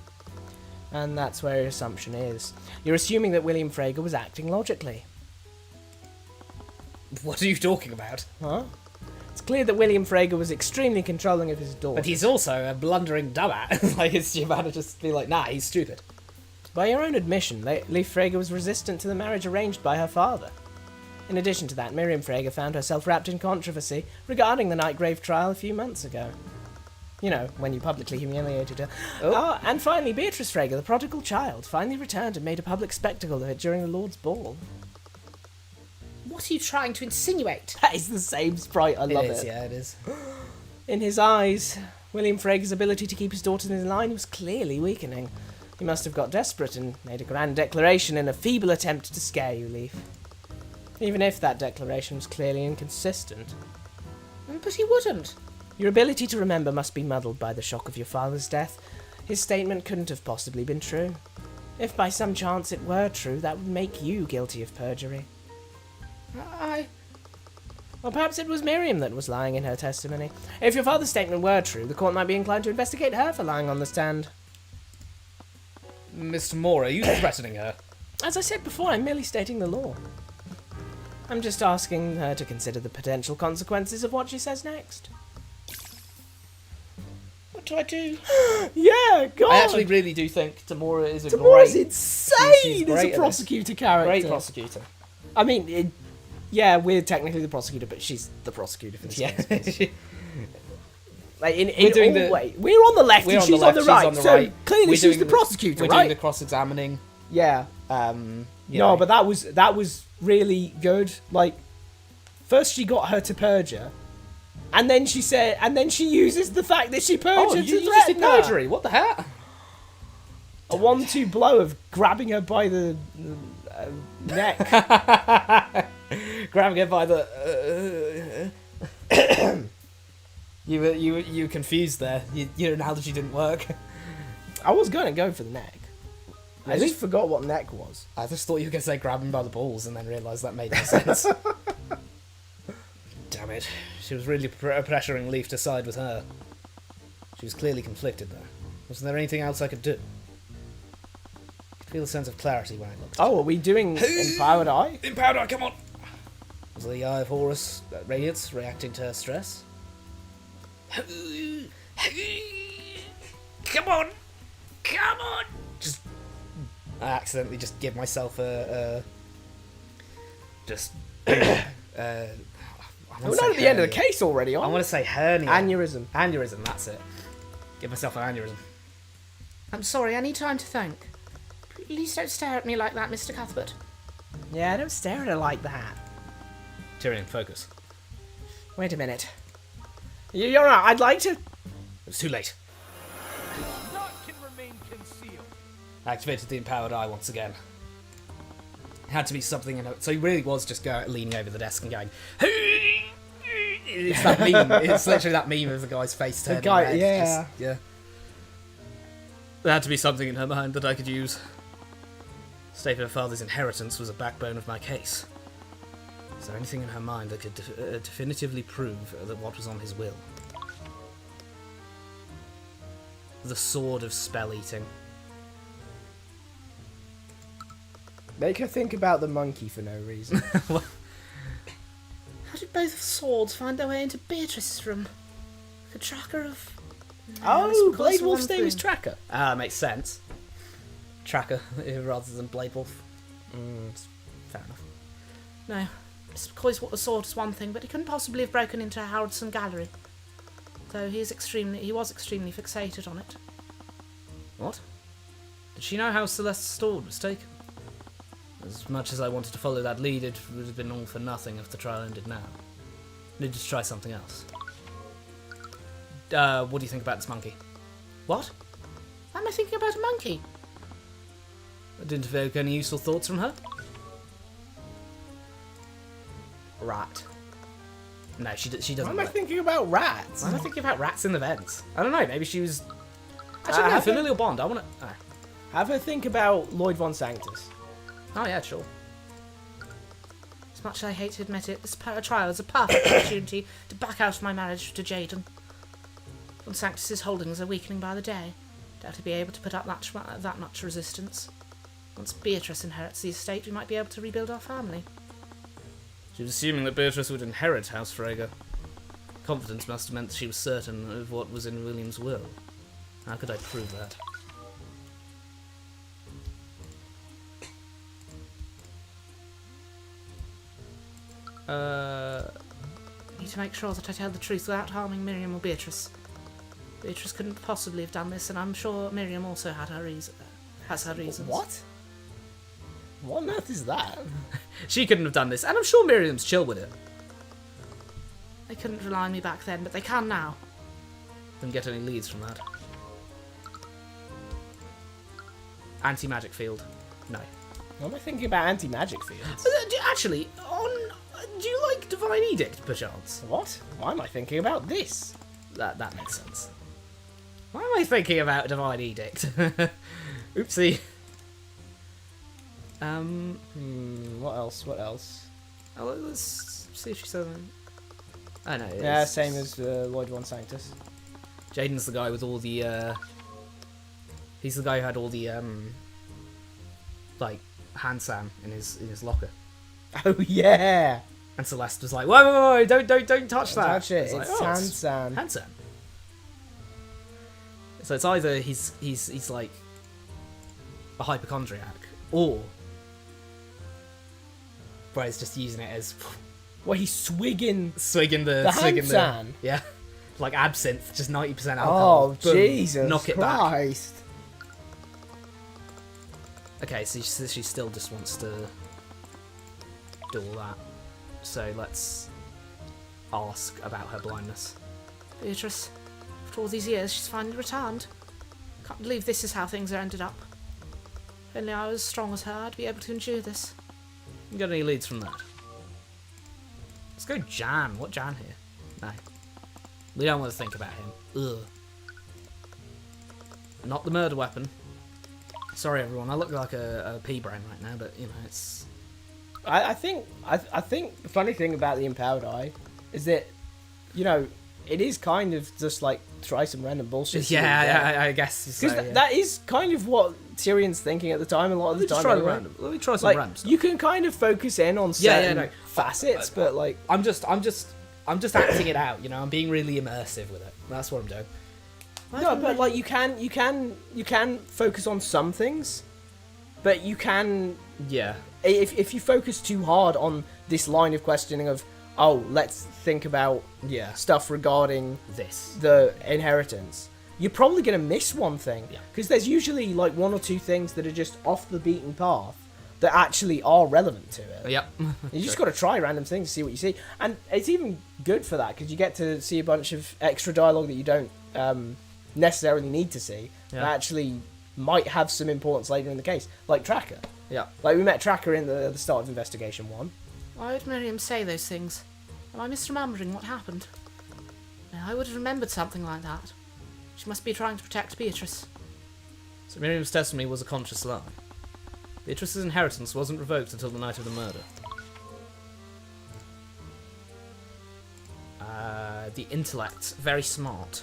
And that's where your assumption is. You're assuming that William Frege was acting logically. What are you talking about? Huh? It's clear that William Frege was extremely controlling of his daughter. But he's also a blundering dumbass. Like, it's you about to just be like, nah, he's stupid. By your own admission, Leif Frege was resistant to the marriage arranged by her father. In addition to that, Miriam Frege found herself wrapped in controversy regarding the Nightgrave trial a few months ago. You know, when you publicly humiliated her. Oh, and finally, Beatrice Frege, the prodigal child, finally returned and made a public spectacle of it during the Lord's Ball. What are you trying to insinuate? That is the same sprite, I love it. Yeah, it is. In his eyes, William Frege's ability to keep his daughters in line was clearly weakening. He must have got desperate and made a grand declaration in a feeble attempt to scare you, Leaf. Even if that declaration was clearly inconsistent. But he wouldn't. Your ability to remember must be muddled by the shock of your father's death. His statement couldn't have possibly been true. If by some chance it were true, that would make you guilty of perjury. Or perhaps it was Miriam that was lying in her testimony. If your father's statement were true, the court might be inclined to investigate her for lying on the stand. Mr. Moore, are you threatening her? As I said before, I'm merely stating the law. I'm just asking her to consider the potential consequences of what she says next. What do I do? Yeah, God! I actually really do think Tamora is a Tamora's great... insane she's as great a at this. prosecutor character. Great prosecutor. I mean, yeah, we're technically the prosecutor, but she's the prosecutor for this Yeah. case. Like in We're doing all the- way. We're on the left We're and on the she's left, on the she's right. on the So right. clearly We're she's doing the prosecutor, We're right? doing the cross-examining. Yeah. You No, know. but that was really good. Like, first she got her to perjure, and then she uses the fact that she perjured Oh, to you just threaten did her. perjury. What the heck? A 1-2 blow of grabbing her by the neck. Grabbing her by the... You were confused there. Your analogy didn't work. I was going to go for the neck. I Really? just forgot what neck was. I just thought you were going to say grab him by the balls and then realised that made no sense. Damn it. She was really pressuring Leaf to side with her. She was clearly conflicted, though. Wasn't there anything else I could do? I could feel a sense of clarity when I looked. Oh, are we doing Empowered Eye? Empowered Eye, come on! Was the Eye of Horus radiance reacting to her stress? Come on! Come on! Just... I accidentally just give myself a just... We're not at the end of the case already, I are we? want to say hernia. Aneurysm. Aneurysm, that's it. Give myself an aneurysm. I'm sorry, I need time to think. Please don't stare at me like that, Mr. Cuthbert. Yeah, don't stare at her like that. Tyrion, focus. Wait a minute. You're right, I'd like to... It's too late. Naught can remain concealed. I activated the empowered eye once again. It had to be something in her... So he really was just leaning over the desk and going... It's that meme. It's literally that meme of the guy's face turning guy- red. yeah. Yeah. There had to be something in her mind that I could use. State of her father's inheritance was a backbone of my case. Is there anything in her mind that could definitively prove that what was on his will? The sword of spell eating. Make her think about the monkey for no reason. How did both swords find their way into Beatrice's room? The tracker of... Oh, That's Blade because Wolf's one name is thing. Tracker. Ah, makes sense. Tracker rather than Blade Wolf. Fair enough. No, Mr. McCoy's sword is one thing, but he couldn't possibly have broken into Harrodson Gallery. Though he was extremely fixated on it. What? Did she know how Celeste's sword was taken? As much as I wanted to follow that lead, it would have been all for nothing if the trial ended now. Need to try something else. What do you think about this monkey? What? Why am I thinking about a monkey? Didn't evoke any useful thoughts from her? Rat. No, she doesn't. Why am I know. thinking about rats? Why am I thinking about rats in the vents? I don't know, maybe she was... I Actually, no, have familial bond, I want to... Have her think about Lloyd von Sanctus. Oh yeah, sure. As much as I hate to admit it, this trial is a perfect opportunity to back out of my marriage to Jaden. Von Sanctus's holdings are weakening by the day. Doubt he'll be able to put up that much resistance. Once Beatrice inherits the estate, we might be able to rebuild our family. She was assuming that Beatrice would inherit House Frege. Confidence must have meant she was certain of what was in William's will. How could I prove that? I need to make sure that I tell the truth without harming Miriam or Beatrice. Beatrice couldn't possibly have done this, and I'm sure Miriam also has her reasons. What? What on earth is that? She couldn't have done this, and I'm sure Miriam's chill with it. They couldn't rely on me back then, but they can now. Didn't get any leads from that. Anti-magic field. No. What am I thinking about anti-magic fields? Actually, do you like Divine Edict, perchance? What? Why am I thinking about this? That makes sense. Why am I thinking about Divine Edict? Oopsie. What else? What else? Oh, let's see if she says anything. I know. Yeah, same as Lloyd Von Sanctus. Jaden's the guy with all the, he's the guy who had all the, like, hand sand in his locker. Oh yeah. And Celeste was like, whoa, don't touch that. Touch it. Like, It's hand sand. Hand sand. So it's either he's like a hypochondriac, or Bray's just using it as Well, he's swigging the hand sand. Yeah, like absinthe, just 90% alcohol. Oh, Boom, Jesus knock it back. Christ. Okay, so she still just wants to do all that. So let's ask about her blindness. Beatrice, after all these years, she's finally returned. Can't believe this is how things are ended up. If only I was as strong as her, I'd be able to endure this. You got any leads from that? Let's go Jan. What Jan here? No. We don't want to think about him. Ugh. Not the murder weapon. Sorry everyone, I look like a pea brain right now, but you know, it's... I think the funny thing about the Empowered Eye is that, you know, it is kind of just like try some random bullshit. Yeah, I guess. Because that is kind of what Tyrion's thinking at the time. A lot of the time, Let me try some like, random stuff. you can kind of focus in on certain facets, but like I'm just acting it out. You know, I'm being really immersive with it. That's what I'm doing. no, but like you can focus on some things, but you can Yeah. if you focus too hard on this line of questioning of let's think about Yeah. stuff regarding This. the inheritance, you're probably going to miss one thing. Yeah. Because there's usually like one or two things that are just off the beaten path that actually are relevant to it. Yep. You just got to try random things to see what you see. And it's even good for that because you get to see a bunch of extra dialogue that you don't necessarily need to see. Yeah. That actually might have some importance later in the case. Like Tracker. Yeah. Like we met Tracker in the start of Investigation 1. Why would Miriam say those things? Am I misremembering what happened? No, I would have remembered something like that. She must be trying to protect Beatrice. So Miriam's testimony was a conscious lie. Beatrice's inheritance wasn't revoked until the night of the murder. The intellect, very smart.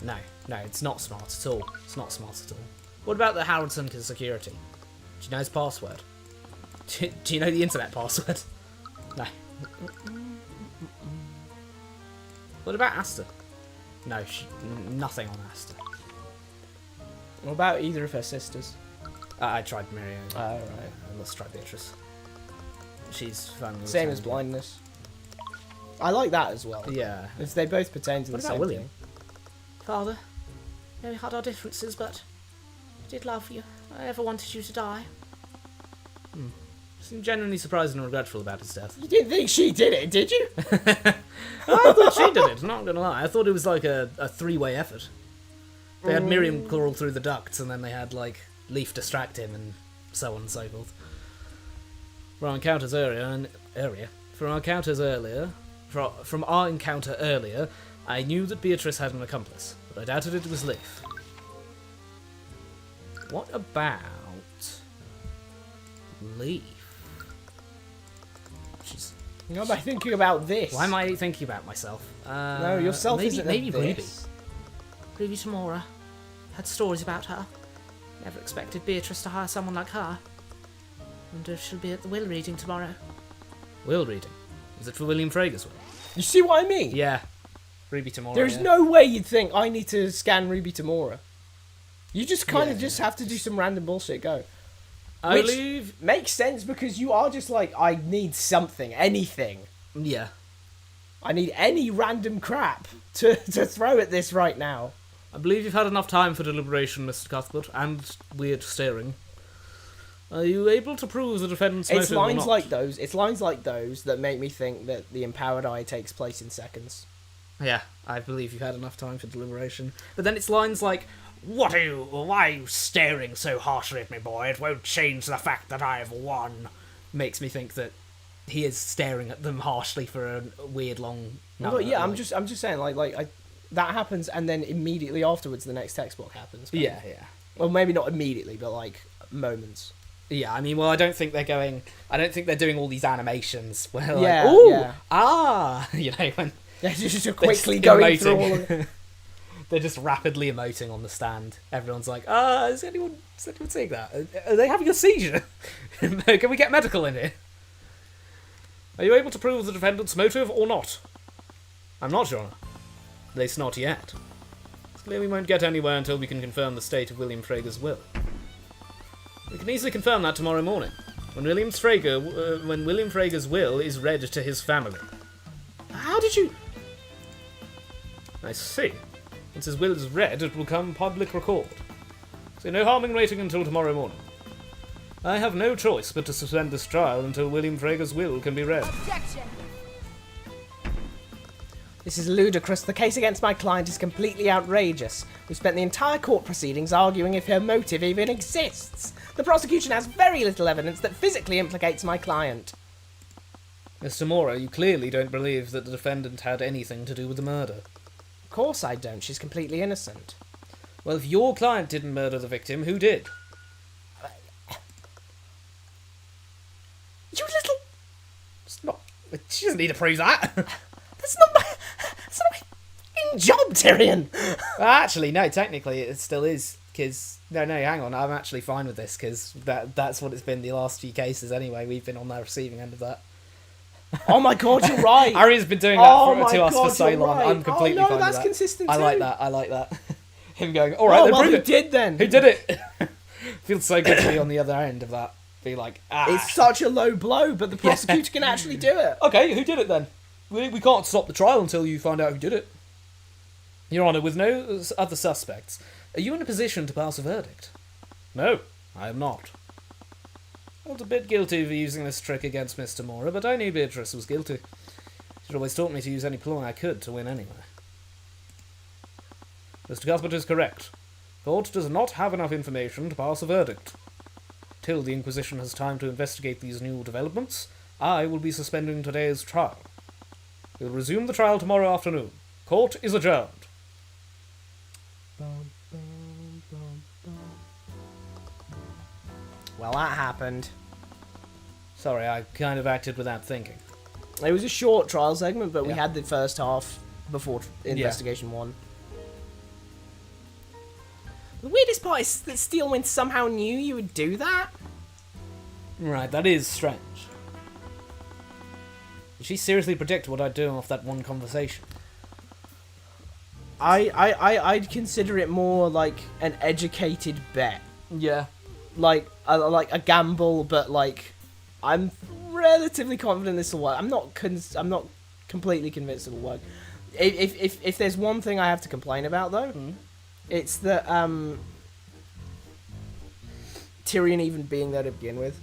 No, it's not smart at all. It's not smart at all. What about the Haraldson security? Do you know his password? Do you know the internet password? No. What about Asta? No, nothing on Asta. What about either of her sisters? I tried Miriam. Oh, right. Let's try Beatrice. She's family. Same as blindness. I like that as well. Yeah. Because they both pertain to What the about same William? thing. Father, we had our differences, but I did love you. I never wanted you to die. Seemed genuinely surprised and regretful about his death. You didn't think she did it, did you? I thought she did it, not gonna lie. I thought it was like a three-way effort. They had Miriam crawl through the ducts, and then they had, like, Leaf distract him, and so on and so forth. From our encounters earlier, I knew that Beatrice had an accomplice, but I doubted it was Leaf. What about Leaf? She's... What am I thinking about this? Why am I thinking about myself? No, yourself maybe, isn't maybe this. Ruby. Ruby Tamora. Had stories about her. Never expected Beatrice to hire someone like her. Wonder if she'll be at the will reading tomorrow. Will reading. Is it for William Frager's will? You see what I mean? Yeah. Ruby Tamora. There's yeah. no way you'd think I need to scan Ruby Tamora. You just kind of just have to do some random bullshit go. I Which believe... makes sense because you are just like, I need something, anything. Yeah. I need any random crap to throw at this right now. I believe you've had enough time for deliberation, Mr. Cuthbert, and weird staring. Are you able to prove the defendant's motive It's or lines not? like those. It's lines like those that make me think that the Empowered Eye takes place in seconds. Yeah, I believe you've had enough time for deliberation. But then it's lines like, Why are you staring so harshly at me, boy? It won't change the fact that I have won. Makes me think that he is staring at them harshly for a weird long... But yeah, I'm just saying, that happens, and then immediately afterwards, the next text block happens. Yeah. Well, maybe not immediately, but like moments. Yeah, I mean, well, I don't think they're doing all these animations where when Yeah, just quickly going through all of it. they're just rapidly emoting on the stand. Everyone's like, is anyone seeing that? Are they having a seizure? Can we get medical in here? Are you able to prove the defendant's motive or not? I'm not, Your Honour. At least not yet. It's clear we won't get anywhere until we can confirm the state of William Frager's will. We can easily confirm that tomorrow morning, when William Frager's will is read to his family. How did you... I see. Once his will is read, it will become public record. So no harm in waiting until tomorrow morning. I have no choice but to suspend this trial until William Frager's will can be read. Objection! This is ludicrous. The case against my client is completely outrageous. We spent the entire court proceedings arguing if her motive even exists. The prosecution has very little evidence that physically implicates my client. Mr. Mora, you clearly don't believe that the defendant had anything to do with the murder. Of course I don't. She's completely innocent. Well, if your client didn't murder the victim, who did? You little... It's not... She doesn't need to prove that. That's not my fucking job, Tyrion! Actually, no, technically it still is, because... No, hang on, I'm actually fine with this, because that's what it's been the last few cases anyway. We've been on the receiving end of that. Oh my god, you're right! Ari's been doing that to us for so long. Right. I'm completely fine with that. That's consistent too. I like that. Him going, alright, then prove who it. did then? Who did it? Feels so good to be on the other end of that. Be like, It's such a low blow, but the prosecutor can actually do it. Okay, who did it then? We can't stop the trial until you find out who did it. Your Honour, with no other suspects, are you in a position to pass a verdict? No, I am not. I felt a bit guilty for using this trick against Mr. Mora, but I knew Beatrice was guilty. She'd always taught me to use any ploy I could to win anyway. Mr. Cuthbert is correct. Court does not have enough information to pass a verdict. Till the Inquisition has time to investigate these new developments, I will be suspending today's trial. We'll resume the trial tomorrow afternoon. Court is adjourned. Well, that happened. Sorry, I kind of acted without thinking. It was a short trial segment, but we Yeah. had the first half before Investigation 1. The weirdest part is that Steelwind somehow knew you would do that. Right, that is strange. Did she seriously predict what I'd do off that one conversation? I'd consider it more like an educated bet. Yeah. Like a gamble, but like I'm relatively confident this will work. I'm not completely convinced it will work. If there's one thing I have to complain about though, it's that Tyrion even being there to begin with.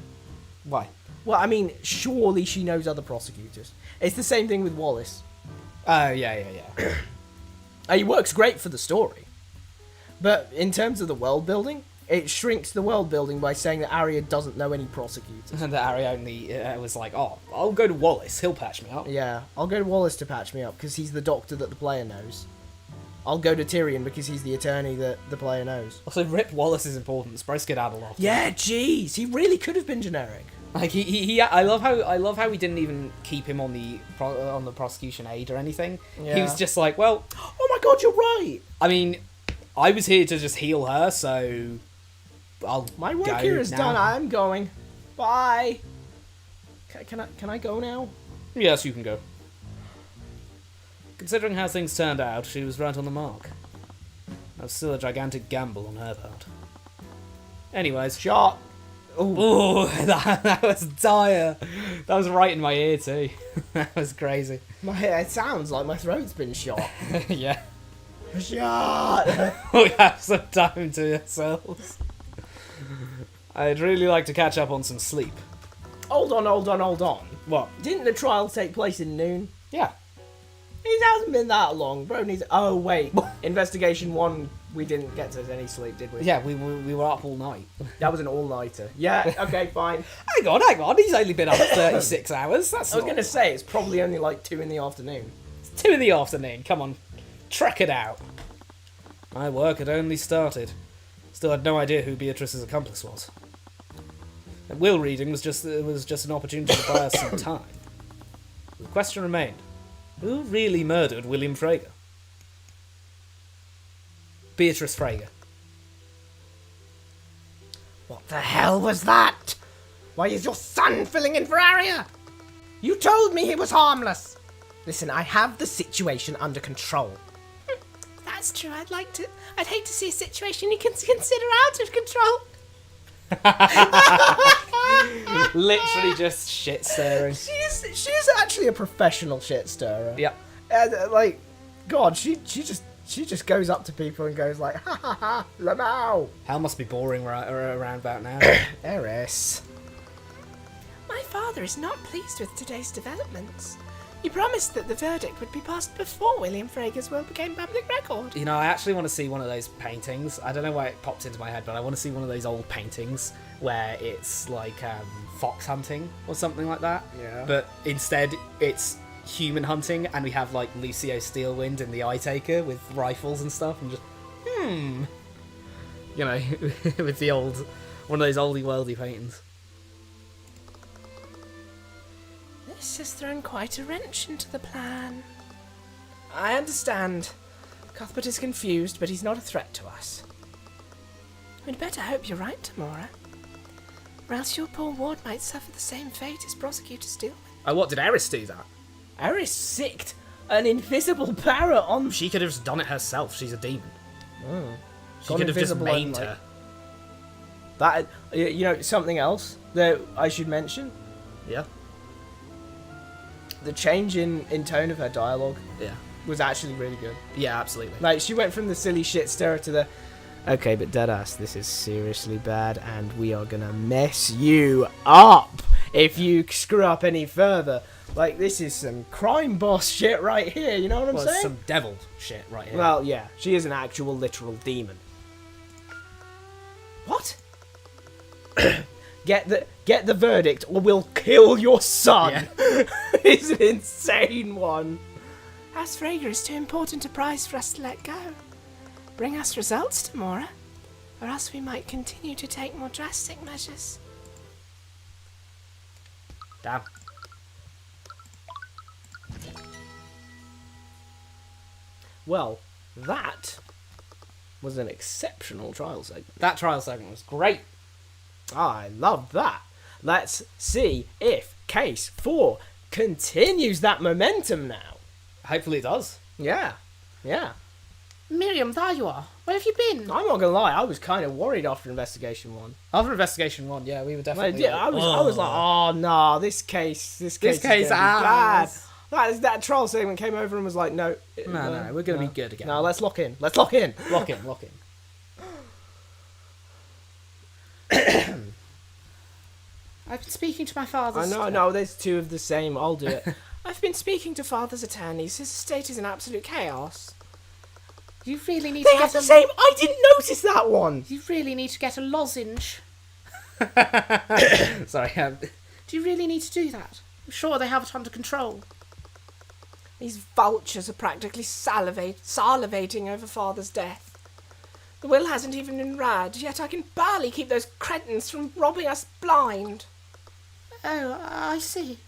Why? Well, I mean, surely she knows other prosecutors. It's the same thing with Wallace. Oh, yeah. He works great for the story, but in terms of the world building, it shrinks the world building by saying that Arya doesn't know any prosecutors. And that Arya only was like, oh, I'll go to Wallace, he'll patch me up. Yeah, I'll go to Wallace to patch me up because he's the doctor that the player knows. I'll go to Tyrion because he's the attorney that the player knows. Also, Rip Wallace is important. Spreadskedaddle off. Yeah, jeez, he really could have been generic. Like I love how we didn't even keep him on the prosecution aid or anything. Yeah. He was just like, well, Oh my god, you're right. I mean, I was here to just heal her, so I'll My work go here is now. done. I'm going. Bye. Can I go now? Yes, you can go. Considering how things turned out, she was right on the mark. That was still a gigantic gamble on her part. Anyways, Shot. oh, that was dire. That was right in my ear too. That was crazy. It sounds like my throat's been shot. Yeah. Shot. We have some time to ourselves. I'd really like to catch up on some sleep. Hold on. What? Didn't the trial take place in noon? Yeah. It hasn't been that long. Bro needs... Oh, wait. Investigation 1, we didn't get to any sleep, did we? Yeah, we were up all night. That was an all-nighter. Yeah, okay, fine. Hang on. He's only been up 36 hours. That's I was going to say, it's probably only like 2 in the afternoon. 2 in the afternoon. Come on. Truck it out. My work had only started. Still had no idea who Beatrice's accomplice was. And will reading was just an opportunity to buy us some time. The question remained. Who really murdered William Frager? Beatrice Frager. What the hell was that? Why is your son filling in for Arya? You told me he was harmless. Listen, I have the situation under control. That's true. I'd hate to see a situation you can consider out of control. Literally just shit staring. She's actually a professional shit stirrer. Yep. Like, God, she just goes up to people and goes like, ha ha ha, Lamau. Hell must be boring around about now. Eris. My father is not pleased with today's developments. He promised that the verdict would be passed before William Frager's will became public record. You know, I actually want to see one of those paintings. I don't know why it popped into my head, but I want to see one of those old paintings where it's like fox hunting or something like that. Yeah. But instead, it's human hunting, and we have like Lucio Steelwind and the Eye Taker with rifles and stuff, and just you know, with the one of those oldie worldy paintings. This has thrown quite a wrench into the plan. I understand. Cuthbert is confused, but he's not a threat to us. We'd better hope you're right, Tamora. Or else your poor ward might suffer the same fate as Prosecutor Steelman. Oh, what, did Eris do that? Eris sicked an invisible parrot on... She could have just done it herself. She's a demon. She Gone could have just invisible maimed and, her. That, you know, something else that I should mention? Yeah. The change in tone of her dialogue Yeah. was actually really good. Yeah, absolutely. Like, she went from the silly shit stirrer to the, okay, but deadass, this is seriously bad, and we are gonna mess you up if you screw up any further. Like, this is some crime boss shit right here, you know what I'm Well, saying? some devil shit right here. Well, yeah, she is an actual literal demon. What? Get the verdict, or we'll kill your son. Yeah. It's an insane one. As Frager is too important a prize for us to let go. Bring us results, Tamora, or else we might continue to take more drastic measures. Damn. Well, that was an exceptional trial segment. That trial segment was great. I love that. Let's see if Case 4 continues that momentum now. Hopefully it does. Yeah. Miriam, there you are. Where have you been? I'm not gonna lie, I was kind of worried after Investigation 1. After Investigation 1, yeah, we were definitely... Yeah, I was like, oh no, this case is gonna be bad. ours. That trial segment came over and was like, no, No, we're gonna be good again. No, let's lock in. Let's lock in. Lock in. I've been speaking to my father's... No, there's 2 of the same. I'll do it. I've been speaking to father's attorneys. His estate is in absolute chaos. You really need They to have get the same. I didn't notice that one. You really need to get a lozenge. Sorry, Do you really need to do that? I'm sure they have it under control. These vultures are practically salivating over father's death. The will hasn't even been read, yet I can barely keep those cretins from robbing us blind. Oh, I see.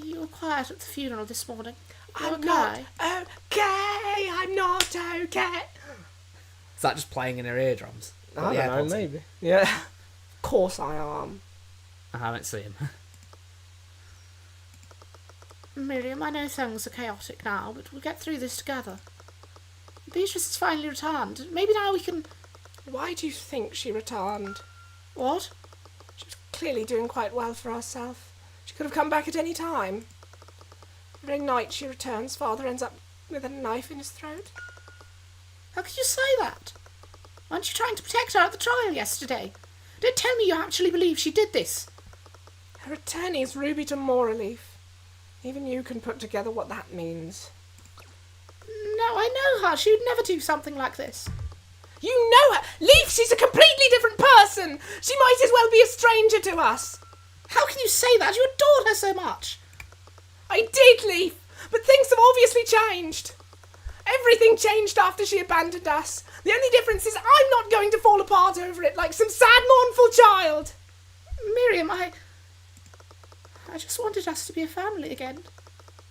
You were quiet at the funeral this morning. I'm okay? not okay. I'm not okay. Is that just playing in her eardrums? I don't know, maybe. Yeah. Of course I am. I haven't seen him. Miriam, I know things are chaotic now, but we'll get through this together. Beatrice has finally returned. Maybe now we can... Why do you think she returned? What? She was clearly doing quite well for herself. She could have come back at any time. Every night she returns, father ends up with a knife in his throat. How can you say that? Weren't you trying to protect her at the trial yesterday? Don't tell me you actually believe she did this. Her attorney is Ruby to Moraleaf. Even you can put together what that means. No, I know her. She would never do something like this. You know her! Leaf, she's a completely different person! She might as well be a stranger to us! How can you say that? You adored her so much. I did, Leaf, but things have obviously changed. Everything changed after she abandoned us. The only difference is I'm not going to fall apart over it like some sad, mournful child. Miriam, I just wanted us to be a family again.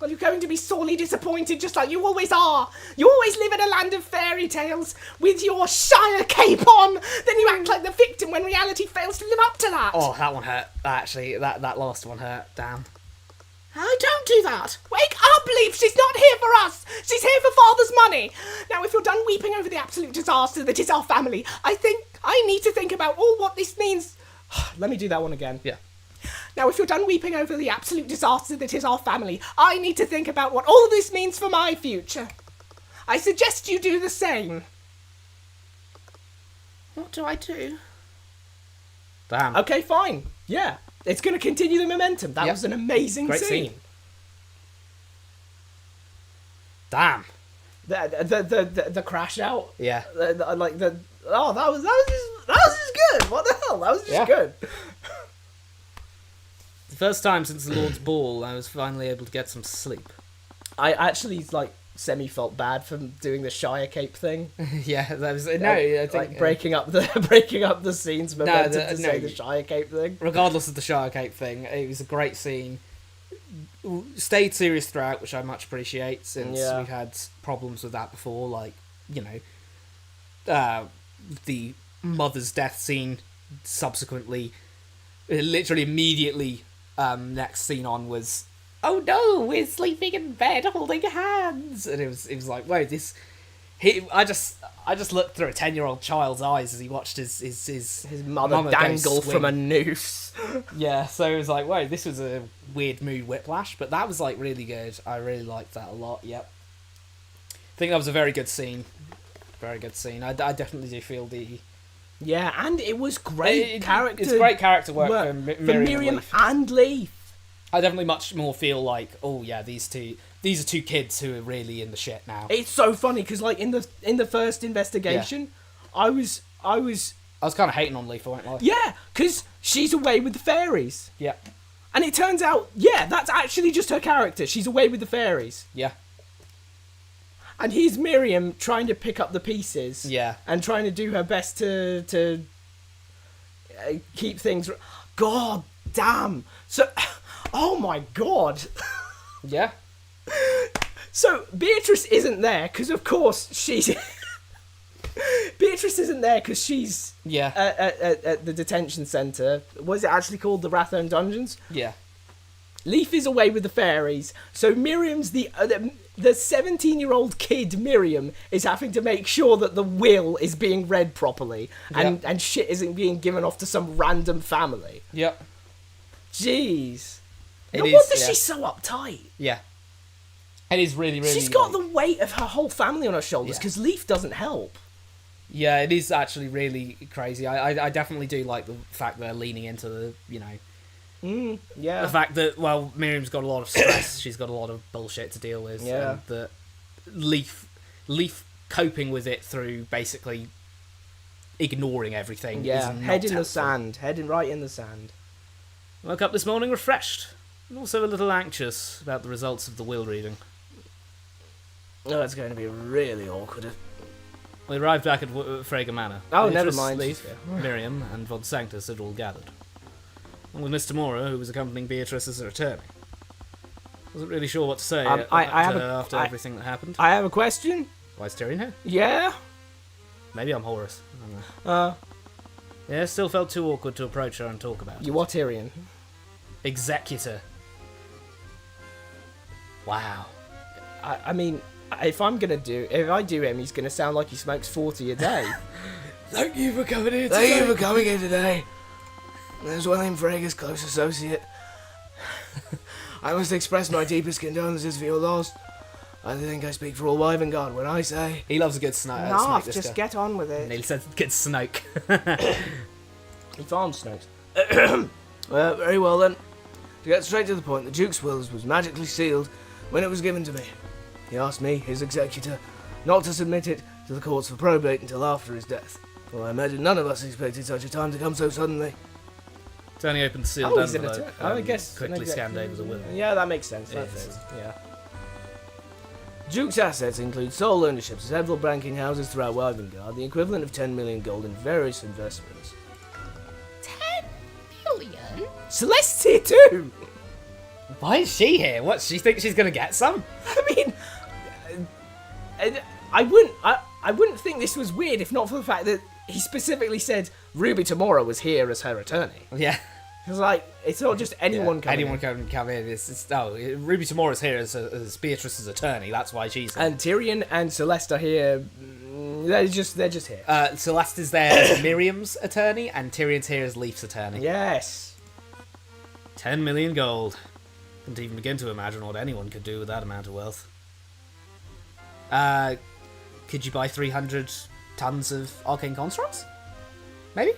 Well, you're going to be sorely disappointed, just like you always are. You always live in a land of fairy tales with your Shire cape on. Then you act like the victim when reality fails to live up to that. Oh, that one hurt. Actually, that last one hurt. Damn. I don't do that. Wake up, Leaf! She's not here for us! She's here for Father's money! Now, if you're done weeping over the absolute disaster that is our family, I think I need to think about all what this means. Let me do that one again. Yeah. Now, if you're done weeping over the absolute disaster that is our family, I need to think about what all of this means for my future. I suggest you do the same. What do I do? Damn. Okay, fine. Yeah. It's going to continue the momentum. That Yep. was an amazing Great scene. Damn. The crash out. Yeah. That was just good. What the hell? That was just Yeah. good. The first time since the Lord's Ball, I was finally able to get some sleep. I actually semi felt bad for doing the Shire cape thing. Yeah, that was I think breaking up the scenes momentum to say no. the Shire cape thing. regardless of the Shire Cape thing, it was a great scene. Stayed serious throughout, which I much appreciate, since Yeah. we've had problems with that before, like, the mother's death scene subsequently, literally immediately, next scene on was, oh no, we're sleeping in bed holding hands, and it was like, whoa, I just looked through a 10-year-old child's eyes as he watched his Mother go dangle swing. from a noose. Yeah, so it was like, whoa, this was a weird mood whiplash, but that was like really good. I really liked that a lot. Yep, I think that was a very good scene. Very good scene. I definitely do feel Yeah, and it was great character. It's great character work work for Miriam and Leaf. I definitely much more feel like, oh yeah, these are two kids who are really in the shit now. It's so funny because in the first investigation, I was I was kind of hating on Leaf, I won't lie. yeah, because she's away with the fairies, Yeah, and it turns out that's actually just her character. She's away with the fairies, yeah, and he's Miriam trying to pick up the pieces. yeah. And trying to do her best to keep things. God damn! So, oh my god! Yeah. So Beatrice isn't there because, of course, she's. Beatrice isn't there because she's Yeah. at the detention centre. Was it actually called the Rathbone Dungeons? Yeah. Leaf is away with the fairies, so Miriam's the 17-year-old kid Miriam is having to make sure that the will is being read properly and shit isn't being given off to some random family. Yeah. Jeez. It No is, wonder yeah. she's so uptight. Yeah. It is really, really. She's got the weight of her whole family on her shoulders Yeah. because Leaf doesn't help. Yeah, it is actually really crazy. I definitely do like the fact that they're leaning into the, Yeah. the fact that, well, Miriam's got a lot of stress. She's got a lot of bullshit to deal with. Yeah. And that Leaf coping with it through basically ignoring everything. Yeah, is not head in the helpful. sand. Heading right in the sand. Woke up this morning refreshed, and also a little anxious about the results of the will reading. Oh, it's going to be really awkward. We arrived back at Frege Manor. Oh, never Beatrice, mind. Leaf, Miriam, and Von Sanctus had all gathered. And with Mr. Mora, who was accompanying Beatrice as her attorney. Wasn't really sure what to say after everything that happened. I have a question. Why is Tyrion here? Yeah? Maybe I'm Horus. I don't know. Yeah, still felt too awkward to approach her and talk about You are Tyrion. it. Executor. Wow. I mean, if I do him, he's gonna sound like he smokes 40 a day. Thank you for coming here Thank you for coming here today. As William Frege's close associate, I must express my deepest condolences for your loss. I think I speak for all Wyvern when I say... He loves a good snake. Nah, just get on with it. Neil said good snake. He farms snakes. Well, very well then. To get straight to the point, the Duke's will was magically sealed when it was given to me. He asked me, his executor, not to submit it to the courts for probate until after his death. For I imagine none of us expected such a time to come so suddenly. Tony opened the sealed he's an envelope I and guess quickly scanned over the will. Yeah, that makes sense. Yeah, That fits. Yeah. Duke's assets include sole ownership of several banking houses throughout Wivengard, the equivalent of 10 million gold in various investments. 10 million? Celeste's here too! Why is she here? What, she thinks she's gonna get some? I mean, I wouldn't think this was weird if not for the fact that he specifically said Ruby Tomorrow was here as her attorney. Yeah. It's like, it's not just anyone coming Anyone in. can come in. Ruby Tomorrow's here as Beatrice's attorney. That's why she's here. And Tyrion and Celeste are here. They're just here. Celeste is there as Miriam's attorney, and Tyrion's here as Leaf's attorney. Yes. 10 million gold. Couldn't even begin to imagine what anyone could do with that amount of wealth. Could you buy 300 tons of arcane constructs? Maybe?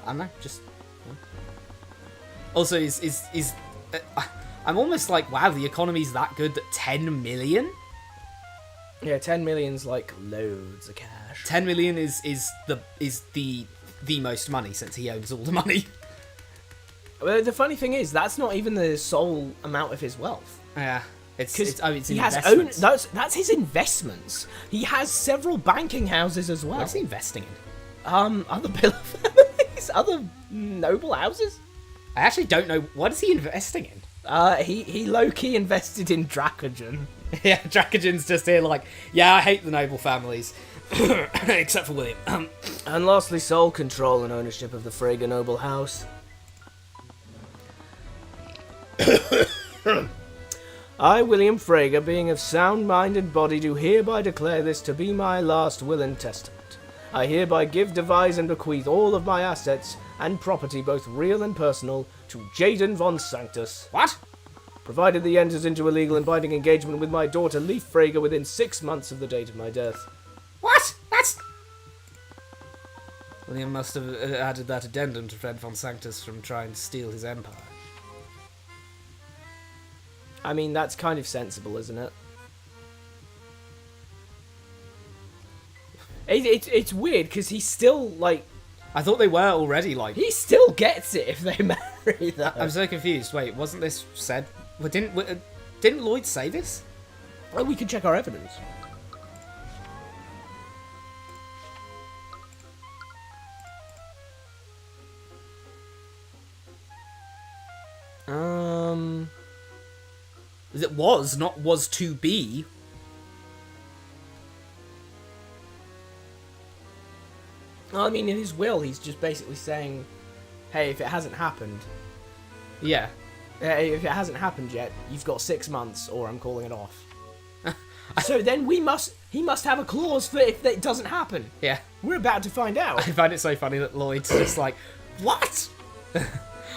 I don't know. Just. Also, I'm almost like, wow, the economy's that good that 10 million? Yeah, 10 million's like loads of cash. 10 million is the most money since he owns all the money. Well, the funny thing is, that's not even the sole amount of his wealth. Yeah. It's He has own. That's his investments. He has several banking houses as well. What's he investing in? Other pillar families, other noble houses. I actually don't know. What is he investing in? He low-key invested in Dracogen. Yeah, Dracogen's just here like, yeah, I hate the noble families. Except for William. And lastly, sole control and ownership of the Frege noble house. I, William Frege, being of sound mind and body, do hereby declare this to be my last will and testament. I hereby give, devise, and bequeath all of my assets and property, both real and personal, to Jaden von Sanctus. What? Provided he enters into a legal and binding engagement with my daughter Leaf Frege within 6 months of the date of my death. What? That's... William must have added that addendum to prevent von Sanctus from trying to steal his empire. I mean, that's kind of sensible, isn't it? It's weird, because he's still, like... I thought they were already, like... He still gets it if they marry, though. I'm so confused. Wait, wasn't this said... Well, didn't Lloyd say this? Well, we can check our evidence. It was, not was to be. Well, I mean, in his will, he's just basically saying, hey, if it hasn't happened... Yeah. If it hasn't happened yet, you've got 6 months, or I'm calling it off. So then he must have a clause for if it doesn't happen. Yeah. We're about to find out. I find it so funny that Lloyd's just like, what?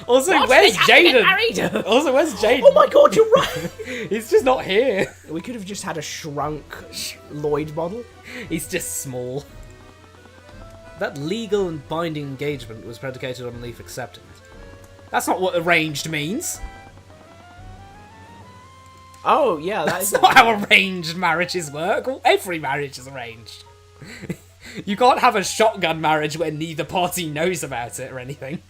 Also, What? where's They have to get Jaden? married? Also, where's Jaden? Oh my god, you're right! He's just not here. We could have just had a shrunk Lloyd model. He's just small. That legal and binding engagement was predicated on Leaf accepting it. That's not what arranged means. Oh, yeah, That's not how arranged marriages work. Well, every marriage is arranged. You can't have a shotgun marriage where neither party knows about it or anything.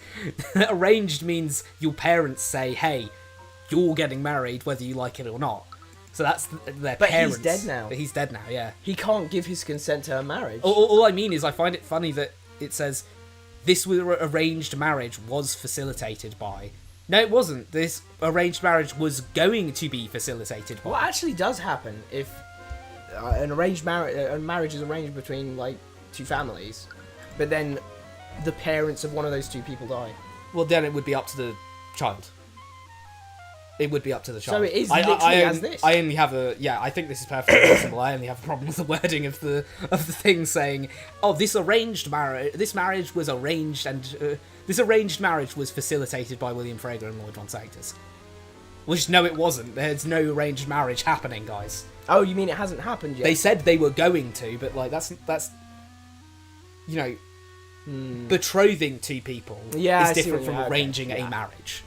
Arranged means your parents say, hey, you're getting married whether you like it or not. So that's their But parents. he's dead now. But he's dead now, yeah. He can't give his consent to her marriage. All I mean is I find it funny that it says, this arranged marriage was facilitated by... No, it wasn't. This arranged marriage was going to be facilitated by... What actually does happen if an arranged marriage is arranged between, like, 2 families, but then the parents of one of those 2 people die? Well, then it would be up to the child. It would be up to the child. So it is literally as this? I only have a... Yeah, I think this is perfectly reasonable. I only have a problem with the wording of the thing saying, oh, this marriage was arranged and... this arranged marriage was facilitated by William Frege and Lloyd von Sanctus. Which, no, it wasn't. There's no arranged marriage happening, guys. Oh, you mean it hasn't happened yet? They said they were going to, but, like, that's you know, betrothing 2 people Yeah, I is see different what from you- okay, arranging yeah. a marriage.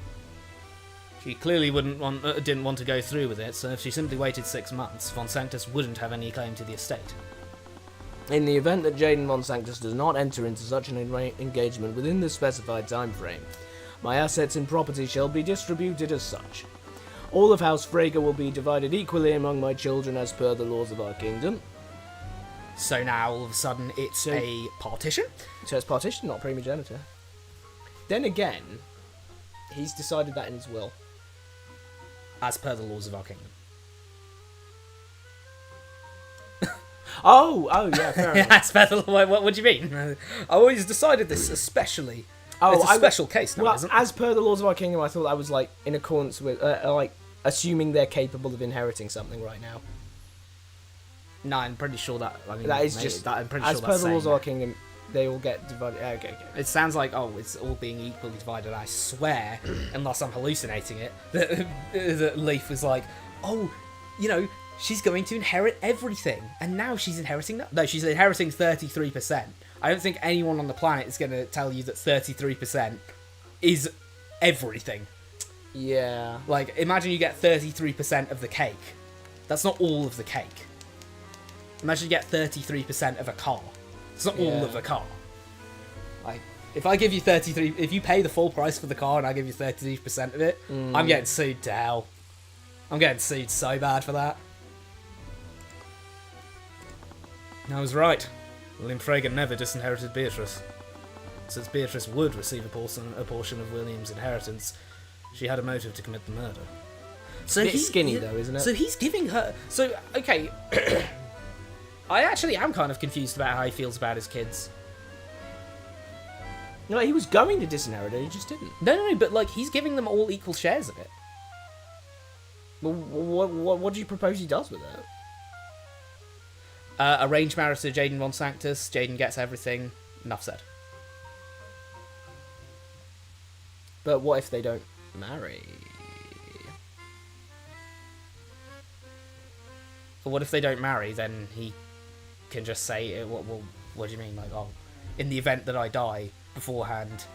She clearly didn't want to go through with it, so if she simply waited 6 months, Von Sanctus wouldn't have any claim to the estate. In the event that Jaden Von Sanctus does not enter into such an engagement within the specified time frame, my assets and property shall be distributed as such. All of House Frege will be divided equally among my children as per the laws of our kingdom. So now, all of a sudden, it's a partition? So it's partition, not primogeniture. Then again, he's decided that in his will. As per the laws of our kingdom. Oh, yeah, fair enough. As per the law, what do you mean? I always decided this especially. It's a special case now, isn't it? As per the laws of our kingdom, I thought that was, like, in accordance with, like, assuming they're capable of inheriting something right now. No, I'm pretty sure that. I mean, That is just I'm pretty as sure per that's the laws of saying our kingdom, they all get divided. Okay. It sounds like, it's all being equally divided. I swear, unless I'm hallucinating it, that Leaf was like, she's going to inherit everything. And now she's inheriting that. No, she's inheriting 33%. I don't think anyone on the planet is going to tell you that 33% is everything. Yeah. Like, imagine you get 33% of the cake. That's not all of the cake. Imagine you get 33% of a car. It's not all of the car. Like, if I give you if you pay the full price for the car and I give you 33% of it, I'm getting sued to hell. I'm getting sued so bad for that. I was right. William Frege never disinherited Beatrice. Since Beatrice would receive a portion of William's inheritance, she had a motive to commit the murder. So Bit skinny though, isn't it? So he's giving her. So okay, I actually am kind of confused about how he feels about his kids. No, he was going to disinherit it, he just didn't. No, but like he's giving them all equal shares of it. Well, what do you propose he does with it? Arranged marriage to Jaden Von Sanctus. Jaden gets everything. Enough said. But what if they don't marry? But what if they don't marry? Then he can just say, "What do you mean? Like, in the event that I die beforehand,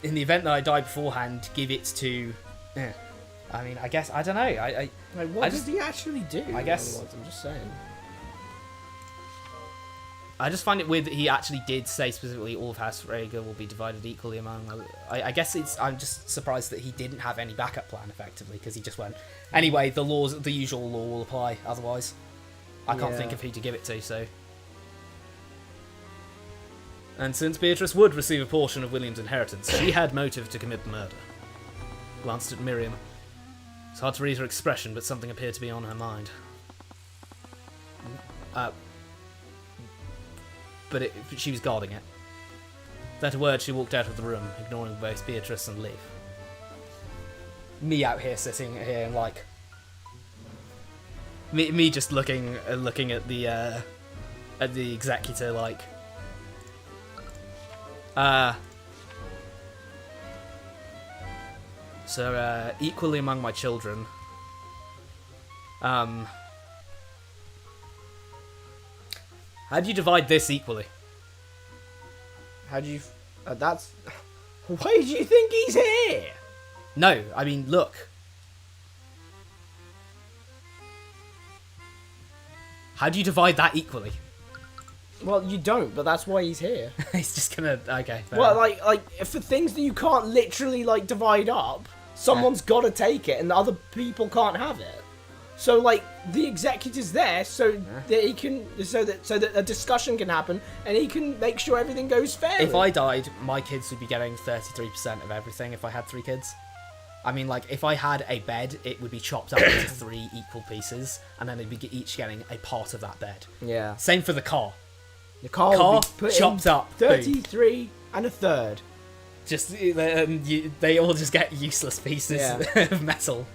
in the event that I die beforehand, give it to." I mean, I guess I don't know. What does he actually do? I guess I'm just saying. I just find it weird that he actually did say specifically all of House Frege will be divided equally among. I guess I'm just surprised that he didn't have any backup plan effectively because he just went. Anyway, the usual law will apply. Otherwise, I can't think of who to give it to. So. And since Beatrice would receive a portion of William's inheritance, she had motive to commit the murder. Glanced at Miriam. It's hard to read her expression, but something appeared to be on her mind. But she was guarding it. Without a word, she walked out of the room, ignoring both Beatrice and Leaf. Me out here sitting here and like... Me just looking at the executor like... So, equally among my children, how do you divide this equally? How do you... that's... Why do you think he's here? No, I mean, look. How do you divide that equally? Well, you don't, but that's why he's here. He's just gonna... Okay. Well, like, for things that you can't literally, like, divide up, someone's got to take it, and the other people can't have it. So, like, the executor's there so that he can... So that a discussion can happen, and he can make sure everything goes fairly. If I died, my kids would be getting 33% of everything if I had 3 kids. I mean, like, if I had a bed, it would be chopped up into 3 equal pieces, and then they'd be each getting a part of that bed. Yeah. Same for the car. The car would be put chopped in up. 33 and a third. Just they all just get useless pieces of metal.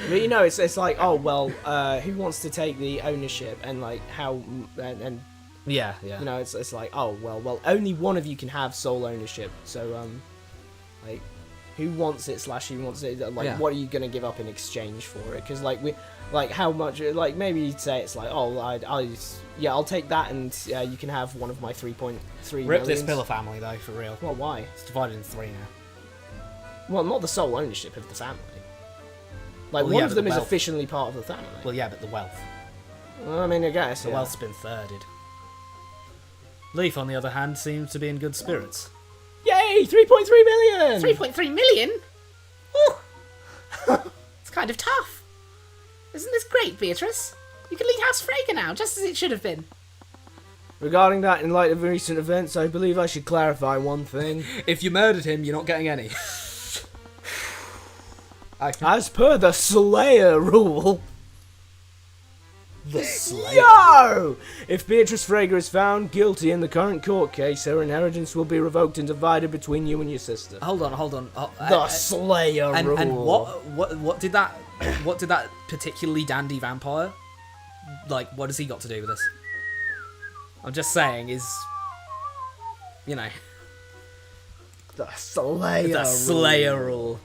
But you know, it's like, oh well, who wants to take the ownership and like how and yeah. You know, it's like, oh well, only one of you can have sole ownership. So like, who wants it / who wants it? Like, what are you gonna give up in exchange for it? Because like how much? Like maybe you'd say it's like, oh, I'll take that, and you can have one of my 3.3 Rip millions. this pillar family though, for real. Well, why? It's divided in 3 now. Well, not the sole ownership of the family. Like, Well, one yeah, of but them the is wealth. officially part of the family. Well, yeah, but the wealth. Well, I mean, I guess, The yeah. wealth's been thirded. Leaf, on the other hand, seems to be in good spirits. Yay! 3.3 million! 3.3 million? Ooh. It's kind of tough. Isn't this great, Beatrice? You can lead House Frege now, just as it should have been. Regarding that, in light of recent events, I believe I should clarify one thing. If you murdered him, you're not getting any. As per the Slayer rule... The Slayer. Yo! If Beatrice Frege is found guilty in the current court case, her inheritance will be revoked and divided between you and your sister. Hold on. The Slayer rule. And what did that particularly dandy vampire, like, what has he got to do with this? I'm just saying, you know, The Slayer the rule. Slayer rule.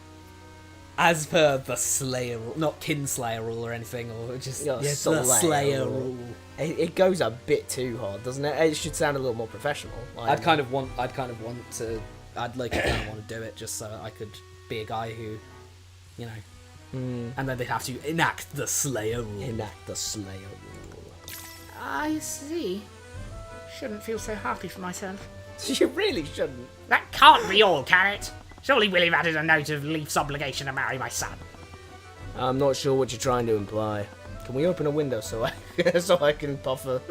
As per the Slayer rule, not Kinslayer rule or anything, or just Yeah, the Slayer Slayer rule. rule. It goes a bit too hard, doesn't it? It should sound a little more professional. I'd kind of want to do it just so I could be a guy who, you know, and then they'd have to enact the Slayer rule. enact the Slayer rule. I see. Shouldn't feel so happy for myself. You really shouldn't. That can't be all, can it? Surely William added a note of Leaf's obligation to marry my son. I'm not sure what you're trying to imply. Can we open a window so I can puff a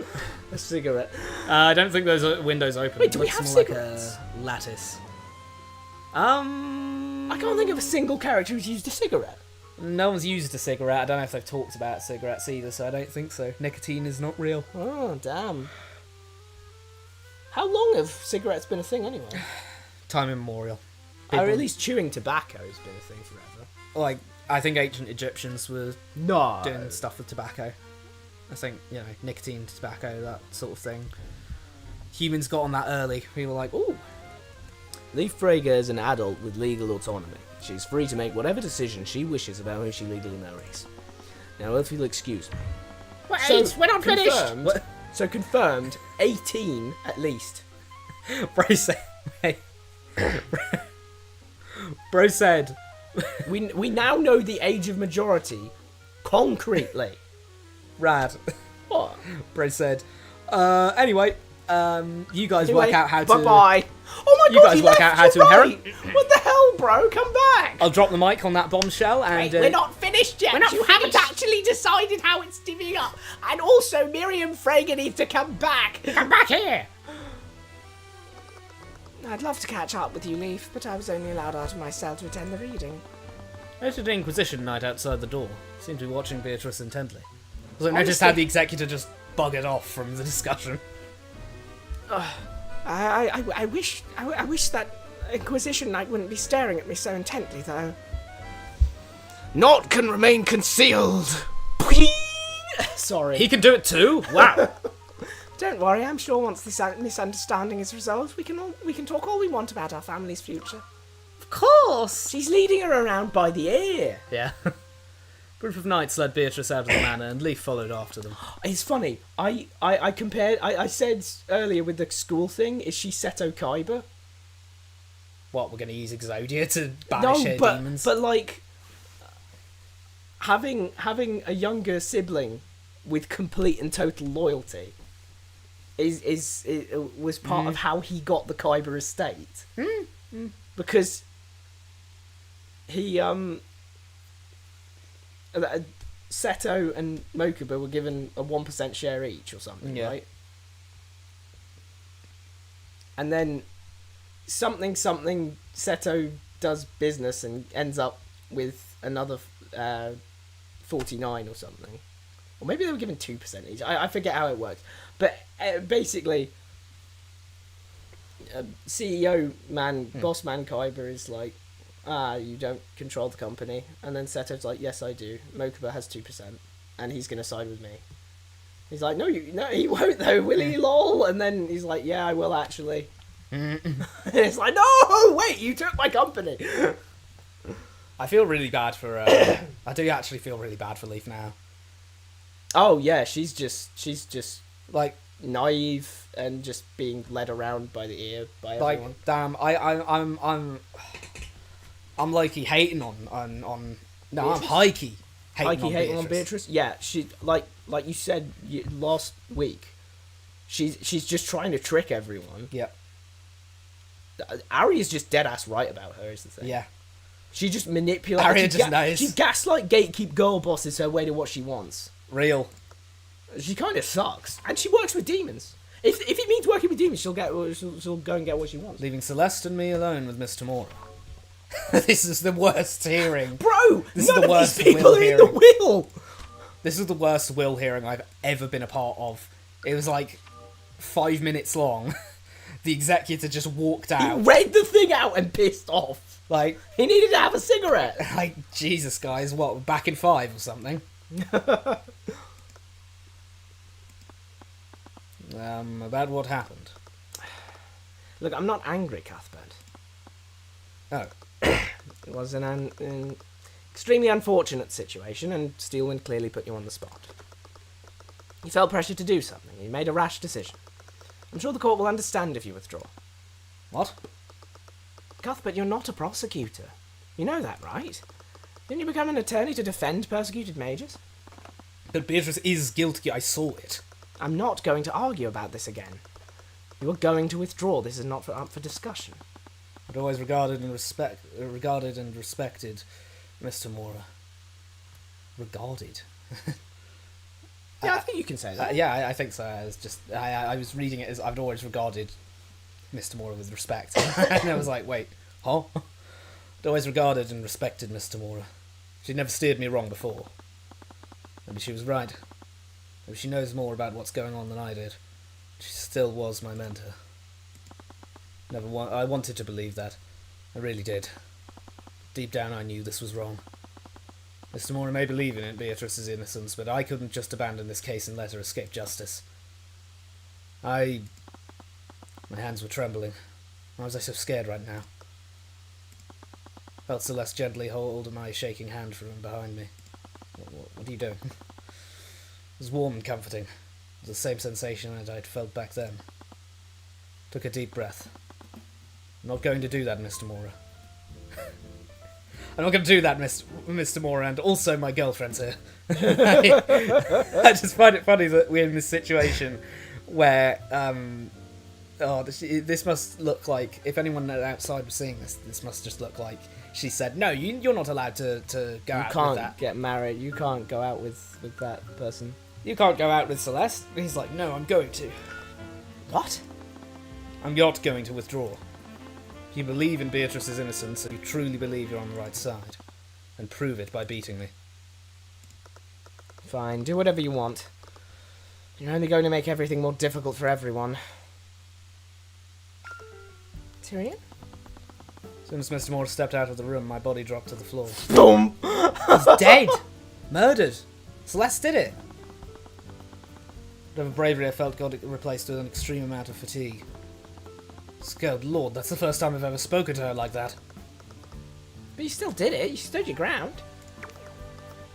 cigarette? I don't think those windows open. Wait, do we Looks have more like cigarettes? a lattice. I can't think of a single character who's used a cigarette. No one's used a cigarette. I don't know if they've talked about cigarettes either, so I don't think so. Nicotine is not real. Oh, damn. How long have cigarettes been a thing anyway? Time immemorial. Or at least chewing tobacco has been a thing forever. Like, I think ancient Egyptians were No. doing stuff with tobacco. I think, you know, nicotine, tobacco, that sort of thing. Humans got on that early. We were like, ooh. Leaf Frege is an adult with legal autonomy. She's free to make whatever decision she wishes about who she legally marries. Now, if you'll excuse me. Wait, we're not finished. Confirmed, so confirmed, 18 at least. Bro said, wait. Bro said, We now know the age of majority concretely. rad. What? Bro said, anyway, you guys work out how to... Bye-bye. Oh my You god, guys he work left, out how you're to inherit. right. What the hell, bro? Come back. I'll drop the mic on that bombshell and... Wait, we're not finished yet. We're not you finished. haven't actually decided how it's divvying up. And also, Miriam Frege needs to come back. Come back here. I'd love to catch up with you, Leaf, but I was only allowed out of my cell to attend the reading. Noted an Inquisition knight outside the door. Seemed to be watching Beatrice intently. Also, noticed Honestly- how the executor just buggered off from the discussion. I wish that Inquisition Knight wouldn't be staring at me so intently, though. Naught can remain concealed. Sorry. He can do it too? Wow. Don't worry, I'm sure once this misunderstanding is resolved, we can talk all we want about our family's future. Of course. She's leading her around by the ear. Yeah. Group of knights led Beatrice out of the manor, and Leaf followed after them. It's funny. I compared. I said earlier with the school thing. Is she Seto Kaiba? What, we're going to use Exodia to banish her demons? but like having a younger sibling with complete and total loyalty was part of how he got the Kaiba estate. Because he Seto and Mokuba were given a 1% share each or something, Yeah. right? And then something Seto does business and ends up with another 49 or something. Or maybe they were given 2% each. I forget how it works. But basically, CEO man, boss man Kaiba is like, you don't control the company. And then Seto's like, yes, I do. Mokuba has 2%, and he's going to side with me. He's like, no, he won't though, will he, lol? And then he's like, yeah, I will actually. It's like, no, wait, you took my company. I feel really bad for... I do actually feel really bad for Leaf now. Oh yeah, she's just Like, naive and just being led around by the ear by like, everyone. damn, I'm I'm low-key hating on no, I'm high-key hating on Beatrice. Yeah, she like you said last week. She's just trying to trick everyone. Yep. Ari is just dead ass right about her. Is the thing. Yeah. She just manipulates. Arya just knows. She gaslight gatekeep girl bosses her way to what she wants. Real. She kind of sucks, and she works with demons. If it means working with demons, she'll go and get what she wants. Leaving Celeste and me alone with Miss Tamora. This is the worst hearing. Bro, This none is the of worst these people will are in hearing. the will. This is the worst will hearing I've ever been a part of. It was like 5 minutes long. The executor just walked He out. read the thing out and pissed off. Like, He needed to have a cigarette. like, Jesus, guys, what, back in 5 or something? About what happened. Look, I'm not angry, Cuthbert. Oh. It was an extremely unfortunate situation, and Steelwind clearly put you on the spot. You felt pressure to do something. You made a rash decision. I'm sure the court will understand if you withdraw. What? Cuthbert, you're not a prosecutor. You know that, right? Didn't you become an attorney to defend persecuted mages? But Beatrice is guilty, I saw it. I'm not going to argue about this again. You are going to withdraw. This is not up for discussion. I'd always regarded and respected Mr. Mora. Regarded? Yeah, I think you can say that. Yeah, I think so. I was reading it as I've always regarded Mr. Mora with respect. And I was like, wait, huh? I'd always regarded and respected Mr. Mora. She'd never steered me wrong before. Maybe she was right. Maybe she knows more about what's going on than I did. She still was my mentor. I wanted to believe that. I really did. Deep down I knew this was wrong. Mr. Mora may believe in Beatrice's innocence, but I couldn't just abandon this case and let her escape justice. My hands were trembling. Why was I so scared right now? Felt Celeste gently hold my shaking hand from behind me. What are you doing? It was warm and comforting. It was the same sensation that I'd felt back then. Took a deep breath. I'm not going to do that, Mr. Mora. I'm not going to do that, Mr. Mora, and also my girlfriend's here. I just find it funny that we're in this situation where, this must look like, if anyone outside was seeing this, this must just look like she said, no, you're not allowed to go out with that. You can't get married. You can't go out with that person. You can't go out with Celeste. And he's like, no, I'm going to. What? I'm not going to withdraw. If you believe in Beatrice's innocence, and you truly believe you're on the right side, then prove it by beating me. Fine, do whatever you want. You're only going to make everything more difficult for everyone. Tyrion? As soon as Mr. Moore stepped out of the room, my body dropped to the floor. Boom! He's dead! Murdered! Celeste did it! Whatever bravery I felt got replaced with an extreme amount of fatigue. Good lord, that's the first time I've ever spoken to her like that. But you still did it. You stood your ground.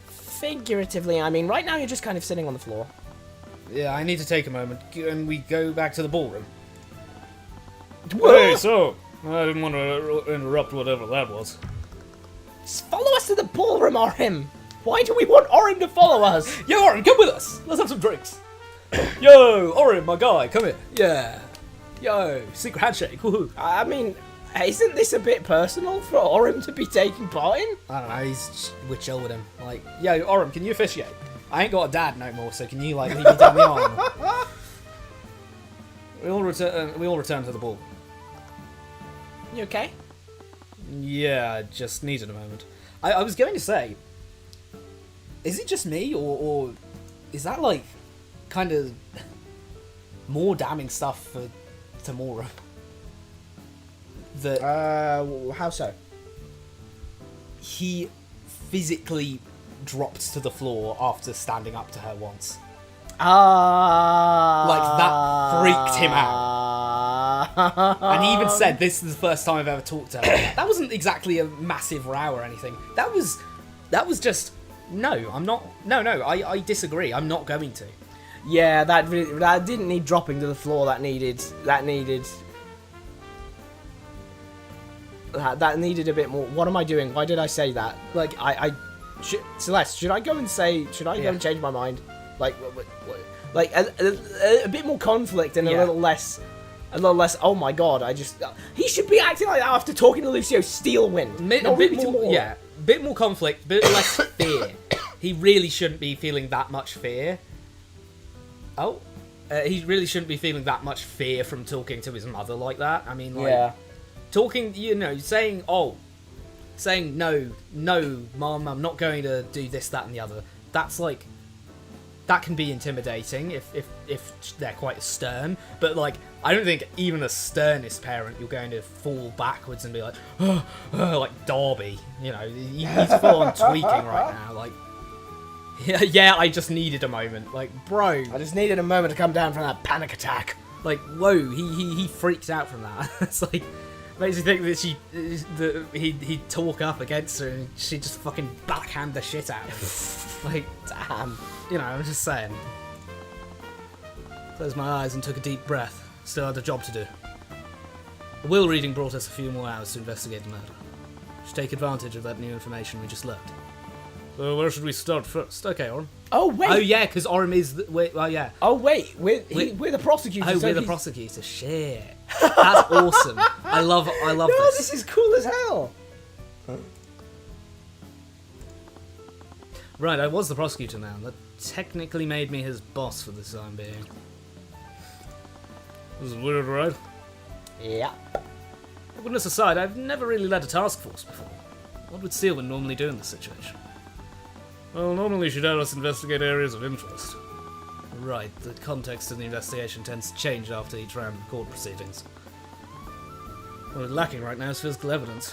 Figuratively, I mean, right now you're just kind of sitting on the floor. Yeah, I need to take a moment, and we go back to the ballroom. Hey, so, I didn't want to interrupt whatever that was. Just follow us to the ballroom, Orim! Why do we want Orim to follow us? Yo, Orim, come with us! Let's have some drinks! Yo, Orim, my guy, come here. Yeah. Yo, secret handshake, woohoo. I mean, isn't this a bit personal for Orim to be taking part in? I don't know, we're chill with him. Like, yo, Orim, can you officiate? I ain't got a dad no more, so can you, like, lead me down the aisle? We all return to the ball. You okay? Yeah, I just needed a moment. I was going to say, is it just me, or is that, like, kind of more damning stuff for Tamora? That how so? he physically dropped to the floor after standing up to her once. Like, that freaked him out. And he even said, this is the first time I've ever talked to her. That wasn't exactly a massive row or anything. That was just, no, I'm not, no, I disagree. I'm not going to. Yeah, that didn't need dropping to the floor. That needed. That needed a bit more. What am I doing? Why did I say that? Like, Celeste, should I go and say? Should I go and change my mind? Like, like a bit more conflict and a little less. Oh my god! He should be acting like that after talking to Lucio Steelwind. A bit more, yeah, bit more conflict, bit less fear. He really shouldn't be feeling that much fear. Oh, he really shouldn't be feeling that much fear from talking to his mother like that. I mean, like, talking, saying no, mom, I'm not going to do this, that, and the other. That's like, that can be intimidating if they're quite stern. But like, I don't think even the sternest parent you're going to fall backwards and be like, like Darby. He's full on tweaking right now. Like, yeah, I just needed a moment. Like, bro, I just needed a moment to come down from that panic attack. Like, whoa, he freaked out from that. It's like, makes you think that he'd talk up against her and she'd just fucking backhand the shit out of him. Like, damn. I'm just saying. Closed my eyes and took a deep breath. Still had a job to do. The will reading brought us a few more hours to investigate the murder. We should take advantage of that new information we just learned. So where should we start first? Okay, Orym. Oh, wait. Oh, yeah, because Orym is... yeah. Oh, wait. We're the prosecutors. Oh, we're the prosecutors. Shit. That's awesome. I love this. No, this is cool as hell. Right, I was the prosecutor now. That technically made me his boss for the time being. This is weird, right? Yeah. Goodness aside, I've never really led a task force before. What would Steelwind normally do in this situation? Well, normally she'd have us investigate areas of interest. Right, the context of the investigation tends to change after each round of court proceedings. What we're lacking right now is physical evidence.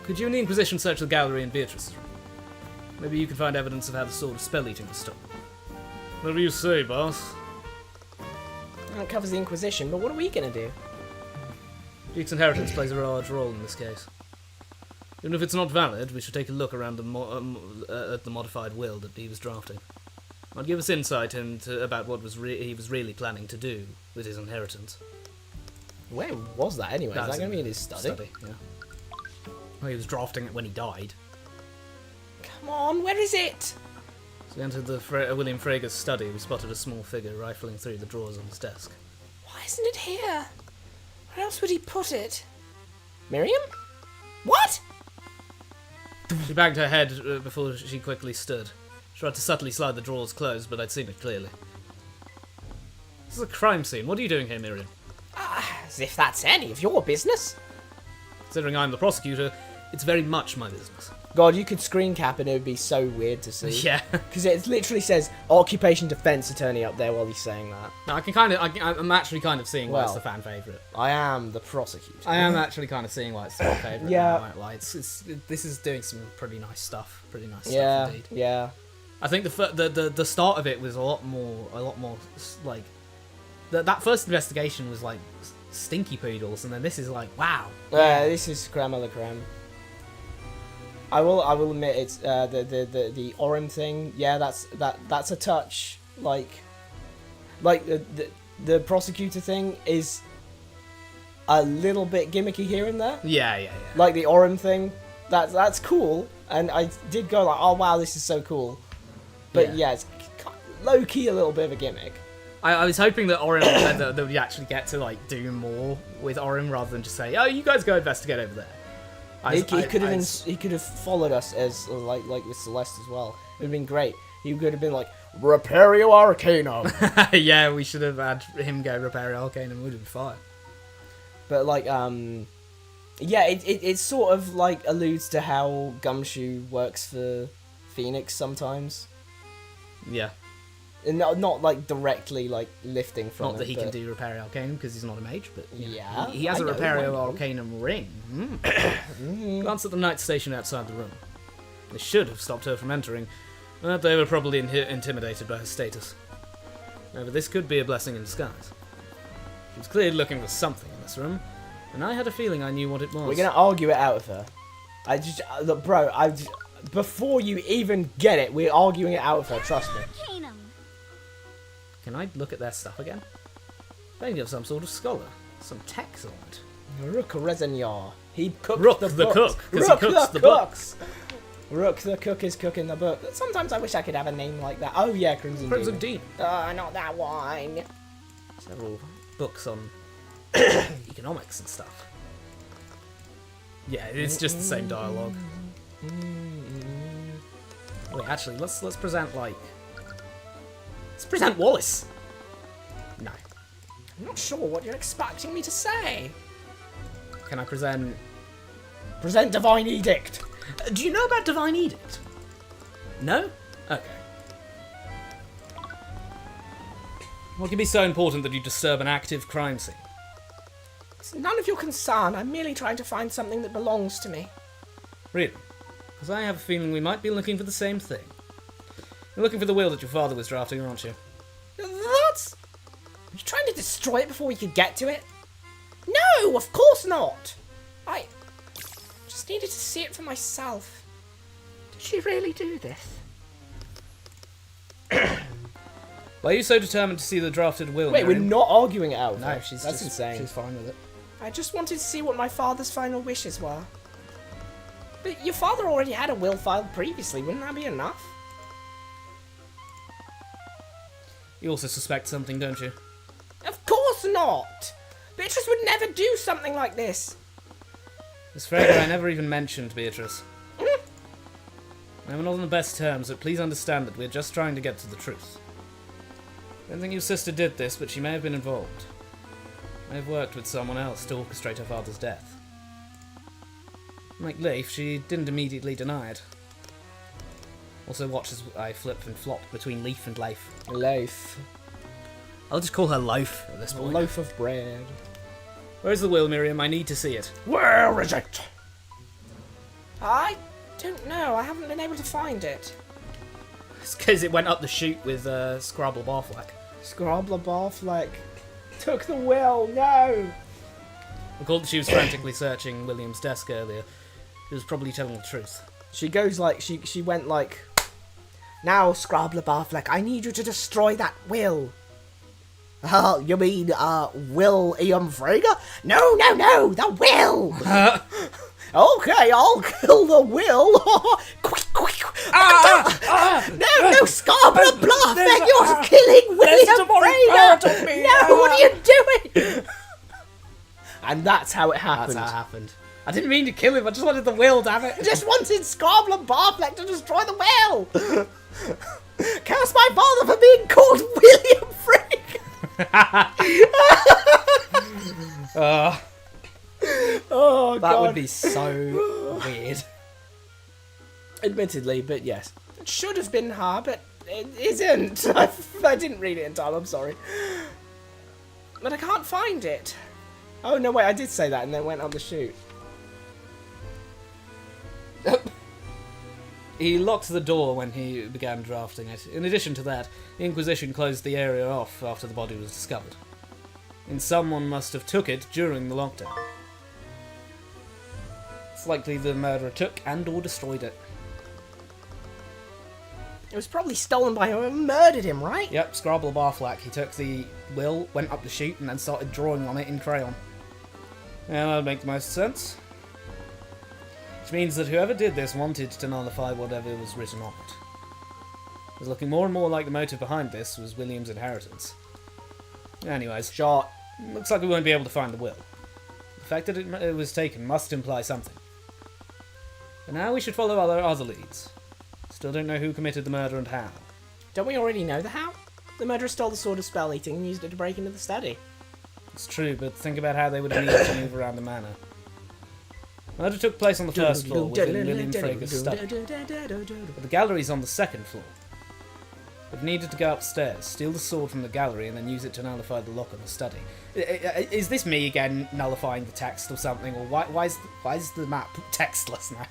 Could you and the Inquisition search the gallery in Beatrice's room? Maybe you can find evidence of how the sword of spell eating was stolen. Whatever you say, boss. That covers the Inquisition, but what are we going to do? Duke's inheritance plays a large role in this case. Even if it's not valid, we should take a look around at the modified will that he was drafting. Might give us insight about what he was really planning to do with his inheritance. Where was that anyway? Is that going to be in his study? Yeah. Well, he was drafting it when he died. Come on, where is it? So we entered the William Frager's study. We spotted a small figure rifling through the drawers on his desk. Why isn't it here? Where else would he put it? Miriam? What? She banged her head before she quickly stood. She tried to subtly slide the drawers closed, but I'd seen it clearly. This is a crime scene. What are you doing here, Miriam? As if that's any of your business. Considering I'm the prosecutor, it's very much my business. God, you could screen cap and it would be so weird to see. Yeah. Because it literally says occupation defense attorney up there while he's saying that. No, I'm actually kind of seeing why it's the fan favourite. I am the prosecutor. I am actually kind of seeing why it's the fan favourite. Yeah. I won't lie. This is doing some pretty nice stuff. Pretty nice Yeah, stuff indeed. yeah. I think the start of it was a lot more like that first investigation was like stinky poodles, and then this is like wow. This is creme a la creme. I will admit it's the Orym thing. Yeah, that's a touch like the prosecutor thing is a little bit gimmicky here and there. Yeah. Like the Orym thing, that's cool, and I did go like, oh wow, this is so cool. But yeah it's low key a little bit of a gimmick. I was hoping that Orym that we actually get to like do more with Orym rather than just say, oh, you guys go investigate over there. He could have followed us as like with Celeste as well. It would have been great. He could have been like Repario Arcanum. Yeah, we should have had him go Repario Arcanum. Would have been fine. But like yeah, it sort of like alludes to how Gumshoe works for Phoenix sometimes. Yeah. And not like directly like lifting from not that he can do Repario Arcanum because he's not a mage, but yeah, he has a I Repario know. Arcanum ring. Glance at the night station outside the room. They should have stopped her from entering, but they were probably intimidated by her status. However, this could be a blessing in disguise. She was clearly looking for something in this room, and I had a feeling I knew what it was. We're gonna argue it out with her. I just look, bro. Before you even get it, we're arguing it out with her. Trust me. Arcanum. Can I look at their stuff again? They of some sort of scholar. Some text on it. Rook Resenor. He cooked Rook the the books. cook, 'cause he Rook cooks the the cooks. Rook the cook is cooking the book. Sometimes I wish I could have a name like that. Oh yeah, Crimson Crimson Demon. Demon. Not that one. Several books on economics and stuff. Yeah, it's just the same dialogue. Wait, actually, let's present like. Let's present Wallace. No. I'm not sure what you're expecting me to say. Can I present? Present Divine Edict. Do you know about Divine Edict? No? Okay. What can be so important that you disturb an active crime scene? It's none of your concern. I'm merely trying to find something that belongs to me. Really? Because I have a feeling we might be looking for the same thing. You're looking for the will that your father was drafting, aren't you? That's... Are you trying to destroy it before we could get to it? No, of course not. I just needed to see it for myself. Did she really do this? Why are you so determined to see the drafted will? Wait, we're Miriam? not arguing it out. No, That's just insane. She's fine with it. I just wanted to see what my father's final wishes were. But your father already had a will filed previously. Wouldn't that be enough? You also suspect something, don't you? Of course not. Beatrice would never do something like this. Miss Frager, I never even mentioned Beatrice. We're not on the best terms, but please understand that we're just trying to get to the truth. I don't think your sister did this, but she may have been involved. May have worked with someone else to orchestrate her father's death. Like Leif, she didn't immediately deny it. Also watch as I flip and flop between Leif and Leif. Loaf. I'll just call her Loaf at this A point. loaf of bread. Where's the will, Miriam? I need to see it. Where is it? I don't know. I haven't been able to find it. It's because it went up the chute with Scrabble Barflack. Scrabble Barfleck took the will. No. Recall that she was frantically searching William's desk earlier. She was probably telling the truth. She goes like she went like. Now, Scrabble Barfleck, I need you to destroy that will. You mean Will Ian Frager? No, the will. Okay, I'll kill the will. No, Scarborough Barfleck, you're killing William Frager. No, what are you doing? And that's how it happened. That's how it happened. I didn't mean to kill him, I just wanted the will, damn it. I just wanted Scarborough Barfleck to destroy the will. Curse my father for being called William Frager. Oh, That God. would be so weird. Admittedly, but yes. It should have been her, but it isn't. I didn't read it in time, I'm sorry. But I can't find it. Oh, no, wait, I did say that and then went on the chute. He locked the door when he began drafting it. In addition to that, the Inquisition closed the area off after the body was discovered. And someone must have took it during the lockdown. It's likely the murderer took and or destroyed it. It was probably stolen by whoever murdered him, right? Yep, Scrabble Barflack. He took the will, went up the chute, and then started drawing on it in crayon. Yeah, that would make the most sense. Which means that whoever did this wanted to nullify whatever was written on it. It was looking more and more like the motive behind this was William's inheritance. Anyways, Shot. looks like we won't be able to find the will. The fact that it was taken must imply something. But now we should follow our other leads. Still don't know who committed the murder and how. Don't we already know the how? The murderer stole the sword of spell eating and used it to break into the study. It's true, but think about how they would have needed to move around the manor. Murder took place on the first floor within William Frager's study, but the gallery's on the second floor. We've needed to go upstairs, steal the sword from the gallery, and then use it to nullify the lock on the study. Is this me again nullifying the text or something, or why is the map textless now?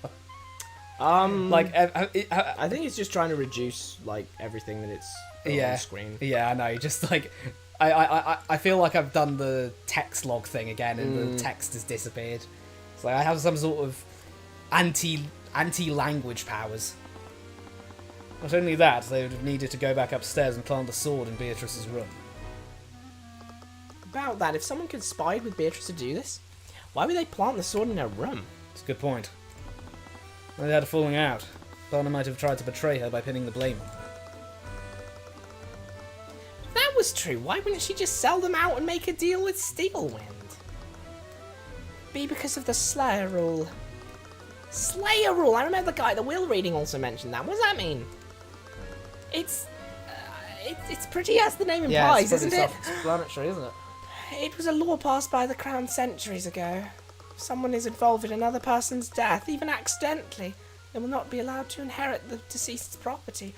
I think it's just trying to reduce like everything that it's on the screen. Yeah, I know. Just like I feel like I've done the text log thing again, and the text has disappeared. So I have some sort of anti-language powers. Not only that, they would have needed to go back upstairs and plant the sword in Beatrice's room. About that, if someone conspired with Beatrice to do this, Why would they plant the sword in her room? It's a good point. They had a falling out. Barna might have tried to betray her by pinning the blame on her. If that was true, why wouldn't she just sell them out and make a deal with Steelwind? Be because of the Slayer rule. Slayer rule! I remember the guy at the will reading also mentioned that. What does that mean? It's pretty as the name implies, isn't it? Self-explanatory, isn't it? It was a law passed by the Crown centuries ago. If someone is involved in another person's death, even accidentally, they will not be allowed to inherit the deceased's property.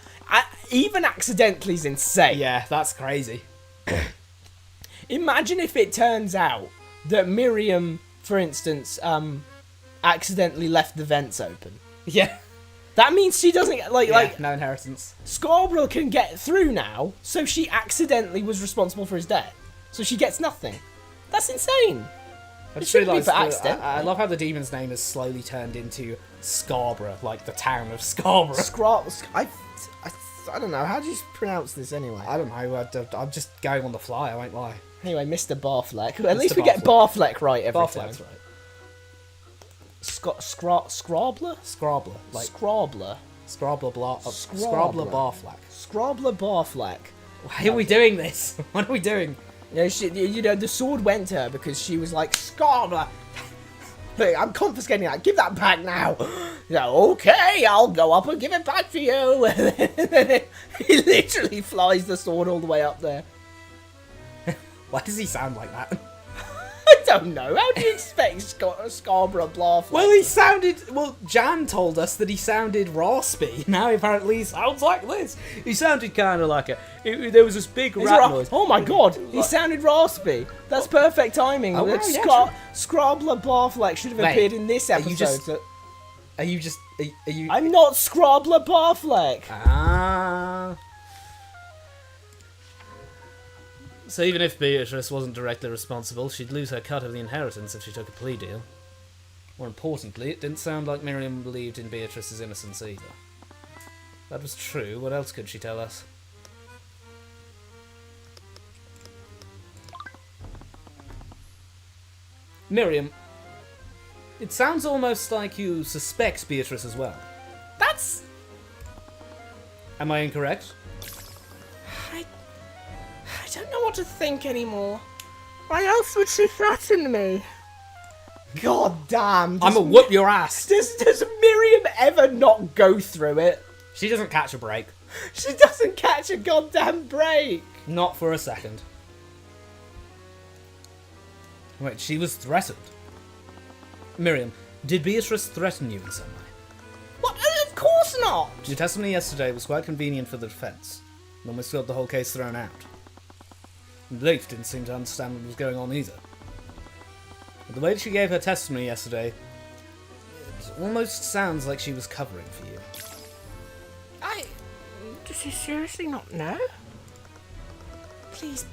Even accidentally is insane. Yeah, that's crazy. Imagine if it turns out that Miriam, for instance, accidentally left the vents open. Yeah. That means she doesn't get, like no inheritance. Scarborough can get through now, so she accidentally was responsible for his death. So she gets nothing. That's insane. It shouldn't be for accident. I love how the demon's name has slowly turned into Scarborough, like the town of Scarborough. I don't know. How do you pronounce this anyway? I don't know. I'm just going on the fly. I won't lie. Anyway, Mr. Barfleck. At least we get Barfleck right every time. Barfleck's right. Scrabler? Scrabler. Like Scrabler. Scrabler Barfleck. Scrabler Barfleck. Why are we doing this? What are we doing? You know, the sword went to her because she was like, Scrabler! Look, I'm confiscating that. Give that back now. Yeah, okay, I'll go up and give it back to you. He literally flies the sword all the way up there. Why does he sound like that? I don't know. How do you expect Scarborough Blarfleck? Well, Jan told us that he sounded raspy. Now he apparently sounds like this. He sounded kind of like there was this big rat noise. Oh my god, he sounded raspy. That's perfect timing. Oh, wow, yeah, Scrabler Barfleck should have appeared in this episode. Are you? I'm not Scrabler Barfleck. Ah. So even if Beatrice wasn't directly responsible, she'd lose her cut of the inheritance if she took a plea deal. More importantly, it didn't sound like Miriam believed in Beatrice's innocence either. If that was true, what else could she tell us? Miriam, it sounds almost like you suspect Beatrice as well. That's... Am I incorrect? I don't know what to think anymore. Why else would she threaten me? God damn. I'ma whoop your ass. Does Miriam ever not go through it? She doesn't catch a break. She doesn't catch a goddamn break. Not for a second. Wait, she was threatened. Miriam, did Beatrice threaten you in some way? What? Of course not. Your testimony yesterday was quite convenient for the defence. And almost got the whole case thrown out. And Leif didn't seem to understand what was going on either. But the way that she gave her testimony yesterday, it almost sounds like she was covering for you. Does she seriously not know? Please,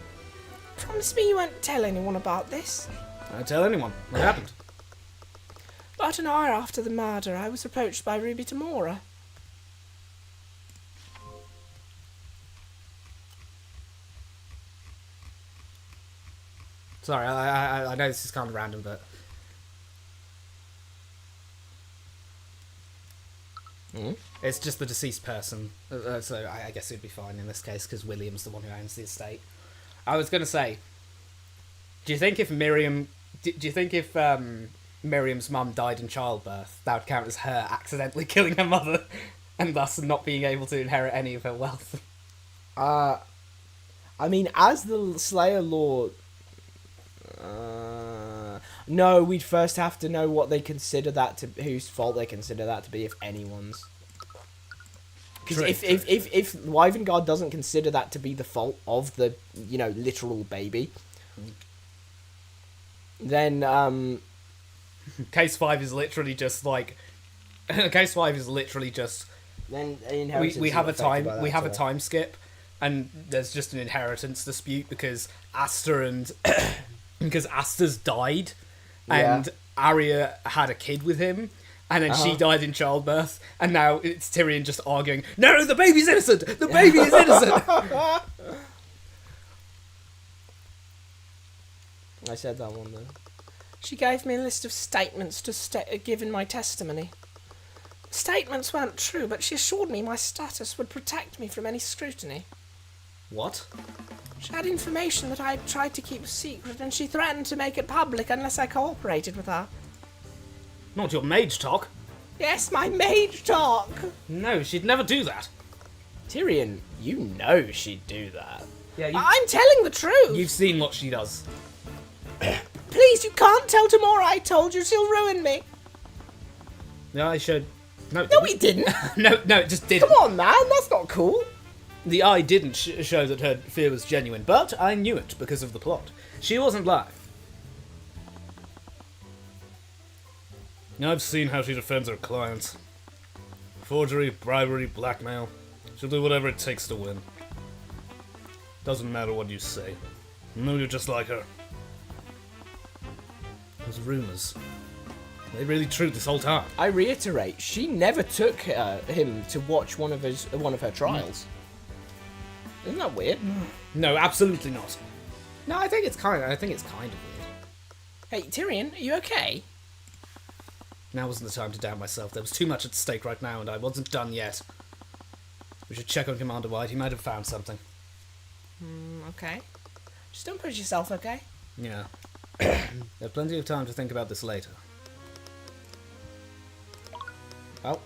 promise me you won't tell anyone about this. I don't tell anyone. What happened? About an hour after the murder, I was approached by Ruby Tamora. Sorry, I know this is kind of random, but... It's just the deceased person, so I guess it'd be fine in this case, because William's the one who owns the estate. I was going to say, do you think if Miriam's mum died in childbirth, that would count as her accidentally killing her mother, and thus not being able to inherit any of her wealth? I mean, as the Slayer Lord... no, we'd first have to know what they consider that to... whose fault they consider that to be, if anyone's. Because if Wyvengard doesn't consider that to be the fault of the, literal baby, then, Case 5 is literally just, like... Case 5 is literally just... Then we have a time skip, and there's just an inheritance dispute because because Asta's died, and Arya had a kid with him, and then she died in childbirth, and now it's Tyrion just arguing, no, the baby's innocent! The baby is innocent! I said that one, though. She gave me a list of statements to give in my testimony. The statements weren't true, but she assured me my status would protect me from any scrutiny. What? She had information that I had tried to keep secret, and she threatened to make it public unless I cooperated with her. Not your mage talk. Yes, my mage talk! No, she'd never do that. Tyrion, you know she'd do that. Yeah, I'm telling the truth! you've seen what she does. Please, you can't tell Tamora I told you, she'll ruin me. No, I showed... No, No, we didn't. no, it just didn't. Come on, man, that's not cool. The eye didn't show that her fear was genuine, but I knew it because of the plot. She wasn't lying. I've seen how she defends her clients. Forgery, bribery, blackmail. She'll do whatever it takes to win. Doesn't matter what you say. No, you're just like her. Those rumors. They really true this whole time. I reiterate, she never took him to watch one of her trials. Isn't that weird? No, absolutely not. No, I think it's kind of weird. Hey, Tyrion, are you okay? Now wasn't the time to doubt myself. There was too much at stake right now, and I wasn't done yet. We should check on Commander White. He might have found something. Okay. Just don't push yourself, okay? Yeah. There's plenty of time to think about this later. Well,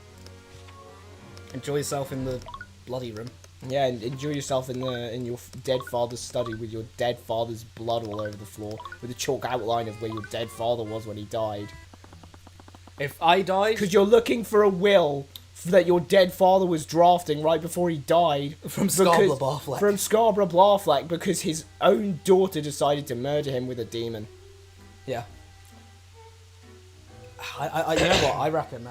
enjoy yourself in the bloody room. Yeah, and enjoy yourself in your dead father's study with your dead father's blood all over the floor, with a chalk outline of where your dead father was when he died. If I died... Because you're looking for a will that your dead father was drafting right before he died. From Scarborough Barfleck. From Scarborough Barfleck, because his own daughter decided to murder him with a demon. Yeah. I you know what? I reckon...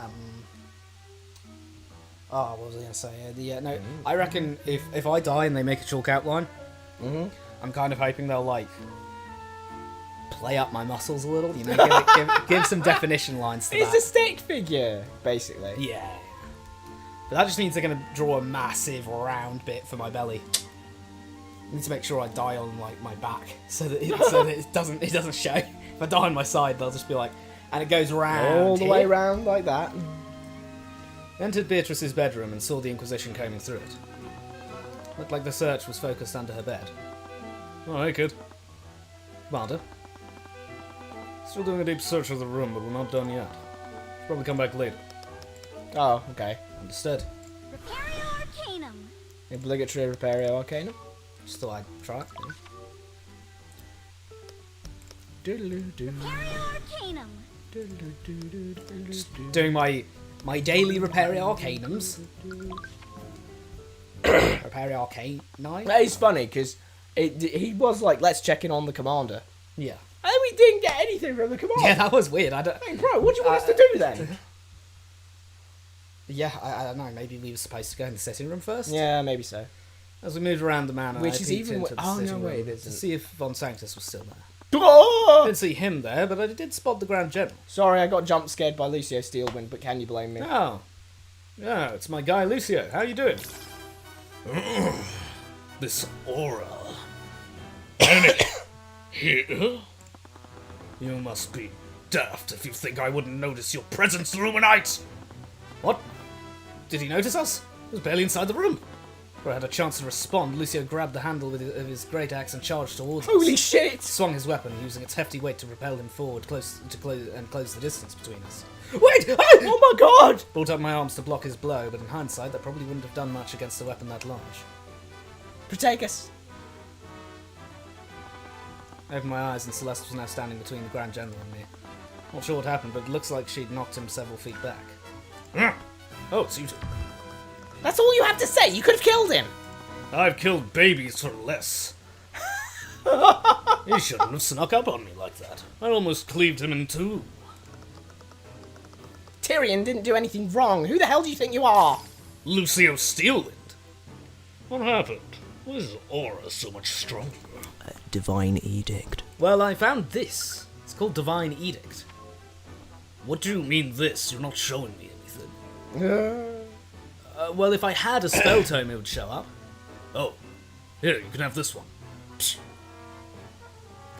Oh, what was I going to say? No, I reckon if I die and they make a chalk outline, I'm kind of hoping they'll, like, play up my muscles a little, you know, give some definition lines to It's that. a stick figure, basically. Yeah. But that just means they're going to draw a massive round bit for my belly. I need to make sure I die on, like, my back, so that it doesn't show. If I die on my side, they'll just be like, and it goes round All the way round like that. Entered Beatrice's bedroom and saw the Inquisition combing through it. Looked like the search was focused under her bed. Oh, hey, kid. Commander. Still doing a deep search of the room, but we're not done yet. Should probably come back later. Oh, okay. Understood. Repario Arcanum. Obligatory Repario Arcanum. Just thought I'd try it. Doodaloo-doo. Repario Arcanum. Just doing my daily Repario Arcanums. Repario Arcane 9? That is funny, because he was like, let's check in on the commander. Yeah. And we didn't get anything from the commander. Yeah, that was weird. I don't... Hey, bro, what do you want us to do then? Yeah, I don't know. Maybe we were supposed to go in the sitting room first? Yeah, maybe so. As we moved around the manor, Which I is peeked even... into the Oh, sitting no, wait, room there's to see if Von Sanctus was still there. Oh! Didn't see him there, but I did spot the Grand General. Sorry, I got jump scared by Lucio Steelwind, but can you blame me? Oh. Yeah, it's my guy Lucio. How you doing? This aura. Here? You must be daft if you think I wouldn't notice your presence, Luminite! What? Did he notice us? He was barely inside the room. Before I had a chance to respond, Lucio grabbed the handle of his great axe and charged towards us. Holy shit! Swung his weapon, using its hefty weight to repel him forward, close the distance between us. Wait! Oh my god! Brought up my arms to block his blow, but in hindsight, that probably wouldn't have done much against a weapon that large. Protagus. I opened my eyes, and Celeste was now standing between the Grand General and me. Not sure what happened, but it looks like she'd knocked him several feet back. Oh, it's you two. That's all you have to say. You could have killed him. I've killed babies for less. He shouldn't have snuck up on me like that. I almost cleaved him in two. Tyrion didn't do anything wrong. Who the hell do you think you are? Lucio Steelwind. What happened? Why is his aura so much stronger? Divine Edict. Well, I found this. It's called Divine Edict. What do you mean this? You're not showing me anything. Well, if I had a spell tome, it would show up. Oh. Here, you can have this one. Psh.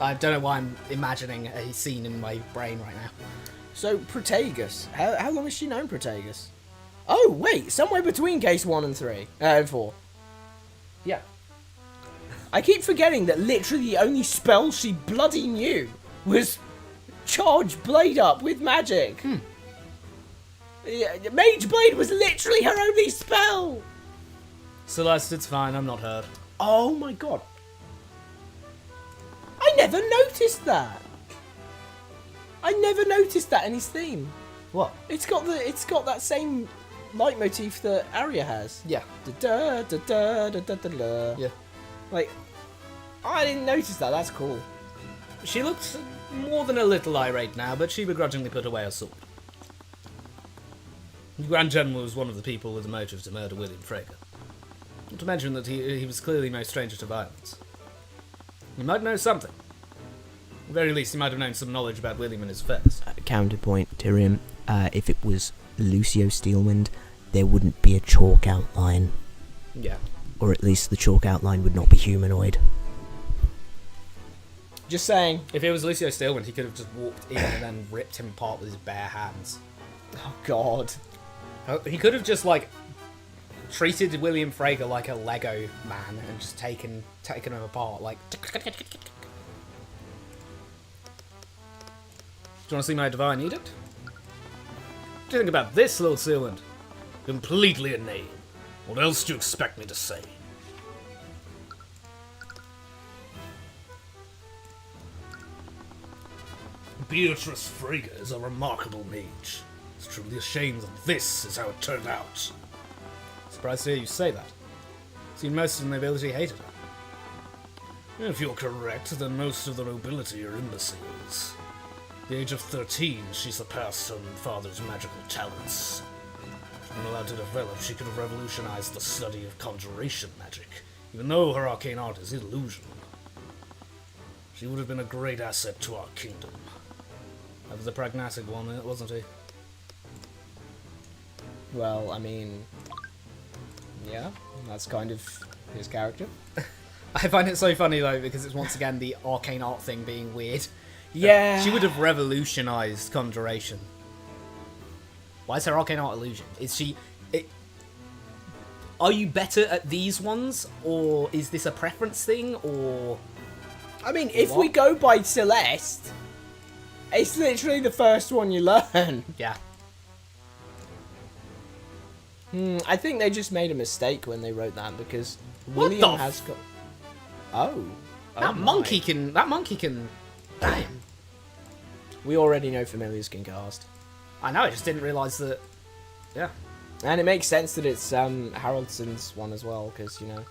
I don't know why I'm imagining a scene in my brain right now. So, Protagus. How long has she known Protagus? Oh, wait. Somewhere between case 1 and 3. 4. Yeah. I keep forgetting that literally the only spell she bloody knew was charge Blade up with magic. Yeah, Mage Blade was literally her only spell. Celeste, it's fine. I'm not hurt. Oh my god. I never noticed that. I never noticed that in his theme. What? It's got that same leitmotif that Arya has. Yeah. Da da da da da da da. Yeah. Like, I didn't notice that. That's cool. She looks more than a little irate now, but she begrudgingly put away her sword. The Grand General was one of the people with the motive to murder William Fraker. Not to mention that he was clearly no stranger to violence. He might know something. At the very least, he might have known some knowledge about William and his affairs. Counterpoint, Tyrion. If it was Lucio Steelwind, there wouldn't be a chalk outline. Yeah. Or at least the chalk outline would not be humanoid. Just saying. If it was Lucio Steelwind, he could have just walked in and then ripped him apart with his bare hands. Oh god. He could have just, like, treated William Fraker like a Lego man and just taken him apart, like... Do you want to see my divine edict? What do you think about this, Lord Steelwind? Completely inane. What else do you expect me to say? Beatrice Fraker is a remarkable mage. It's truly a shame that this is how it turned out. Surprised to hear you say that. Seen most of the nobility hated her. If you're correct, then most of the nobility are imbeciles. At the age of 13, she surpassed her father's magical talents. When allowed to develop, she could have revolutionized the study of conjuration magic, even though her arcane art is illusion. She would have been a great asset to our kingdom. That was a pragmatic one, wasn't he? Well, I mean... yeah, that's kind of his character. I find it so funny, though, because it's once again the arcane art thing being weird. Yeah. She would have revolutionized conjuration. Why is her arcane art illusion? Is she... Are you better at these ones, or is this a preference thing, or... I mean, if we go by Celeste, it's literally the first one you learn. Yeah. I think they just made a mistake when they wrote that, because What William the has got... Oh. That monkey can... Damn. We already know familiars can cast. I know, I just didn't realise that... Yeah. And it makes sense that it's Haraldson's one as well, because, you know,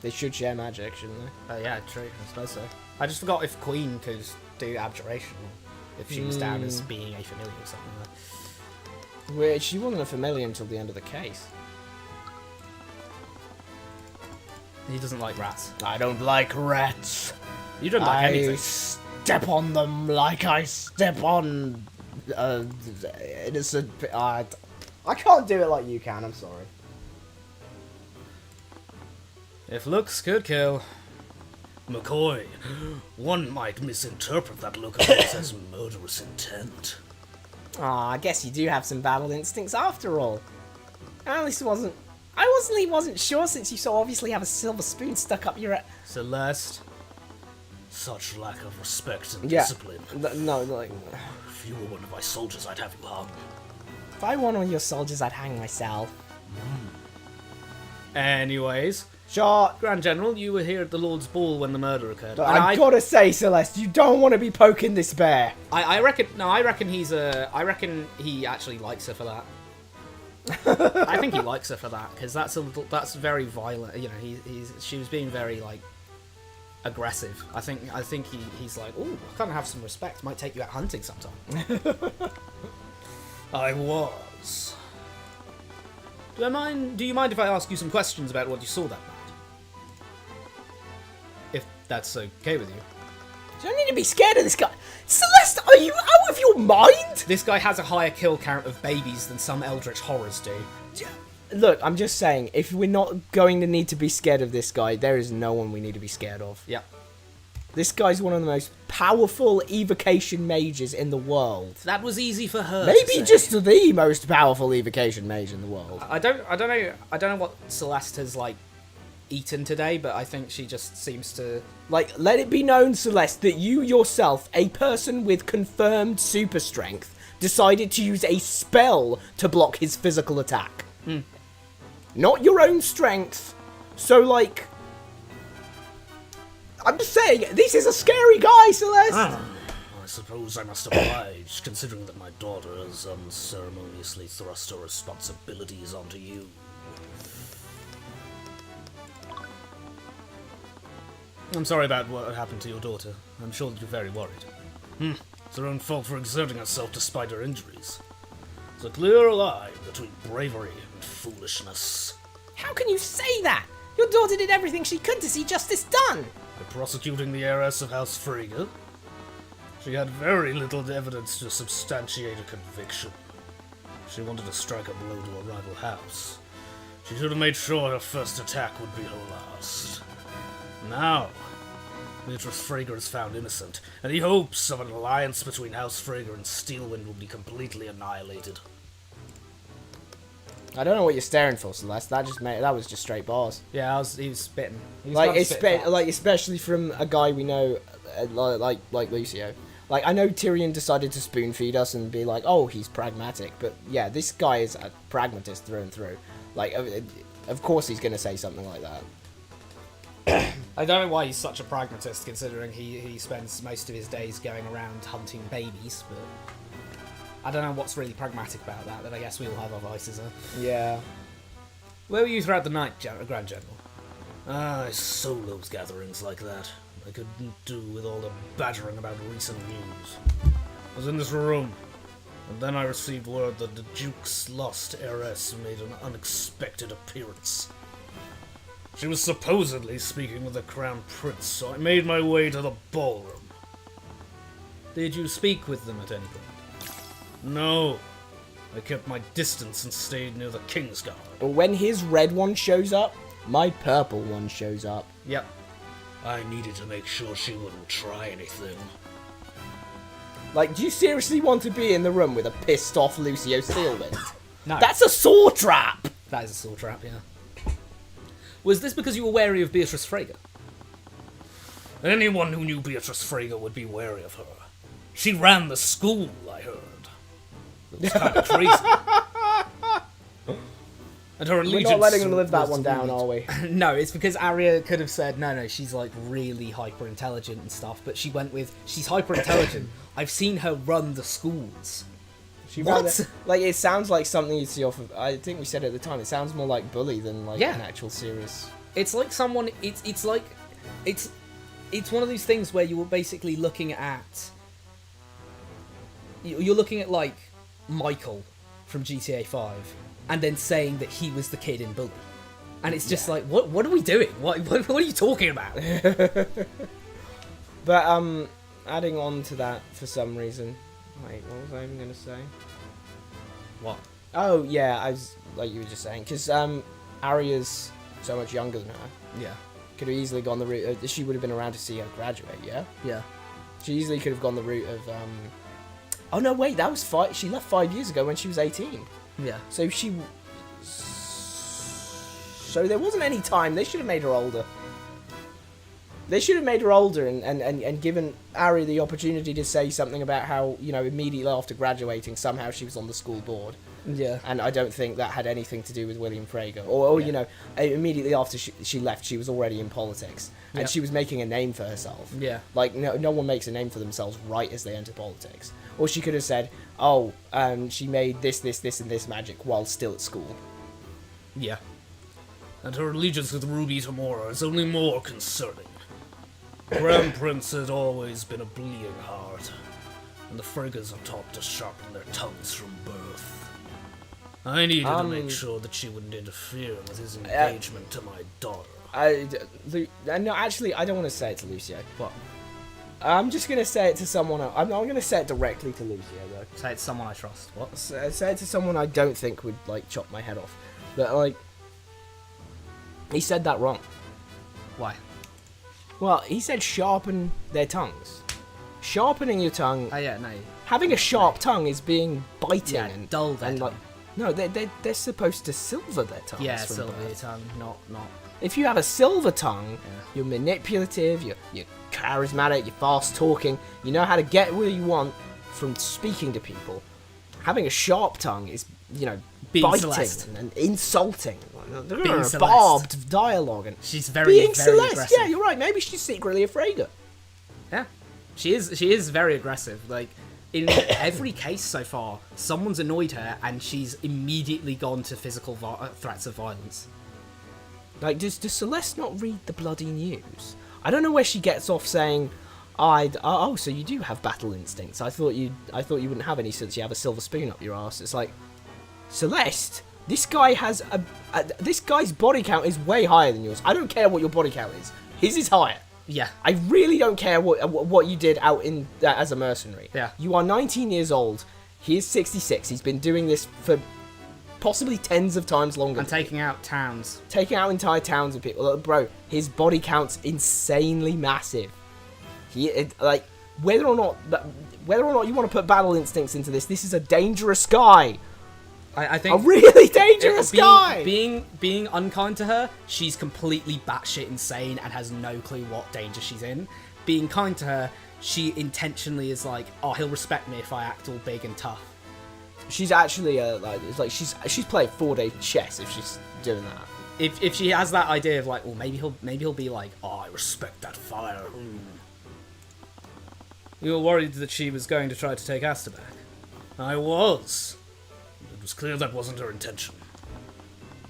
they should share magic, shouldn't they? Yeah, true. I suppose so. I just forgot if Queen could do abjuration, if she was down as being a familiar or something like that. Where she wasn't a familiar until the end of the case. He doesn't like rats. I don't like rats. You don't like anything. Step on them like I step on innocent. I can't do it like you can. I'm sorry. If looks could kill. McCoy, one might misinterpret that look of his as murderous intent. Ah, I guess you do have some battle instincts after all. At least I wasn't sure since you so obviously have a silver spoon stuck up your... Celeste, such lack of respect and Yeah. discipline. No, like... If you were one of my soldiers, I'd have you hung. If I were one of your soldiers, I'd hang myself. Anyways, Shot. Grand General, you were here at the Lord's Ball when the murder occurred. And I gotta say, Celeste, you don't want to be poking this bear. I reckon he actually likes her for that. I think he likes her for that because that's very violent. You know, she was being very like aggressive. I think he's like, oh, I kind of have some respect. Might take you out hunting sometime. I was. Do you mind if I ask you some questions about what you saw that night? If that's okay with you. You don't need to be scared of this guy. Celeste, are you out of your mind? This guy has a higher kill count of babies than some eldritch horrors do. Look, I'm just saying, if we're not going to need to be scared of this guy, there is no one we need to be scared of. Yeah. This guy's one of the most powerful evocation mages in the world. That was easy for her. Maybe to say. just the most powerful evocation mage in the world. I don't know what Celeste has like eaten today, but I think she just seems to. Like, let it be known, Celeste, that you yourself, a person with confirmed super strength, decided to use a spell to block his physical attack. Not your own strength. So, like, I'm just saying, this is a scary guy, Celeste. I suppose I must oblige, considering that my daughter has unceremoniously thrust her responsibilities onto you. I'm sorry about what happened to your daughter. I'm sure that you're very worried. It's her own fault for exerting herself despite her injuries. There's a clear line between bravery and foolishness. How can you say that? Your daughter did everything she could to see justice done. By prosecuting the heiress of House Frege, she had very little evidence to substantiate a conviction. She wanted to strike a blow to a rival house. She should have made sure her first attack would be her last. Now, Beatrice Frege is found innocent, and he hopes of an alliance between House Frege and Steelwind will be completely annihilated. I don't know what you're staring for, Celeste. That was just straight bars. Yeah, he was spitting. He was Like, about to spit fast. like especially from a guy we know, like Lucio. Like, I know Tyrion decided to spoon feed us and be like, oh, he's pragmatic, but yeah, this guy is a pragmatist through and through. Like, of course he's gonna say something like that. I don't know why he's such a pragmatist, considering he spends most of his days going around hunting babies, but I don't know what's really pragmatic about that, but I guess we all have our vices, huh? Yeah. Where were you throughout the night, Grand General? I solos gatherings like that. I couldn't do with all the battering about recent news. I was in this room, and then I received word that the Duke's lost heiress made an unexpected appearance. She was supposedly speaking with the Crown Prince, so I made my way to the ballroom. Did you speak with them at any point? No, I kept my distance and stayed near the Kingsguard. But when his red one shows up, my purple one shows up. Yep. I needed to make sure she wouldn't try anything. Like, do you seriously want to be in the room with a pissed off Lucio Steelwind? No. That's a saw trap! That is a saw trap, yeah. Was this because you were wary of Beatrice Frege? Anyone who knew Beatrice Frege would be wary of her. She ran the school, I heard. It was kind of crazy. And her We're allegiance not letting them live that was one down, rooted- are we? No, it's because Arya could have said, no, she's like really hyper intelligent and stuff, but she went with, she's hyper intelligent. I've seen her run the schools. What? Like, it sounds like something you'd see off of, I think we said it at the time, it sounds more like Bully than like Yeah. an actual serious... It's like someone. It's like it's one of these things where you were basically looking at. You're looking at like Michael from GTA 5, and then saying that he was the kid in Bully, and it's just like, what are we doing? What are you talking about? But, adding on to that for some reason... Wait, what was I even going to say? What? Oh, yeah, I was, like you were just saying, because, Arya's so much younger than her. Yeah. Could have easily gone the route, she would have been around to see her graduate, yeah? Yeah. She easily could have gone the route of, oh no, wait, that was she left 5 years ago when she was 18. Yeah. So so there wasn't any time, they should have made her older. They should have made her older and given Arya the opportunity to say something about how, you know, immediately after graduating, somehow she was on the school board. Yeah. And I don't think that had anything to do with William Frege. Or Yeah. you know, immediately after she left, she was already in politics. And Yep. she was making a name for herself. Yeah. Like, no one makes a name for themselves right as they enter politics. Or she could have said, oh, she made this, and this magic while still at school. Yeah. And her allegiance with Ruby Tamora is only more concerning. Crown Prince had always been a bleeding heart, and the Freges are taught to sharpen their tongues from birth. I needed to make sure that she wouldn't interfere with his engagement to my daughter. No, actually, I don't want to say it to Lucio. What? I'm just going to say it to someone else. I'm not going to say it directly to Lucio, though. Say it's someone I trust. What? Say it to someone I don't think would, like, chop my head off. But, like, he said that wrong. Why? Well, he said sharpen their tongues. Sharpening your tongue. Oh yeah, no. Having a sharp tongue is being biting Yeah, and dull their and like. tongue. No, they're supposed to silver their tongues. Yeah, from silver birth. your tongue, not. If you have a silver tongue, Yeah. you're manipulative, you're charismatic, you're fast talking, you know how to get where you want from speaking to people. Having a sharp tongue is, Being biting Celeste. and insulting. Celeste. Barbed dialogue and She's very, being very Celeste. aggressive. Yeah, you're right. Maybe she's secretly a Frege. Yeah, she is very aggressive. Like in every case so far, someone's annoyed her, and she's immediately gone to physical threats of violence. Like, does Celeste not read the bloody news? I don't know where she gets off saying, "Oh, so you do have battle instincts. I thought you wouldn't have any since you have a silver spoon up your ass." It's like, Celeste, this guy has this guy's body count is way higher than yours. I don't care what your body count is. His is higher. Yeah, I really don't care what you did out in as a mercenary. Yeah. You are 19 years old. He is 66. He's been doing this for possibly tens of times longer. and taking out towns. Taking out entire towns of people. Look, bro, his body count's insanely massive. Whether or not you want to put battle instincts into this is a dangerous guy. I A think really dangerous guy. being unkind to her, she's completely batshit insane and has no clue what danger she's in. Being kind to her, she intentionally is like, oh, he'll respect me if I act all big and tough. She's actually she's playing 4-day chess if she's doing that. If she has that idea of like, well, maybe he'll be like, oh, I respect that fire. You were worried that she was going to try to take Asta back. I was. It was clear that wasn't her intention.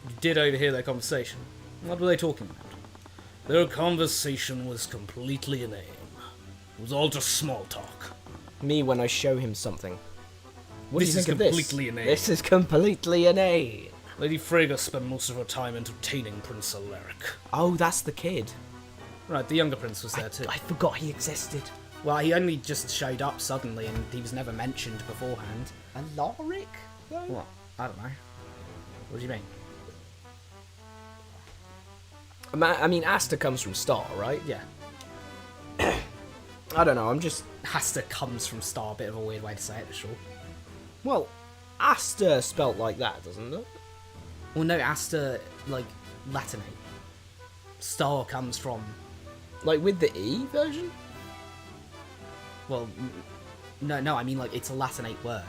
You did overhear their conversation. What were they talking about? Their conversation was completely inane. It was all just small talk. Me when I show him something. What This do you is think of this? completely inane. This is completely inane. Lady Frege spent most of her time entertaining Prince Alaric. Oh, that's the kid. Right, the younger prince was there too. I forgot he existed. Well, he only just showed up suddenly and he was never mentioned beforehand. Alaric? What? I don't know. What do you mean? I mean, Asta comes from Star, right? Yeah. I don't know, I'm just... Asta comes from Star, a bit of a weird way to say it, for sure. Well, Asta spelt like that, doesn't it? Well, no, Asta, like, Latinate. Star comes from, Like with the E version? well, no, I mean, like, it's a Latinate word.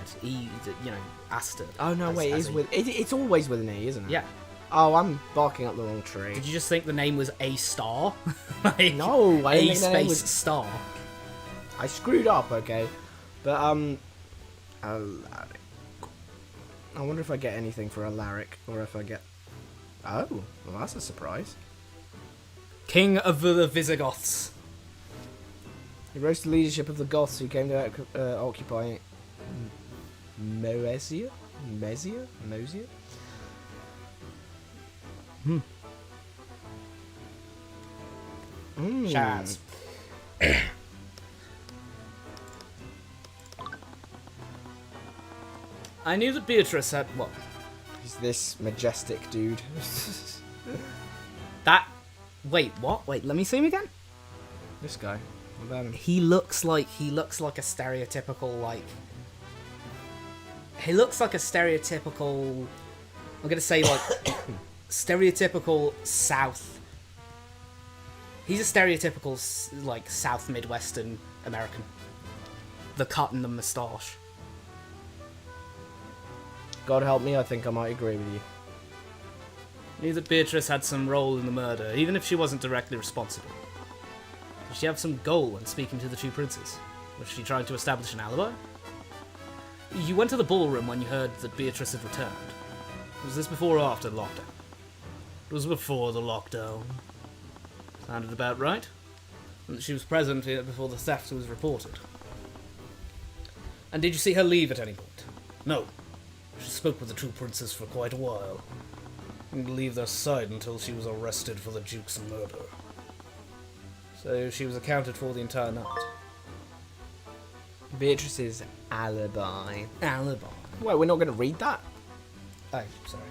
Asta. Oh, no, as- wait, as it's always with an E, isn't it? Yeah. Oh, I'm barking up the wrong tree. Did you just think the name was A Star? Like, No, I A didn't think the name space was... Star. I screwed up, okay? But, Alaric. I wonder if I get anything for Alaric, or if I get... Oh, well, that's a surprise. King of the Visigoths. He rose to the leadership of the Goths who came to occupy Moesia? Mesia? Moesia? Shads. I knew that Beatrice had... What? He's this majestic dude. That... Wait, what? Wait, let me see him again. This guy. What about him? He looks like a stereotypical, like... He looks like a stereotypical... I'm gonna say, like... stereotypical South... He's a stereotypical, like, South Midwestern American. The cut and the moustache. God help me, I think I might agree with you. Knew that Beatrice had some role in the murder, even if she wasn't directly responsible. Did she have some goal when speaking to the two princes? Was she trying to establish an alibi? You went to the ballroom when you heard that Beatrice had returned. Was this before or after the lockdown? It was before the lockdown. Sounded about right. And that she was present here before the theft was reported. And did you see her leave at any point? No. She spoke with the two princes for quite a while. Didn't leave their side until she was arrested for the Duke's murder. So she was accounted for the entire night. Beatrice's alibi. Alibi. Wait, we're not going to read that? Oh, sorry.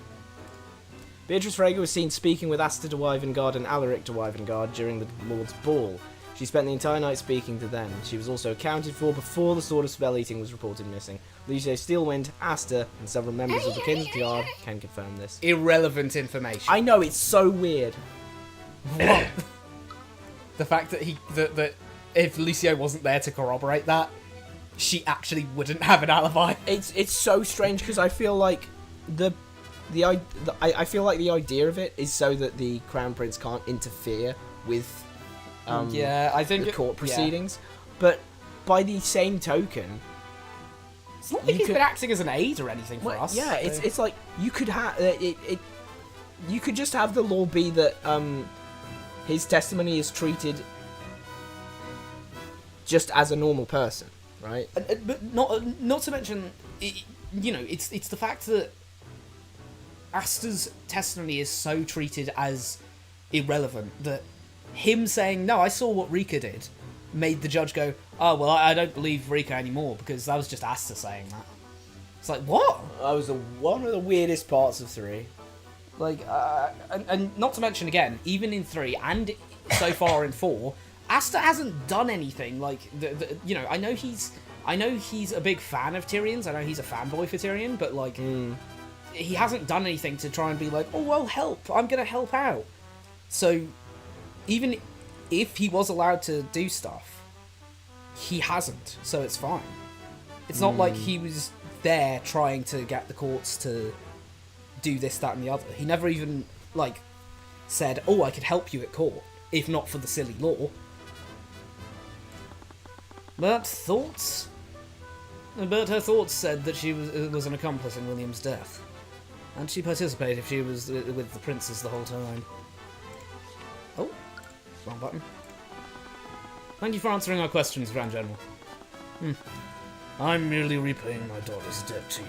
Beatrice Frege was seen speaking with Asta de Wyvengard and Alaric de Wyvengard during the Lord's Ball. She spent the entire night speaking to them. She was also accounted for before the Sword of Spell Eating was reported missing. Lucio Steelwind, Asta, and several members of the Kingsguard can confirm this. Irrelevant information. I know, it's so weird. What? The fact that that if Lucio wasn't there to corroborate that, she actually wouldn't have an alibi. It's so strange because I feel like I feel like the idea of it is so that the Crown Prince can't interfere with I think the court proceedings, but by the same token, it's not like he's been acting as an aide or anything for us. Yeah, it's like you could have you could just have the law be that his testimony is treated just as a normal person, right? But not to mention, it's the fact that Asta's testimony is so treated as irrelevant that him saying, no, I saw what Rika did, made the judge go, oh, well, I don't believe Rika anymore, because that was just Asta saying that. It's like, what? That was one of the weirdest parts of 3. Like, and not to mention, again, even in 3, and so far in 4, Asta hasn't done anything. Like, I know he's a big fan of Tyrion's, I know he's a fanboy for Tyrion, but, like, he hasn't done anything to try and be like, oh, well, help, I'm gonna help out. So, even if he was allowed to do stuff, he hasn't, so it's fine. It's not like he was there trying to get the courts to do this, that, and the other. He never even, like, said, oh, I could help you at court, if not for the silly law. But thoughts? But her thoughts said that she was an accomplice in William's death. And she participated if she was with the princes the whole time. Oh, wrong button. Thank you for answering our questions, Grand General. I'm merely repaying my daughter's debt to you.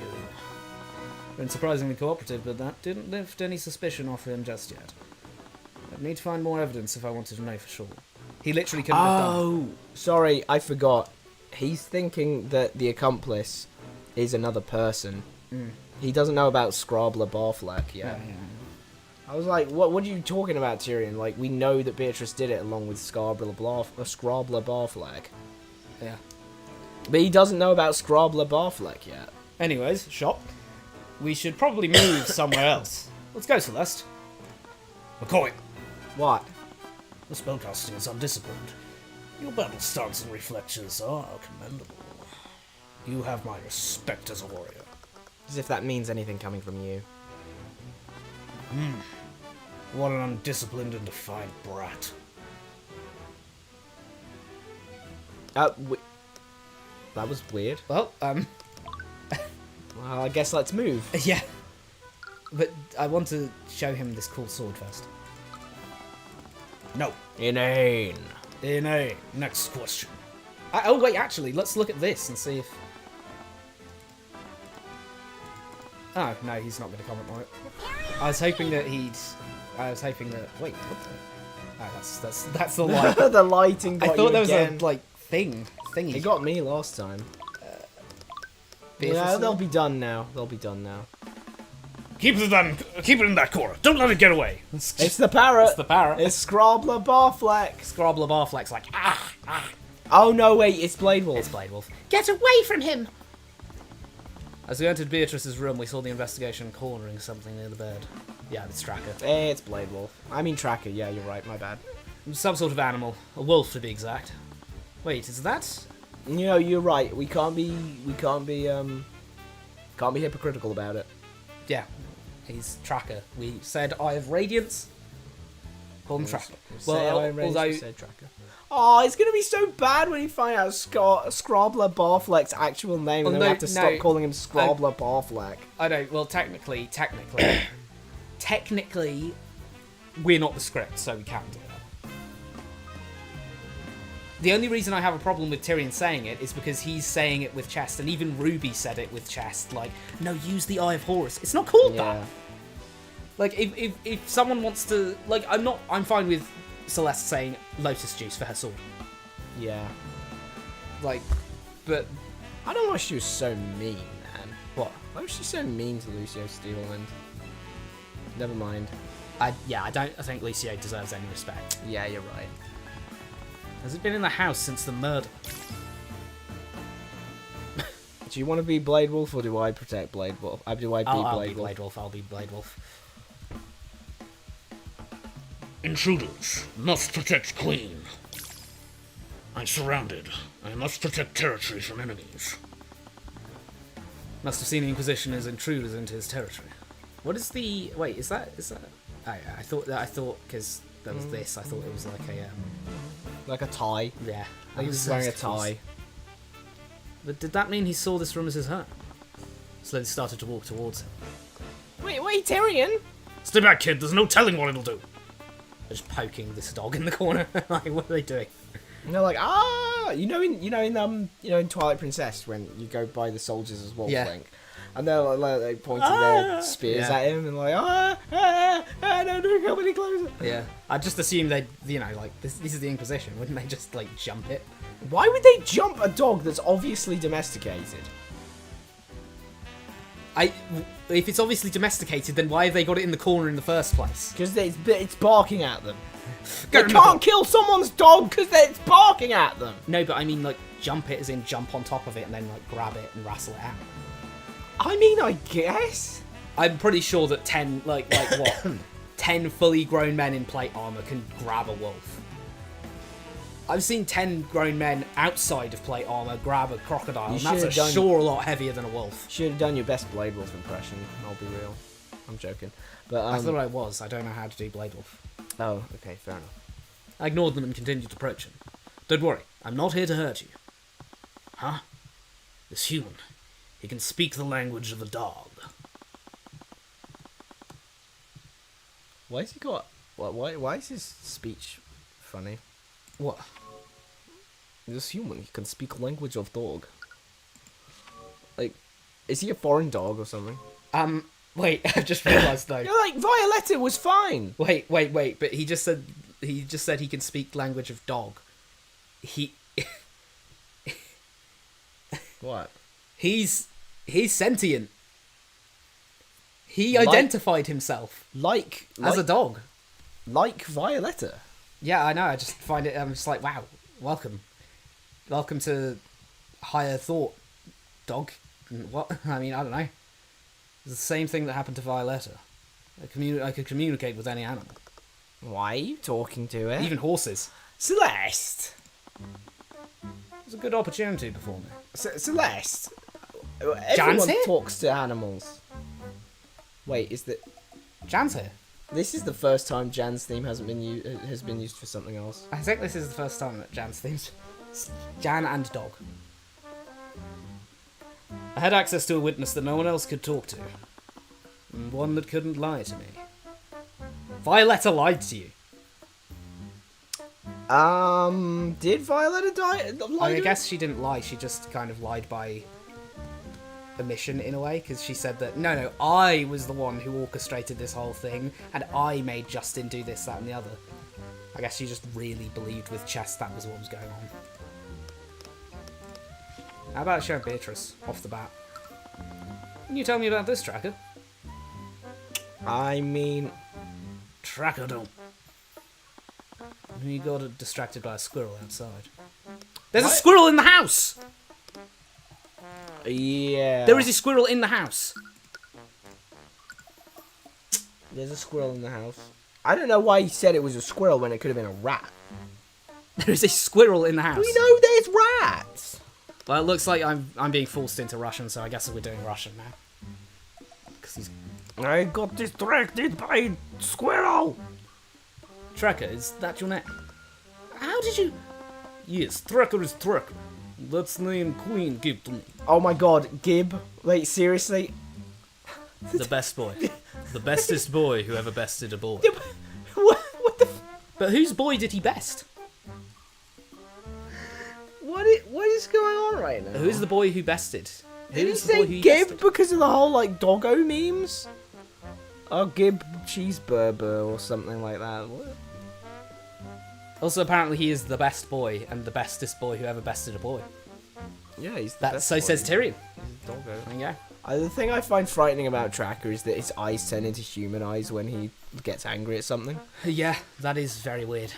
Been surprisingly cooperative, but that didn't lift any suspicion off him just yet. I'd need to find more evidence if I wanted to know for sure. He literally couldn't have done it. Oh, sorry, I forgot. He's thinking that the accomplice is another person. He doesn't know about Scrabler Barfleck yet. Yeah. I was like, what are you talking about, Tyrion? Like, we know that Beatrice did it along with Scrabler Barfleck. Yeah. But he doesn't know about Scrabler Barfleck yet. Anyways, shop. We should probably move somewhere else. Let's go, Celeste. McCoy, What? the spellcasting is undisciplined. Your battle stance and reflections are commendable. You have my respect as a warrior. As if that means anything coming from you. What an undisciplined and defiant brat. That was weird. Well, Well, I guess let's move. yeah. But I want to show him this cool sword first. No. Inane. Inane. Next question. Oh, wait, actually, let's look at this and see if... Oh, no, he's not going to comment on it. I was hoping that Wait, what the... Oh, that's the light. The lighting got I thought you there was again. a, like, thingy. It got me last time. Yeah, they'll be done now. Keep it in that corner. Don't let it get away. It's the parrot. It's the parrot. It's Scrabler Barfleck. Scrabler Barfleck's like, Oh no, wait, it's Blade Wolf. It's Blade Wolf. Get away from him! As we entered Beatrice's room, we saw the investigation cornering something near the bed. Yeah, it's Tracker. It's Blade Wolf. I mean Tracker. Yeah, you're right. My bad. Some sort of animal. A wolf, to be exact. Wait, is that... You know, you're right. We can't be hypocritical about it. Yeah, he's Tracker. We said Eye of Radiance. Call him Tracker. Well, although... Said Tracker. Oh, it's gonna be so bad when you find out Scrabler Barfleck's actual name, and then we have to stop calling him Scrabler Barfleck. I know. Well, technically, we're not the script, so we can't do that. The only reason I have a problem with Tyrion saying it is because he's saying it with chest, and even Ruby said it with chest. Like, no, use the Eye of Horus. It's not called that. Like, if someone wants to, like, I'm fine with Celeste saying Lotus Juice for her sword. Yeah. Like, but I don't know why she was so mean, man. what? Why was she so mean to Lucio Steelwind? Never mind. I don't think Lucio deserves any respect. Yeah, you're right. Has he been in the house since the murder? Do you want to be Blade Wolf or do I protect Blade Wolf? Do I be I'll Blade be Wolf? Blade Wolf. I'll be Blade Wolf. Intruders must protect Queen. I'm surrounded. I must protect territory from enemies. Must have seen the Inquisition as intruders into his territory. What is the... Wait, is that... I thought because there was this, I thought it was like a... Like a tie. Yeah. He was wearing a tie. But did that mean he saw this room as his home? Slowly started to walk towards him. Wait, Tyrion! Stay back, kid. There's no telling what it'll do. Just poking this dog in the corner. Like, what are they doing? And they're like, you know in Twilight Princess when you go by the soldiers as Wolf Yeah. Link, and they're like pointing their spears Yeah. at him and like, don't come any closer. Yeah. I just assumed they'd, like, this is the Inquisition. Wouldn't they just, like, jump it? Why would they jump a dog that's obviously domesticated? If it's obviously domesticated, then why have they got it in the corner in the first place? Because it's barking at them. Go They in the can't kill someone's dog because it's barking at them. No, but I mean, like, jump it as in jump on top of it and then, like, grab it and wrestle it out. I mean, I guess. I'm pretty sure that 10, like what? 10 fully grown men in plate armor can grab a wolf. I've seen 10 grown men outside of plate armor grab a crocodile, and that's sure a lot heavier than a wolf. Should have done your best Blade Wolf impression. I'll be real. I'm joking. But I thought I was. I don't know how to do Blade Wolf. Oh, okay, fair enough. I ignored them and continued to approach him. Don't worry, I'm not here to hurt you. Huh? This human. He can speak the language of a dog. Why has he got? Why is his speech funny? What? This human, he can speak language of dog. Like, is he a foreign dog or something? Wait, I just realised though. You're like, Violetta was fine. Wait, but he just said he can speak language of dog. What? He's sentient. He Like- identified himself Like as a dog. Like Violetta. Yeah, I know. I just find it. I'm just like, wow, welcome to higher thought, dog. What? I mean, I don't know. It's the same thing that happened to Violetta. I could communicate with any animal, Why are you talking to it? even horses. Celeste. It was a good opportunity before me. Celeste. Jan's Everyone here? talks to animals. Wait, Jan's here. this is the first time Jan's theme has been used for something else. I think this is the first time that Jan's themes. Jan and dog. I had access to a witness that no one else could talk to. And one that couldn't lie to me. Violetta lied to you. Did Violetta I guess she didn't lie, she just kind of lied by omission in a way, because she said that, no, I was the one who orchestrated this whole thing, and I made Justin do this, that, and the other. I guess she just really believed with chest that was what was going on. How about showing Beatrice off the bat? Can you tell me about this, Tracker? I mean, Tracker don't. You got distracted by a squirrel outside. There's a squirrel in the house! yeah. There is a squirrel in the house. There's a squirrel in the house. I don't know why he said it was a squirrel when it could have been a rat. There is a squirrel in the house. We know there's rats. Well, it looks like I'm being forced into Russian, so I guess we're doing Russian now. Because he's... I got distracted by a squirrel. Tracker, is that your name? How did you... Yes, Tracker is Tracker. That's the name Queen gave to me. Oh my god, Gib. Wait, seriously? The best boy. The bestest boy who ever bested a boy. What the? But whose boy did he best? What is going on right now? Who's the boy who bested? Did he Who's the boy say who Gib bested? because of the whole like doggo memes? Oh, Gib cheeseburger or something like that. What? Also, apparently he is the best boy and the bestest boy who ever bested a boy. Yeah, he's the That best so boy. says Tyrion. He's a doggo. There you go. The thing I find frightening about Tracker is that his eyes turn into human eyes when he gets angry at something. Yeah, that is very weird.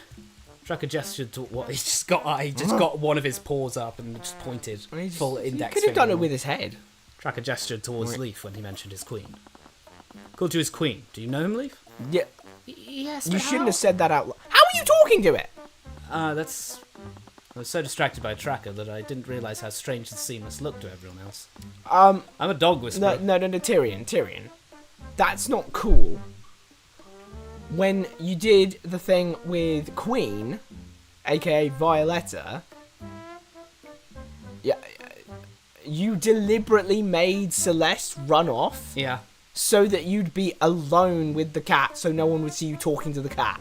Tracker gestured to what he just got one of his paws up and just pointed full index. He could have done it with his head. Tracker gestured towards Leaf when he mentioned his queen. Called you his queen. Do you know him, Leaf? Yeah. Yes, You but shouldn't how? have said that out loud. How are you talking to it? I was so distracted by Tracker that I didn't realise how strange and seamless looked to everyone else. I'm a dog whisperer. No, Tyrion. That's not cool. When you did the thing with Queen, aka Violetta, yeah, you deliberately made Celeste run off Yeah. so that you'd be alone with the cat, so no one would see you talking to the cat.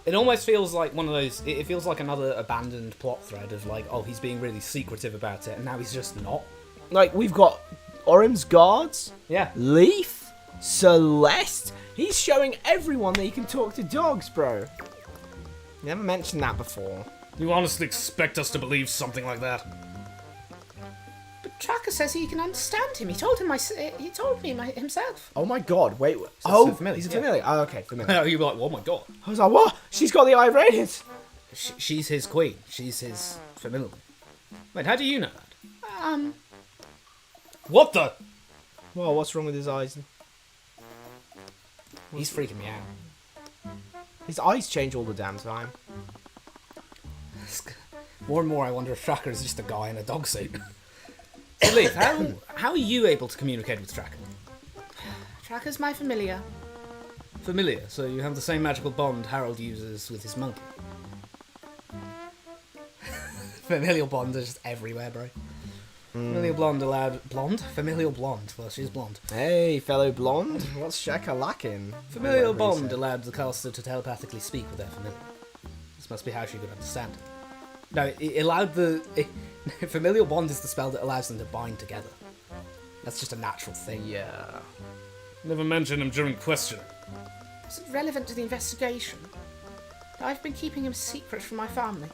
It almost feels like one of those. It feels like another abandoned plot thread of like, oh, he's being really secretive about it, and now he's just not. Like, we've got Orem's guards, Yeah. Leaf, Celeste. He's showing everyone that he can talk to dogs, bro. Never mentioned that before. You honestly expect us to believe something like that? But Tracker says he can understand him. He told him himself. Oh my god, wait. So familiar, he's a yeah. familiar. Oh, okay, familiar. You'd be like, oh my god. I was like, what? She's got the eye radiance. She's his queen. She's his familiar. Wait, how do you know that? What the? Well, what's wrong with his eyes? He's freaking me out. His eyes change all the damn time. More and more I wonder if Tracker is just a guy in a dog suit. So Leaf, how are you able to communicate with Tracker? Tracker's my familiar. Familiar, so you have the same magical bond Harold uses with his monkey. Familial bond is just everywhere, bro. Familial blonde. Well, she's blonde. Hey, fellow blonde. What's Shaka lacking? Familial bond allowed the caster to telepathically speak with their familiar. This must be how she could understand it. No, it allowed familial bond is the spell that allows them to bind together. That's just a natural thing. Yeah. Never mention him during questioning. Is it relevant to the investigation? I've been keeping him secret from my family.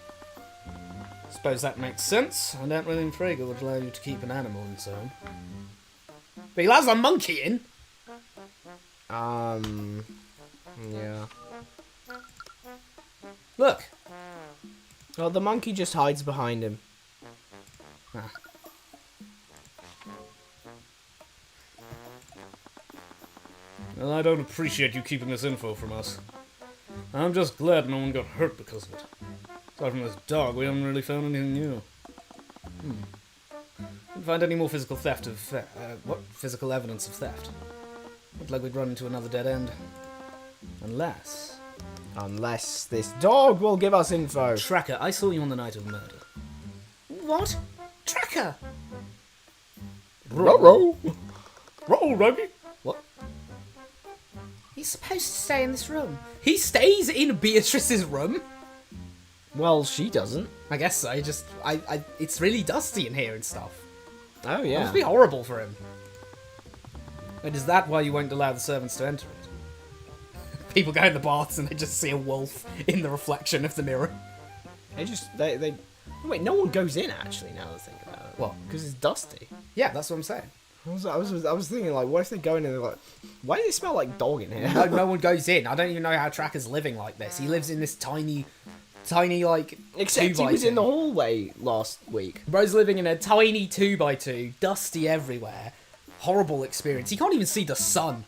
Suppose that makes sense. I don't really think Frigga would allow you to keep an animal and so on. But he allows a monkey in! Yeah. Look! Well, the monkey just hides behind him. Well, I don't appreciate you keeping this info from us. I'm just glad no one got hurt because of it. Aside from this dog, we haven't really found anything new. Didn't find any more physical theft of... physical evidence of theft. Looked like we'd run into another dead end. Unless this dog will give us info. Tracker, I saw you on the night of murder. What? Tracker! Roll. Roll, Ruggy! What? He's supposed to stay in this room. He stays in Beatrice's room? Well, she doesn't. I guess so. It's really dusty in here and stuff. Oh, It yeah. must be horrible for him. And is that why you won't allow the servants to enter it? People go in the baths and they just see a wolf in the reflection of the mirror. They wait, no one goes in, actually, now that I think about it. What? Because it's dusty. Yeah, that's what I'm saying. I was thinking, like, what if they go in and they're like, why do they smell like dog in here? No one goes in. I don't even know how Tracker's living like this. He lives in this tiny, like, Except he was in the hallway last week. Bro's living in a tiny 2x2, dusty everywhere. Horrible experience. He can't even see the sun.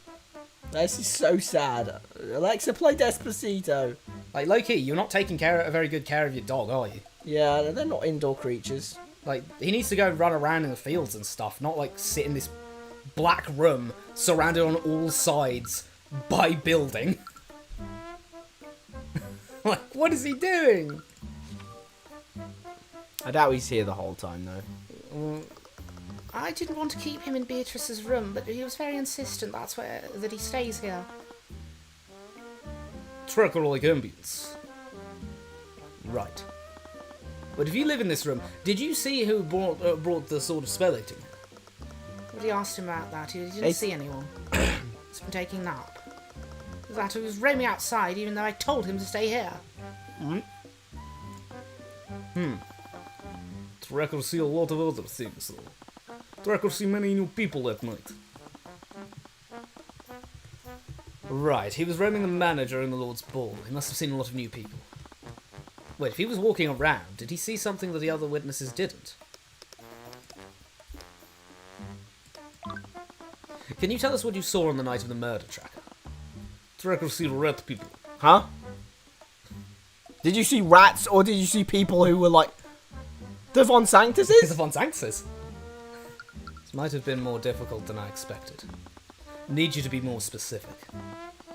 This is so sad. Alexa, play Despacito. Like, low-key, you're not taking very good care of your dog, are you? Yeah, they're not indoor creatures. Like, he needs to go run around in the fields and stuff, not, like, sit in this black room surrounded on all sides by building. Like, what is he doing? I doubt he's here the whole time, though. I didn't want to keep him in Beatrice's room, but he was very insistent that he stays here. Tracker like ambience. Right. But if you live in this room, did you see who brought the sword of spell eating? But he asked him about that. He didn't Hey. see anyone. He's been taking a nap. That he was roaming outside, even though I told him to stay here. Tracker see a lot of other things, though. Draco see many new people that night. Right, he was roaming the manor during the Lord's Ball. He must have seen a lot of new people. Wait, if he was walking around, did he see something that the other witnesses didn't? Can you tell us what you saw on the night of the murder, Tracker? Draco see rat people. Huh? Did you see rats, or did you see people who were like the Von Sanctuses? The Von Sanctuses. This might have been more difficult than I expected. Need you to be more specific.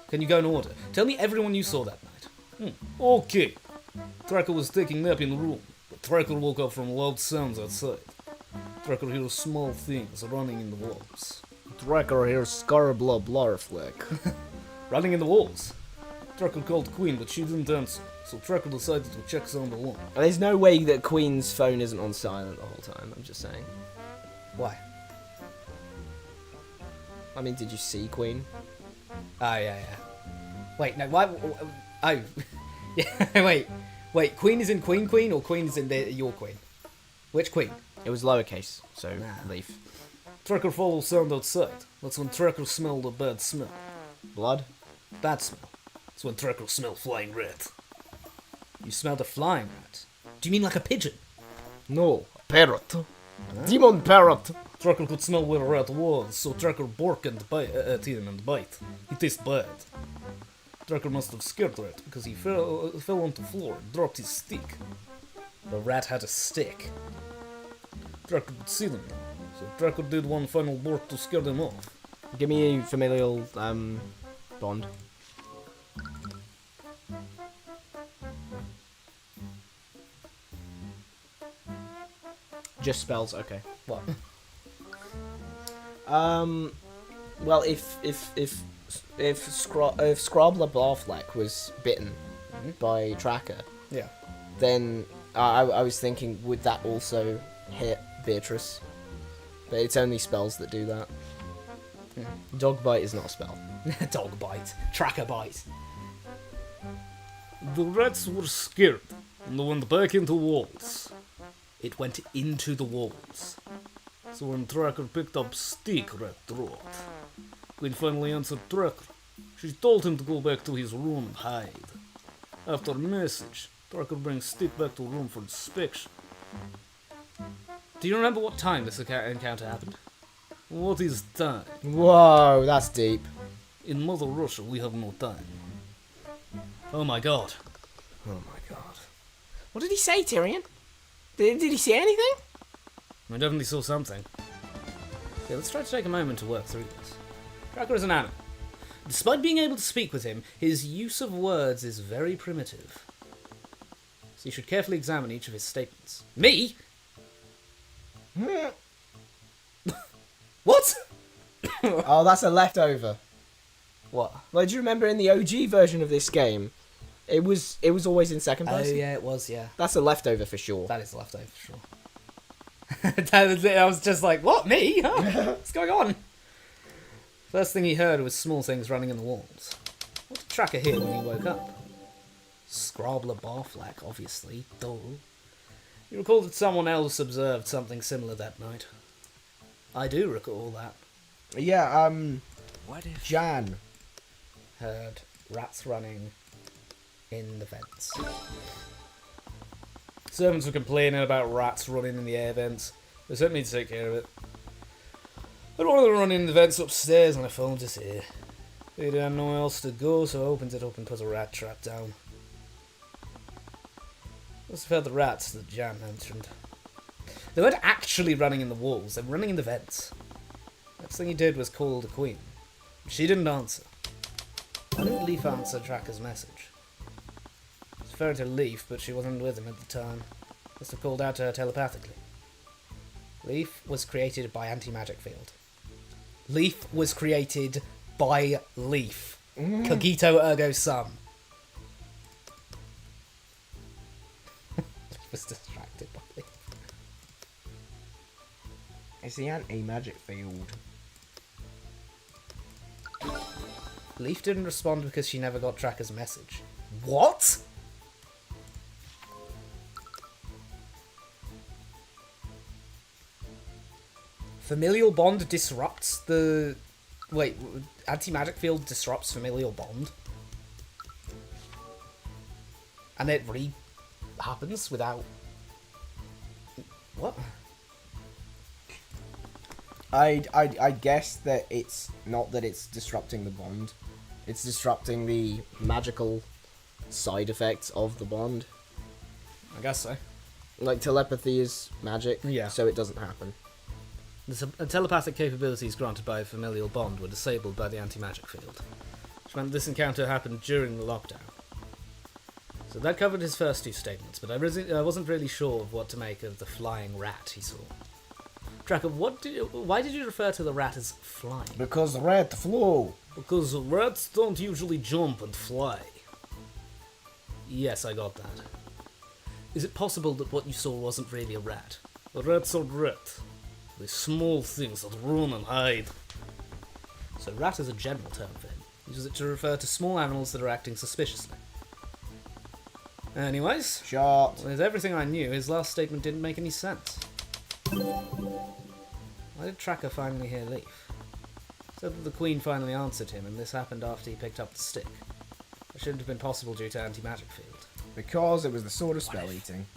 Can you go in order? Tell me everyone you saw that night. Okay. Draco was taking a nap in the room, but Draco woke up from loud sounds outside. Draco hears small things running in the walls. Draco here's Scarblow Blarfleck. Running in the walls. Draco called Queen, but she didn't answer, so Draco decided to check sound alarm. There's no way that Queen's phone isn't on silent the whole time, I'm just saying. Why? I mean, did you see Queen? Oh, yeah. Wait, no, why? Oh. Yeah, wait, Queen is in Queen, or Queen is in your Queen? Which Queen? It was lowercase, so leaf. Draco follows sound outside. That's when Draco smelled a bad smell. Blood? Bad smell. That's when Draco smelled flying rat. You smelled a flying rat. Do you mean like a pigeon? No, a parrot. Demon parrot. Draco could smell where a rat was, so Draco barked and bite at him and bite. He tastes bad. Draco must have scared the rat because he fell onto the floor and dropped his stick. The rat had a stick. Draco could see them now, so Draco did one final bark to scare them off. Give me a familial bond. Just spells, okay. What? Well, if Scrobler Barfleck was bitten by Tracker, Yeah. then I was thinking, would that also hit Beatrice? But it's only spells that do that. Dog bite is not a spell. Dog bite. Tracker bite. The rats were scared and they went back into walls. It went into the walls. So when Tracker picked up stick, rat dropped. Queen finally answered Tracker. She told him to go back to his room and hide. After a message, Tracker brings stick back to room for inspection. Do you remember what time this encounter happened? What is time? Whoa, that's deep. In Mother Russia, we have no time. Oh my god. Oh my god. What did he say, Tyrion? Did he say anything? I definitely saw something. Okay, let's try to take a moment to work through this. Tracker is an animal. Despite being able to speak with him, his use of words is very primitive. So you should carefully examine each of his statements. Me? What? Oh, that's a leftover. What? Like, do you remember in the OG version of this game, it was always in second Oh person? yeah, it was, yeah. That's a leftover for sure. That is leftover for sure. I was just like, what, me? Huh? What's going on? First thing he heard was small things running in the walls. What did Tracker hear when he woke up? Scrobler Barfleck, obviously. Duh. You recall that someone else observed something similar that night? I do recall that. Yeah, What if Jan. Heard rats running in the vents. Servants were complaining about rats running in the air vents. They sent me to take care of it. I don't want them running in the vents upstairs and I phoned us here. They had nowhere else to go, so I opened it up and put a rat trap down. Must have heard the rats that Jan mentioned. They weren't actually running in the walls, they were running in the vents. Next thing he did was call the Queen. She didn't answer. Why didn't Leaf answer Tracker's message? It's fair to Leaf, but she wasn't with him at the time. Must have called out to her telepathically. Leaf was created by Anti-Magic Field. Leaf was created by Leaf. Cogito ergo sum. Leaf was distracted by Leaf. It's the anti-magic field. Leaf didn't respond because she never got Tracker's message. What? Familial bond disrupts the... Wait, anti-magic field disrupts familial bond? And it happens without... What? I'd guess that it's not that it's disrupting the bond. It's disrupting the magical side effects of the bond. I guess so. Like, telepathy is magic, Yeah. so it doesn't happen. The telepathic capabilities granted by a familial bond were disabled by the anti-magic field, which meant this encounter happened during the lockdown. So that covered his first two statements, but I wasn't really sure of what to make of the flying rat he saw. Tracker, why did you refer to the rat as flying? Because the rat flew. Because rats don't usually jump and fly. Yes, I got that. Is it possible that what you saw wasn't really a rat? Rats are rat. They're small things that run and hide. So rat is a general term for him. He uses it to refer to small animals that are acting suspiciously. Anyways, Shot. with everything I knew, his last statement didn't make any sense. Why did Tracker finally hear Leaf? Said that the Queen finally answered him, and this happened after he picked up the stick. It shouldn't have been possible due to anti-magic field. Because it was the sword of spell eating.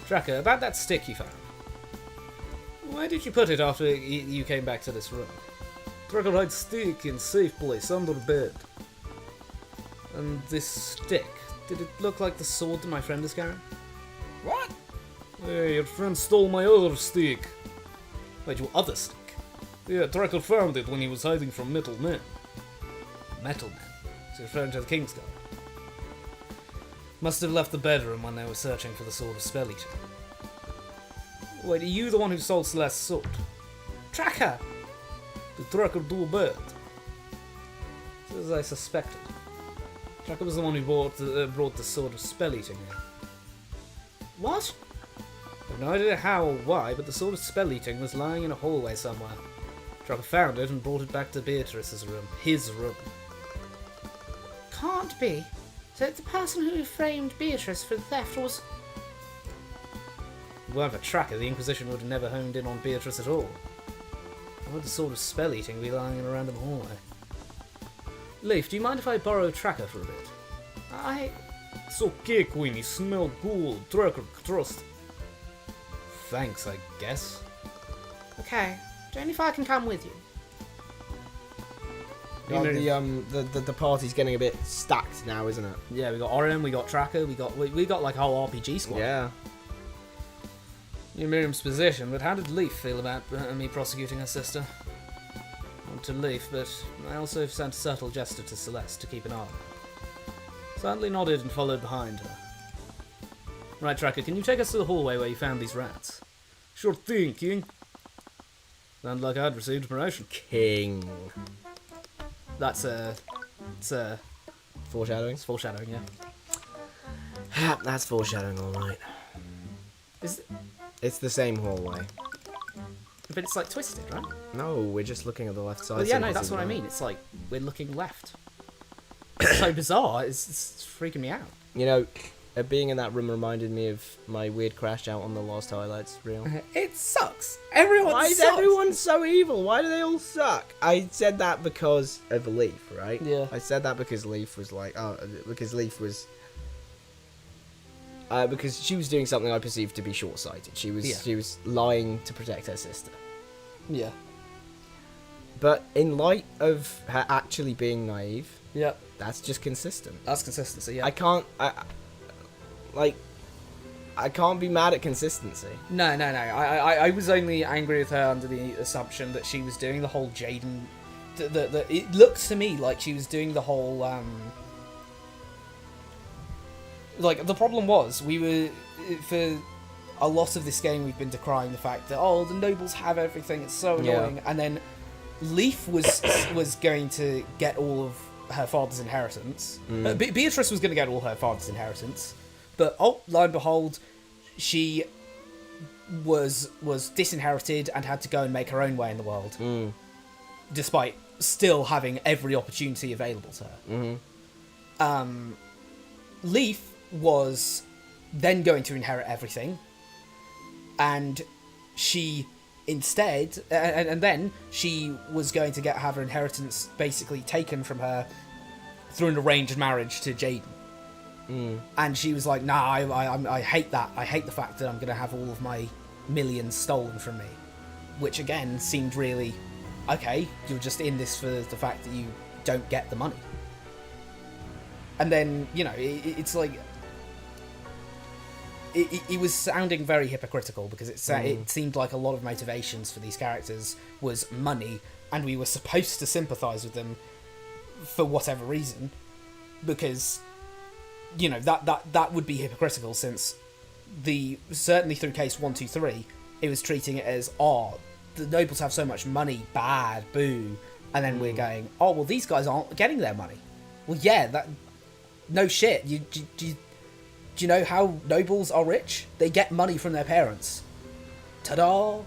Tracker, about that stick you found. Where did you put it after you came back to this room? Tracker hid stick in safe place under bed. And this stick, did it look like the sword that my friend is carrying? What? Hey, your friend stole my other stick. Wait, your other stick? Yeah, Tracker found it when he was hiding from Metal Men. Metal Men? So referring to the King's Guard. Must have left the bedroom when they were searching for the sword of spell eating. Wait, are you the one who stole Celeste's sword? Tracker! Did Tracker do a bird? As I suspected. Tracker was the one who brought the sword of spell eating here. What? I have no idea how or why, but the sword of spell eating was lying in a hallway somewhere. Tracker found it and brought it back to Beatrice's room. His room. Can't be. So the person who framed Beatrice for the theft was... If it weren't for Tracker, the Inquisition would have never honed in on Beatrice at all. Why would the sword of spell eating be lying in a random hallway? Leaf, do you mind if I borrow Tracker for a bit? It's okay, Queen. You smell good. Tracker, trust. Thanks, I guess. Okay, only if I can come with you. God, the party's getting a bit stacked now, isn't it? Yeah, we got Orion, we got Tracker, we got like a whole RPG squad. Yeah. You're Miriam's position, but how did Leaf feel about me prosecuting her sister? Not to Leaf, but I also sent a subtle gesture to Celeste to keep an eye on her. Sadly nodded and followed behind her. Right, Tracker, can you take us to the hallway where you found these rats? Sure thing, King. Sounded like I'd received a promotion. King. That's Foreshadowing? it's foreshadowing, yeah. Yeah, that's foreshadowing, alright. It's the same hallway. But it's like twisted, right? No, we're just looking at the left side. Well, yeah, so no, this that's is what I right. mean. It's like we're looking left. It's so bizarre. It's freaking me out. You know, being in that room reminded me of my weird crash out on the Lost Highlights reel. It sucks. Everyone Why is sucks. everyone so evil? Why do they all suck? I said that because of Leaf, right? Yeah. I said that because Leaf was like, because Leaf was, because she was doing something I perceived to be short-sighted. She was lying to protect her sister. Yeah. But in light of her actually being naive, Yeah. that's just consistent. That's consistency. Yeah. I can't be mad at consistency. No. I was only angry with her under the assumption that she was doing the whole Jaden. It looks to me like she was doing the whole. Like the problem was we were for a lot of this game we've been decrying the fact that the nobles have everything. It's so annoying, and then Leaf was going to get all of her father's inheritance. Beatrice was going to get all her father's inheritance, but lo and behold, she was disinherited and had to go and make her own way in the world, despite still having every opportunity available to her. Leaf was then going to inherit everything, and she instead, and then she was going to have her inheritance basically taken from her through an arranged marriage to Jaden. And she was like, nah, I hate that. I hate the fact that I'm going to have all of my millions stolen from me. Which, again, seemed really, okay, you're just in this for the fact that you don't get the money. And then, you know, it's like... It was sounding very hypocritical, because it seemed like a lot of motivations for these characters was money, and we were supposed to sympathise with them for whatever reason, because... You know, that would be hypocritical, since certainly through case 1, 2, 3, it was treating it as, oh, the nobles have so much money, bad, boo, and then we're going, oh, well, these guys aren't getting their money. Well, yeah, no shit. Do you know how nobles are rich? They get money from their parents. Ta-da!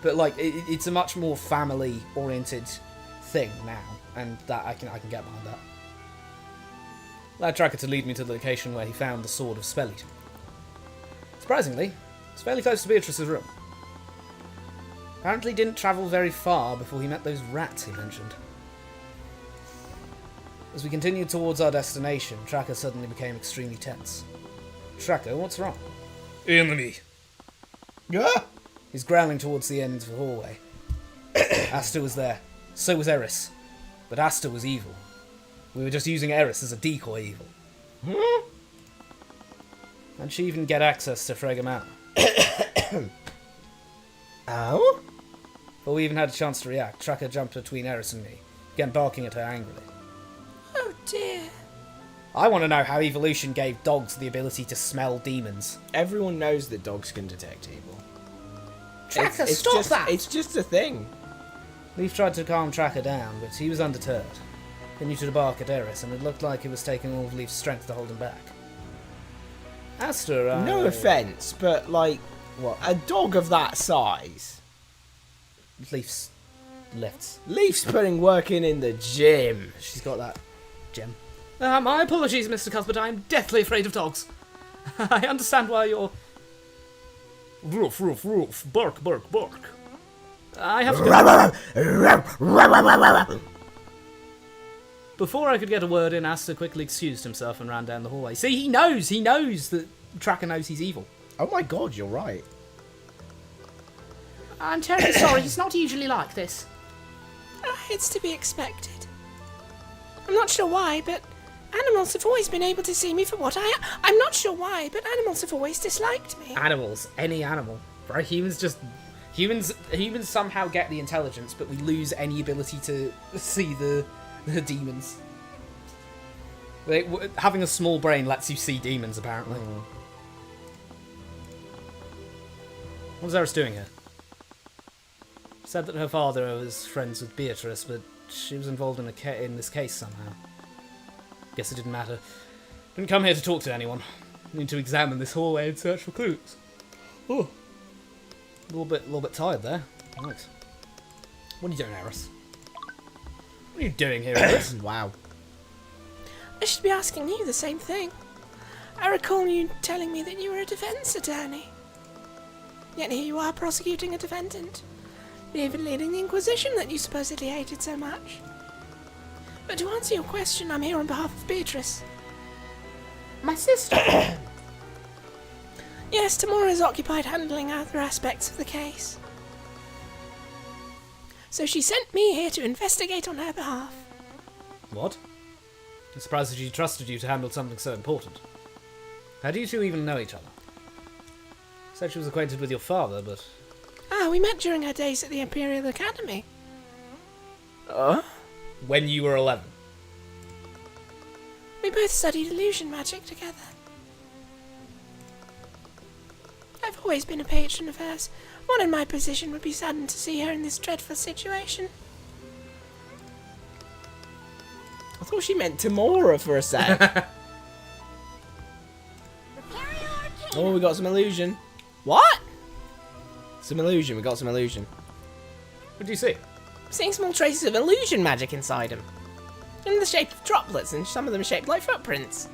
But like, it's a much more family-oriented thing now, and that I can get behind that. Allowed Tracker to lead me to the location where he found the Sword of Spelleton. Surprisingly, it's fairly close to Beatrice's room. Apparently didn't travel very far before he met those rats he mentioned. As we continued towards our destination, Tracker suddenly became extremely tense. Tracker, what's wrong? Enemy. Yeah? He's growling towards the end of the hallway. Asta was there. So was Eris. But Asta was evil. We were just using Eris as a decoy evil. And she even get access to Frega Mountain. Oh? Before we even had a chance to react, Tracker jumped between Eris and me, began barking at her angrily. Oh dear. I want to know how evolution gave dogs the ability to smell demons. Everyone knows that dogs can detect evil. Tracker, stop that! It's just a thing. Leaf tried to calm Tracker down, but he was undeterred. Continued to bark at Eris, and it looked like it was taking all of Leaf's strength to hold him back. Asta, No offence, but like, What? a dog of that size. Leaf's lifts. Leaf's putting work in the gym. She's got that gem. My apologies, Mr. Cuthbert. I am deathly afraid of dogs. I understand why you're... Roof, roof, roof. Bark, bark, bark. I have to... Before I could get a word in, Asta quickly excused himself and ran down the hallway. See, he knows that Tracker knows he's evil. Oh my god, you're right. I'm terribly sorry, he's not usually like this. It's to be expected. I'm not sure why, but animals have always been able to see me for what I am. I'm not sure why, but animals have always disliked me. Animals. Any animal. Right? Humans somehow get the intelligence, but we lose any ability to see the demons. Having a small brain lets you see demons, apparently. What's Eris doing here? Said that her father was friends with Beatrice, but she was involved in this case somehow. Guess it didn't matter. Didn't come here to talk to anyone. Need to examine this hallway and search for clues. Oh, a little bit tired there. Right. What are you doing, Eris? What are you doing here, Eris? Wow. I should be asking you the same thing. I recall you telling me that you were a defense attorney. Yet here you are prosecuting a defendant. Even leading the Inquisition that you supposedly hated so much. But to answer your question, I'm here on behalf of Beatrice. My sister. Yes, Tamora is occupied handling other aspects of the case. So she sent me here to investigate on her behalf. What? I'm surprised that she trusted you to handle something so important. How do you two even know each other? Said she was acquainted with your father, but... We met during her days at the Imperial Academy. When you were 11. We both studied illusion magic together. I've always been a patron of hers. One in my position would be saddened to see her in this dreadful situation. I thought she meant Tamora for a sec. Oh, we got some illusion. What? Some illusion. We got some illusion. What do you see? I'm seeing small traces of illusion magic inside him. In the shape of droplets, and some of them shaped like footprints.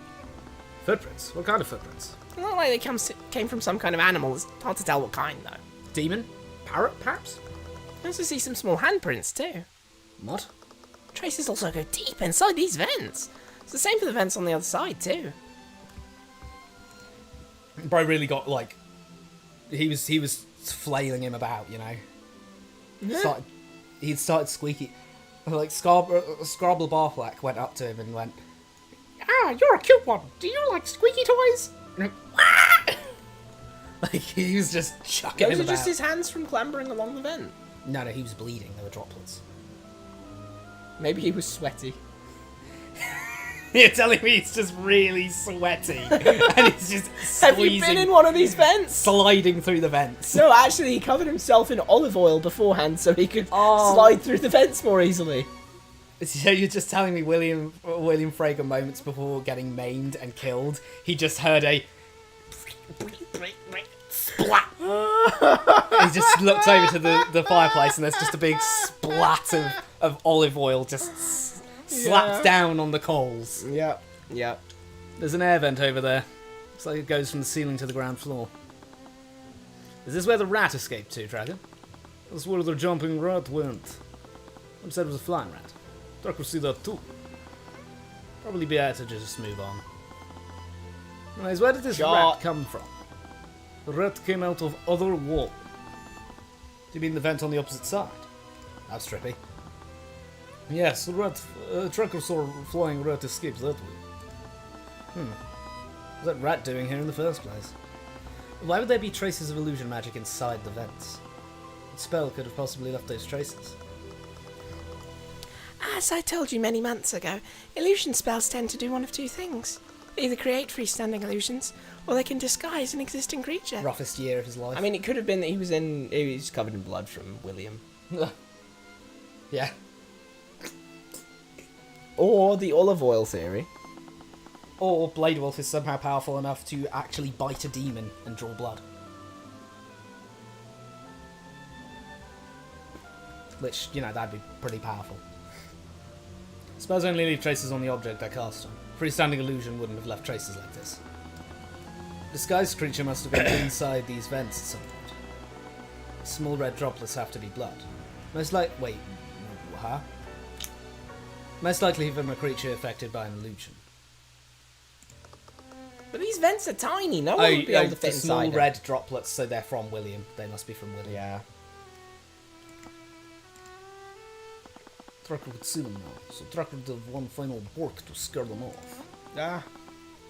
Footprints? What kind of footprints? It's not like they came from some kind of animal. It's hard to tell what kind, though. Demon? Parrot, perhaps? I also see some small handprints, too. What? Traces also go deep inside these vents. It's the same for the vents on the other side, too. Bro really got, like... He was flailing him about, you know? He'd started squeaky... Like, Scrabble Barflack went up to him and went, Ah, you're a cute one. Do you like squeaky toys? like, he was just chucking Those him are about. just his hands from clambering along the vent. No, he was bleeding. There were droplets. Maybe he was sweaty. You're telling me it's just really sweaty and it's just Have you been in one of these vents? sliding through the vents. No, actually, he covered himself in olive oil beforehand so he could slide through the vents more easily. So you're just telling me William Frager moments before getting maimed and killed, he just heard a splat. He just looks over to the fireplace and there's just a big splat of olive oil just slapped down on the coals. Yeah, yeah. There's an air vent over there. Looks like it goes from the ceiling to the ground floor. Is this where the rat escaped to, Dragon? That's where the jumping rat went. Some said it was a flying rat. Drac will see that too. Probably be better to just move on. Anyways, where did this rat come from? The rat came out of other wall. Do you mean the vent on the opposite side? That's trippy. Yes, the rat, tracker saw a flying rat escape that way. What's that rat doing here in the first place? Why would there be traces of illusion magic inside the vents? What spell could have possibly left those traces? As I told you many months ago, illusion spells tend to do one of two things. They either create freestanding illusions, or they can disguise an existing creature. Roughest year of his life. I mean, it could have been that he was covered in blood from William. Yeah. Or the olive oil theory. Or Blade Wolf is somehow powerful enough to actually bite a demon and draw blood. Which, you know, that'd be pretty powerful. Spells only leave traces on the object they cast on. Freestanding illusion wouldn't have left traces like this. Disguised creature must have been inside these vents at some point. Small red droplets have to be blood. Most likely from a creature affected by an illusion. But these vents are tiny. No one would be able to fit the small inside red droplets, so they're from William. They must be from William. Yeah. Tracker could see them now, so Tracker did one final work to scare them off. Ah,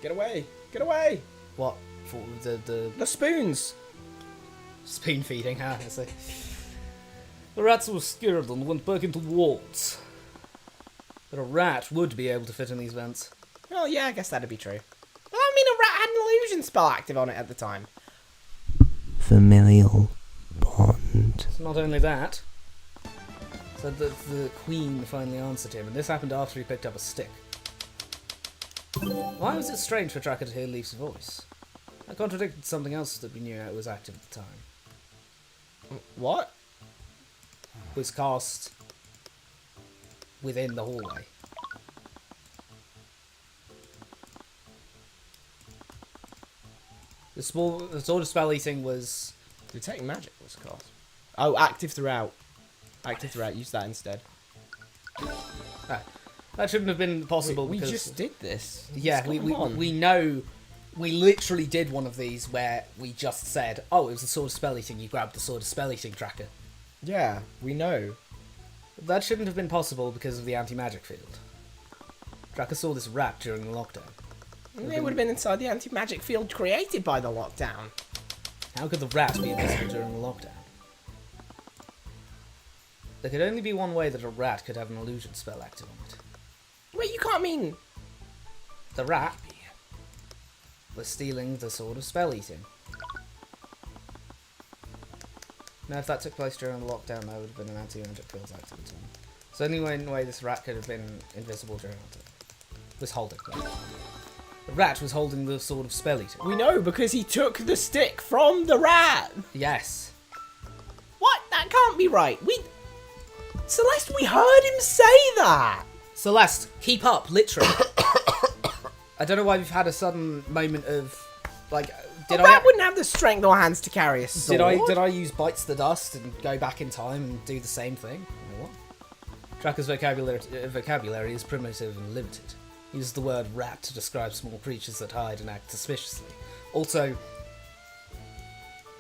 get away! Get away! What? For the The spoons! spoon feeding, huh? I see. The rats were scared and went back into the walls. But a rat would be able to fit in these vents. Well, yeah, I guess that'd be true. Well, I mean, a rat had an illusion spell active on it at the time. Familial bond. It's not only that. So the queen finally answered him, and this happened after he picked up a stick. Why was it strange for Tracker to hear Leaf's voice? That contradicted something else that we knew it was active at the time. What? It was cast within the hallway. The sword of spell eating was... Detect magic was cast. Oh, active throughout. Active throughout, use that instead. That shouldn't have been possible We because... just did this. Yeah, we know... We literally did one of these where we just said, oh, it was the sword of spell eating, you grabbed the sword of spell eating tracker. Yeah, we know. That shouldn't have been possible because of the anti-magic field. Tracker saw this rat during the lockdown. It would have been inside the anti-magic field created by the lockdown. How could the rat be invisible during the lockdown? There could only be one way that a rat could have an illusion spell active on it. Wait, you can't mean... The rat was stealing the sword of spell eating. Now, if that took place during the lockdown, that would have been an anti-magic field activity. So the only way this rat could have been invisible during it was holding it. The rat was holding the sword of spell eating. We know, because he took the stick from the rat! Yes. What? That can't be right. Celeste, we heard him say that! Celeste, keep up, literally. I don't know why we've had a sudden moment of Like, A rat wouldn't have the strength or hands to carry a sword. Did I use bites the dust and go back in time and do the same thing? You know what? Tracker's vocabulary is primitive and limited. He uses the word rat to describe small creatures that hide and act suspiciously. Also,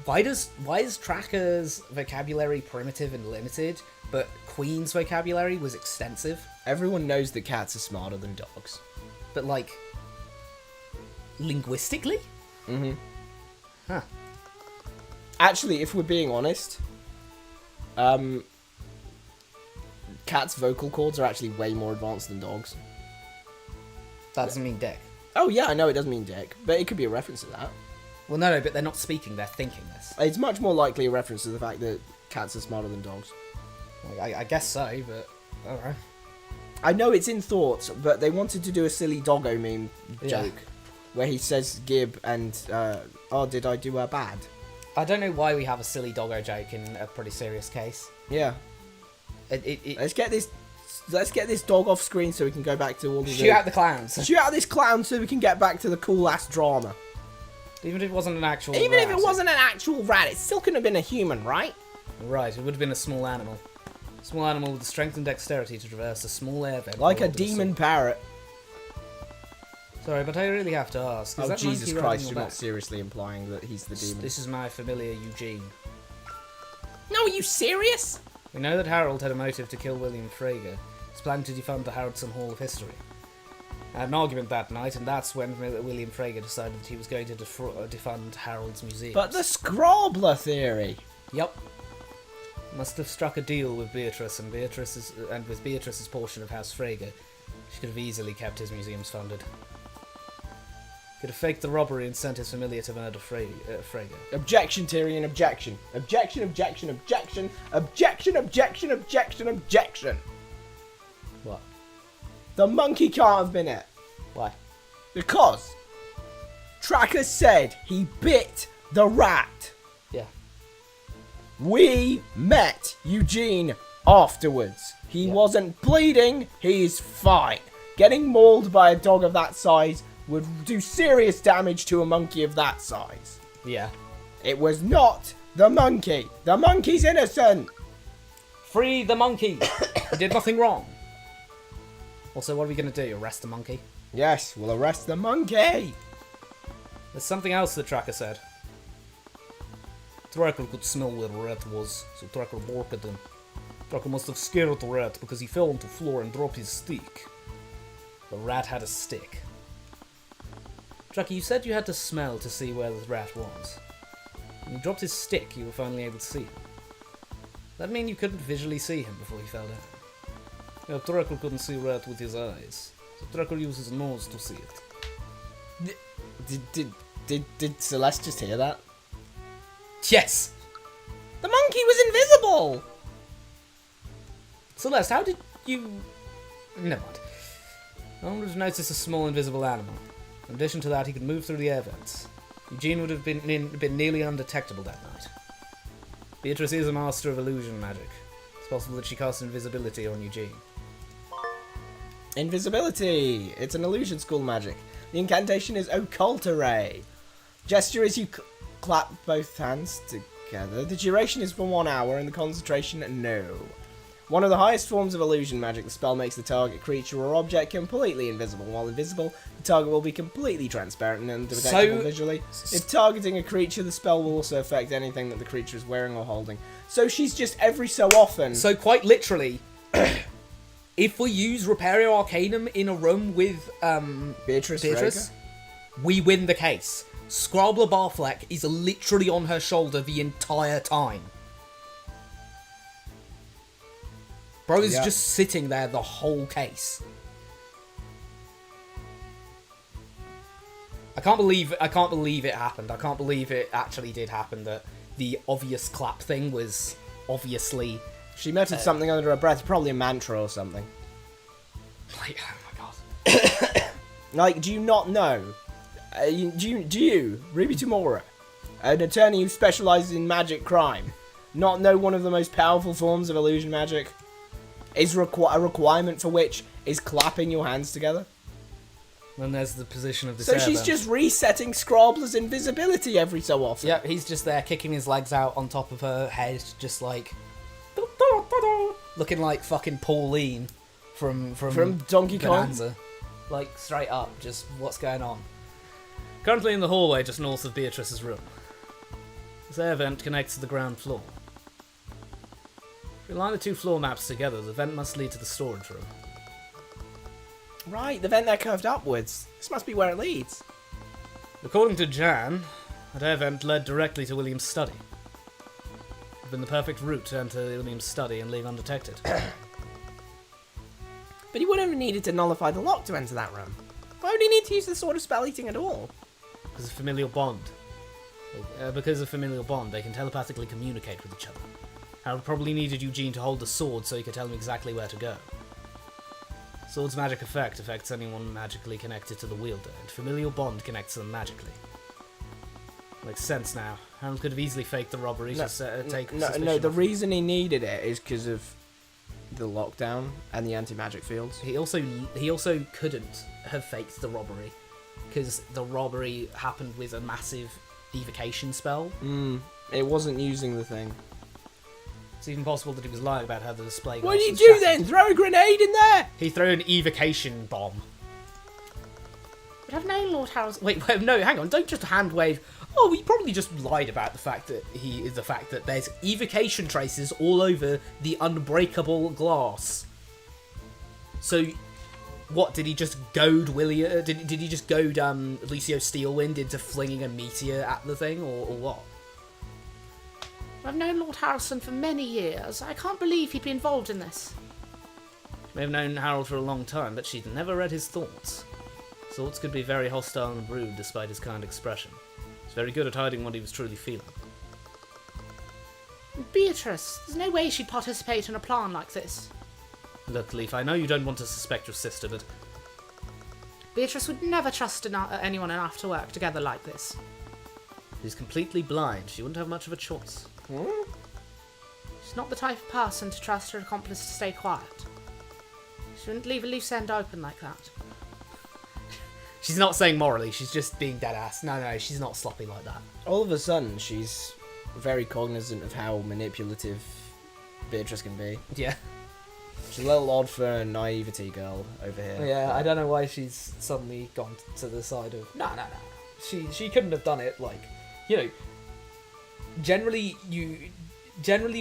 why is Tracker's vocabulary primitive and limited, but Queen's vocabulary was extensive? Everyone knows that cats are smarter than dogs. But, like, linguistically? Mm-hmm. Huh. Actually, if we're being honest, cats' vocal cords are actually way more advanced than dogs. That doesn't mean dick. Oh yeah, I know it doesn't mean dick, but it could be a reference to that. Well, no, but they're not speaking, they're thinking this. It's much more likely a reference to the fact that cats are smarter than dogs. I guess so, but I don't know. I know it's in thoughts, but they wanted to do a silly doggo meme joke where he says Gib and, oh, did I do her bad? I don't know why we have a silly doggo joke in a pretty serious case. Yeah. Let's get this dog off screen so we can go back to all the... Shoot out the clowns. Shoot out this clown so we can get back to the cool-ass drama. Even if it wasn't an actual Even rat. if it wasn't an actual rat, it still couldn't have been a human, right? Right, it would have been a small animal. Small animal with the strength and dexterity to traverse a small air vent. Like a demon parrot. Sorry, but I really have to ask. Oh, Jesus Christ, you're not seriously implying that he's the demon. This is my familiar Eugene. No, are you serious? We know that Harold had a motive to kill William Frager. He's planning to defund the Harrodson Hall of History. I had an argument that night, and that's when William Frager decided that he was going to defund Harold's museum. But the Scrabbler theory. Yep. Must have struck a deal with Beatrice, and with Beatrice's portion of House Frager, she could have easily kept his museums funded. Could have faked the robbery and sent his familiar to murder Frager. Objection, Tyrion, objection. Objection, objection, objection. Objection, objection, objection, objection. What? The monkey can't have been it. Why? Because Tracker said he bit the rat. Yeah. We met Eugene afterwards. He wasn't bleeding, he's fine. Getting mauled by a dog of that size would do serious damage to a monkey of that size. Yeah. It was not the monkey. The monkey's innocent. Free the monkey! He did nothing wrong. Also, what are we going to do? Arrest the monkey? Yes, we'll arrest the monkey. There's something else that Tracker said. Tracker could smell where the rat was, so Tracker barked at him. Tracker must have scared the rat because he fell onto the floor and dropped his stick. The rat had a stick. Tracker, you said you had to smell to see where the rat was. When he dropped his stick, you were finally able to see him. That mean you couldn't visually see him before he fell down? Yeah, Tracker couldn't see a rat with his eyes, so Tracker used his nose to see it. Did Celeste just hear that? Yes! The monkey was invisible! Celeste, how did you... Never mind. I wanted to notice a small invisible animal. In addition to that, he could move through the air vents. Eugene would have been nearly undetectable that night. Beatrice is a master of illusion magic. It's possible that she cast invisibility on Eugene. Invisibility! It's an illusion school magic. The incantation is Occult Array. Gesture as you clap both hands together. The duration is for 1 hour and the concentration no. One of the highest forms of illusion magic, the spell makes the target creature or object completely invisible. While invisible, the target will be completely transparent and undetectable visually. If targeting a creature, the spell will also affect anything that the creature is wearing or holding. So she's just every so often... So quite literally, if we use Repario Arcanum in a room with Beatrice, we win the case. Scrabbler Barfleck is literally on her shoulder the entire time. Bro is just sitting there the whole case. I can't believe it happened. I can't believe it actually did happen, that the obvious clap thing was obviously... She muttered something under her breath, probably a mantra or something. Like, oh my god. Like, do you not know? Do you, Ruby Tamora, an attorney who specialises in magic crime, not know one of the most powerful forms of illusion magic? Is a requirement for which is clapping your hands together? Then there's the position of this So air she's vent. just resetting Scrabbler's invisibility every so often. Yep, he's just there kicking his legs out on top of her head, just like... looking like fucking Pauline from Donkey Kong. Bonanza. Like, straight up, just what's going on. Currently in the hallway just north of Beatrice's room. This air vent connects to the ground floor. If we line the two floor maps together, the vent must lead to the storage room. Right, the vent there curved upwards. This must be where it leads. According to Jan, that air vent led directly to William's study. It would have been the perfect route to enter William's study and leave undetected. But he wouldn't have needed to nullify the lock to enter that room. Why would he need to use the Sword of Spell Eating at all? Because of familial bond. Because of familial bond, they can telepathically communicate with each other. Harold probably needed Eugene to hold the sword so he could tell him exactly where to go. Sword's magic effect affects anyone magically connected to the wielder, and familial bond connects them magically. Makes sense now. Harold could have easily faked the robbery to take suspicion No, the off him. reason he needed it is because of the lockdown and the anti-magic fields. He also couldn't have faked the robbery because the robbery happened with a massive evocation spell. It wasn't using the thing. It's even possible that he was lying about how the display. What glass did you was do shattered. then? Throw a grenade in there? He threw an evocation bomb. Would have known Lord Harold's... Wait, no, hang on! Don't just hand wave. Oh, he probably just lied about the fact that there's evocation traces all over the unbreakable glass. So, what did he just goad William? Did he just goad Lucio Steelwind into flinging a meteor at the thing, or what? I've known Lord Harrison for many years. I can't believe he'd be involved in this. May have known Harold for a long time, but she'd never read his thoughts. Thoughts could be very hostile and rude despite his kind expression. He's very good at hiding what he was truly feeling. Beatrice, there's no way she'd participate in a plan like this. Look, Leaf, I know you don't want to suspect your sister, but Beatrice would never trust anyone enough to work together like this. she's completely blind. She wouldn't have much of a choice. She's not the type of person to trust her accomplice to stay quiet. She wouldn't leave a loose end open like that. She's not saying morally, she's just being dead ass. No, she's not sloppy like that. All of a sudden, she's very cognizant of how manipulative Beatrice can be. Yeah. She's a little odd for a naivety girl over here. Yeah, I don't know why she's suddenly gone to the side of... No. She couldn't have done it, like... You know... Generally,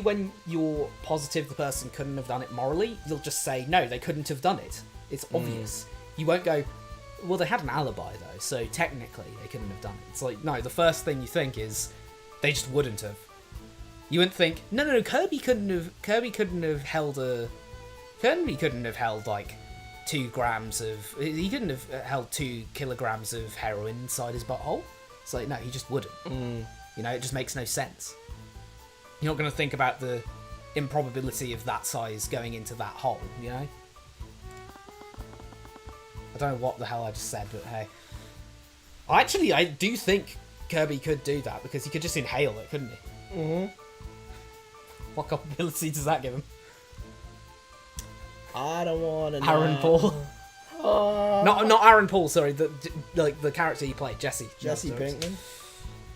when you're positive the person couldn't have done it morally, you'll just say, no, they couldn't have done it. It's obvious. You won't go, well, they had an alibi, though, so technically they couldn't have done it. It's like, no, the first thing you think is, they just wouldn't have. You wouldn't think, no, Kirby couldn't have held, like, 2 grams of... He couldn't have held 2 kilograms of heroin inside his butthole. It's like, no, he just wouldn't. You know, it just makes no sense. You're not going to think about the improbability of that size going into that hole, you know? I don't know what the hell I just said, but hey. Actually, I do think Kirby could do that, because he could just inhale it, couldn't he? What ability does that give him? I don't want to know. Aaron Paul. Not Aaron Paul, sorry, the character he played, Jesse. Jesse Pinkman.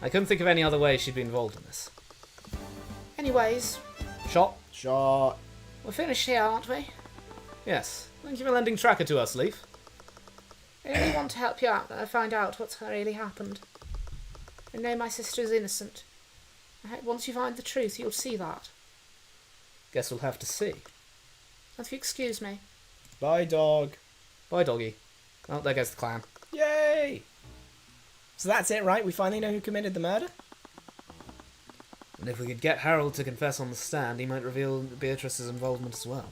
I couldn't think of any other way she'd be involved in this. Anyways, Shot? we're finished here, aren't we? Yes. Thank you for lending Tracker to us, Leaf. I really want to help you out, find out what's really happened. I know my sister is innocent. I hope once you find the truth, you'll see that. Guess we'll have to see. If you excuse me. Bye, dog. Bye, doggy. Oh, there goes the clown. Yay! So that's it, right? We finally know who committed the murder? And if we could get Harold to confess on the stand, he might reveal Beatrice's involvement as well.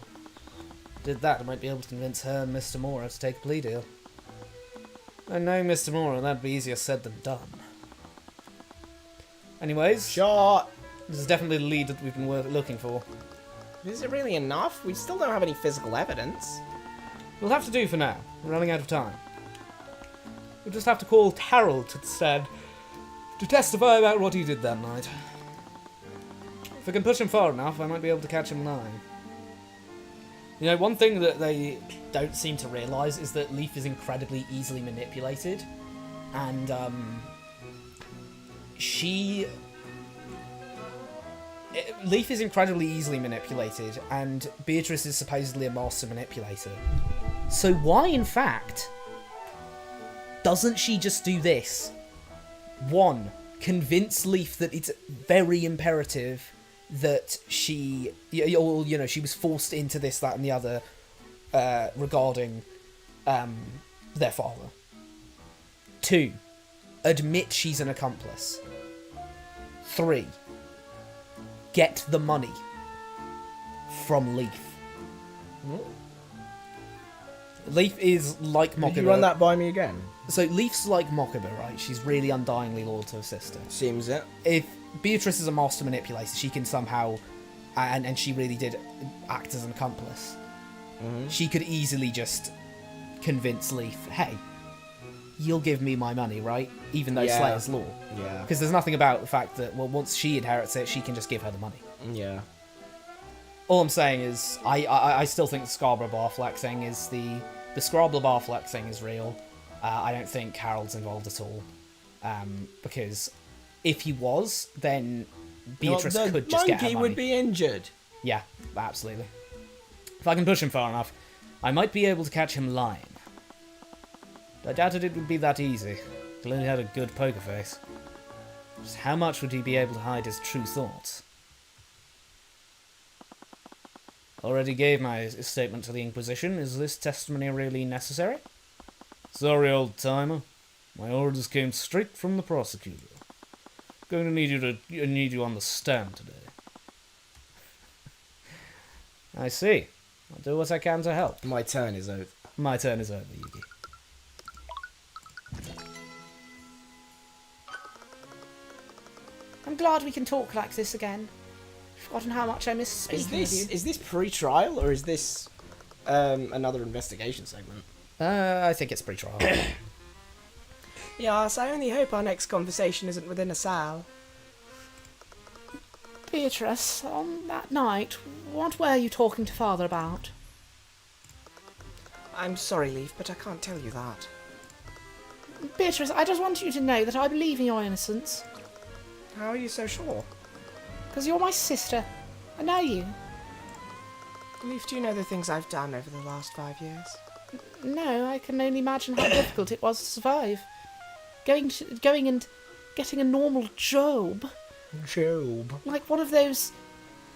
Did that, I might be able to convince her and Mr. Mora to take a plea deal. I know Mr. Mora, that'd be easier said than done. Anyways, Shot! this is definitely the lead that we've been looking for. Is it really enough? We still don't have any physical evidence. We'll have to do for now. We're running out of time. We'll just have to call Harold to the stand to testify about what he did that night. If I can push him far enough, I might be able to catch him lying. You know, one thing that they don't seem to realise is that Leaf is incredibly easily manipulated, and Leaf is incredibly easily manipulated, and Beatrice is supposedly a master manipulator. So why, in fact, doesn't she just do this? 1, convince Leaf that it's very imperative that she, you know, she was forced into this, that, and the other regarding their father. 2, admit she's an accomplice. 3, get the money from Leaf. Leaf is like Mokuba. Could you run that by me again? So Leaf's like Mokuba, right? She's really undyingly loyal to her sister. Seems it. If Beatrice is a master manipulator, she can somehow, and she really did act as an accomplice, she could easily just convince Leaf, hey, you'll give me my money, right? Even though Yeah. Slayer's law. Yeah. Because there's nothing about the fact that, well, once she inherits it, she can just give her the money. Yeah. All I'm saying is, I still think the Scarborough Barfleck thing is the Scarborough Barfleck thing is real. I don't think Harold's involved at all. Because if he was, then Beatrice the could just get her monkey money. would be injured. Yeah, absolutely. If I can push him far enough, I might be able to catch him lying. I doubted it would be that easy. Clearly had a good poker face. Just how much would he be able to hide his true thoughts? Already gave my statement to the Inquisition. Is this testimony really necessary? Sorry, old timer. My orders came straight from the prosecutor. Going to need you on the stand today. I see. I'll do what I can to help. My turn is over. My turn is over, Yugi. I'm glad we can talk like this again. I've forgotten how much I miss speaking with you. Is this pre-trial or is this another investigation segment? I think it's pre-trial. Yes, I only hope our next conversation isn't within a cell. Beatrice, on that night, what were you talking to Father about? I'm sorry, Leaf, but I can't tell you that. Beatrice, I just want you to know that I believe in your innocence. How are you so sure? Because you're my sister. I know you. Leaf, do you know the things I've done over the last 5 years? No, I can only imagine how difficult it was to survive. Going and getting a normal job. Job. Like one of those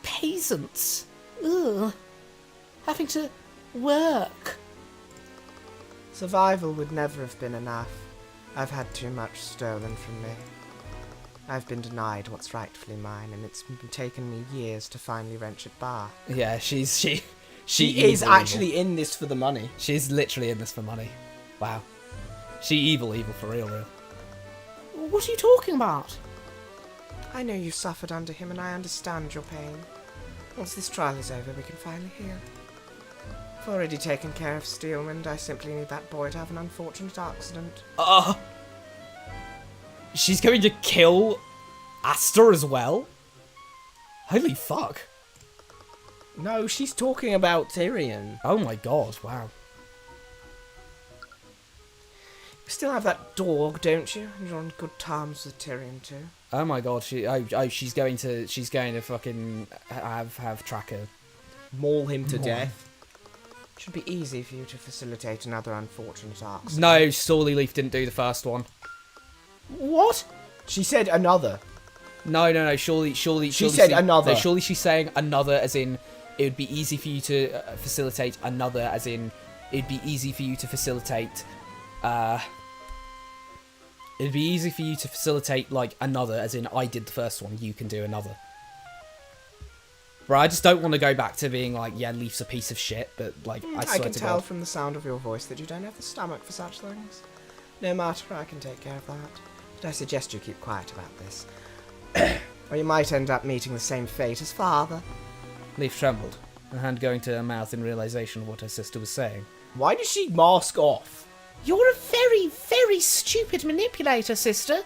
peasants. Ugh. Having to work. Survival would never have been enough. I've had too much stolen from me. I've been denied what's rightfully mine, and it's taken me years to finally wrench it back. Yeah, she She is evil. actually in this for the money. She's literally in this for money. Wow. She evil for real. What are you talking about? I know you suffered under him, and I understand your pain. Once this trial is over, we can finally heal. I've already taken care of Steelwind. I simply need that boy to have an unfortunate accident. She's going to kill Aster as well? Holy fuck. No, she's talking about Tyrion. Oh my god, wow. You still have that dog, don't you? And you're on good terms with Tyrion too. Oh my god, she's going to fucking have Tracker. Maul him to death. It should be easy for you to facilitate another unfortunate accident. No, Sorely Leaf didn't do the first one. What? She said another. No, surely She said another. No, surely she's saying another as in it would be easy for you to facilitate another as in it'd be easy for you to facilitate it'd be easy for you to facilitate like another as in I did the first one, you can do another. Bro, I just don't want to go back to being like, yeah, Leaf's a piece of shit, but like I I swear can to tell God. from the sound of your voice that you don't have the stomach for such things. No matter, I can take care of that. But I suggest you keep quiet about this. Or you might end up meeting the same fate as Father. Leaf trembled, her hand going to her mouth in realization of what her sister was saying. Why does she mask off? You're a very, very stupid manipulator, sister.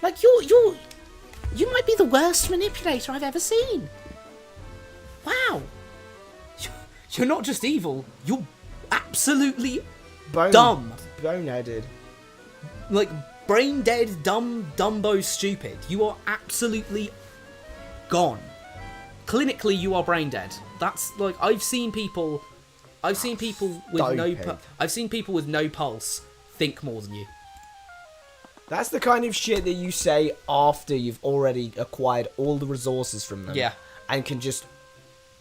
Like, you might be the worst manipulator I've ever seen. Wow. You're not just evil. You're absolutely Bone, dumb. Boneheaded. Like, brain dead, dumb, dumbo, stupid. You are absolutely gone. Clinically, you are brain dead. That's like I've seen people with Stupid. I've seen people with no pulse think more than you. That's the kind of shit that you say after you've already acquired all the resources from them. Yeah. And can just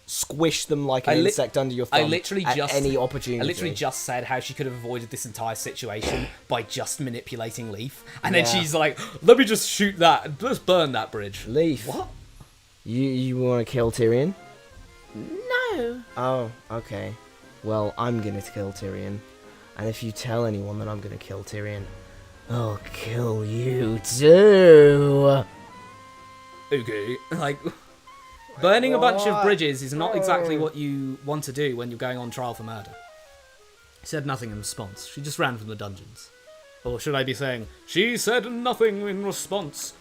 squish them like an insect under your thumb at any opportunity. I literally just said how she could have avoided this entire situation by just manipulating Leaf. And then she's like, let me just shoot that, just burn that bridge. Leaf. What? You want to kill Tyrion? No. Oh, okay. Well, I'm gonna kill Tyrion. And if you tell anyone that I'm gonna kill Tyrion, I'll kill you too. Okay. Like, burning a bunch of bridges is not exactly what you want to do when you're going on trial for murder. She said nothing in response. She just ran from the dungeons. Or should I be saying, she said nothing in response?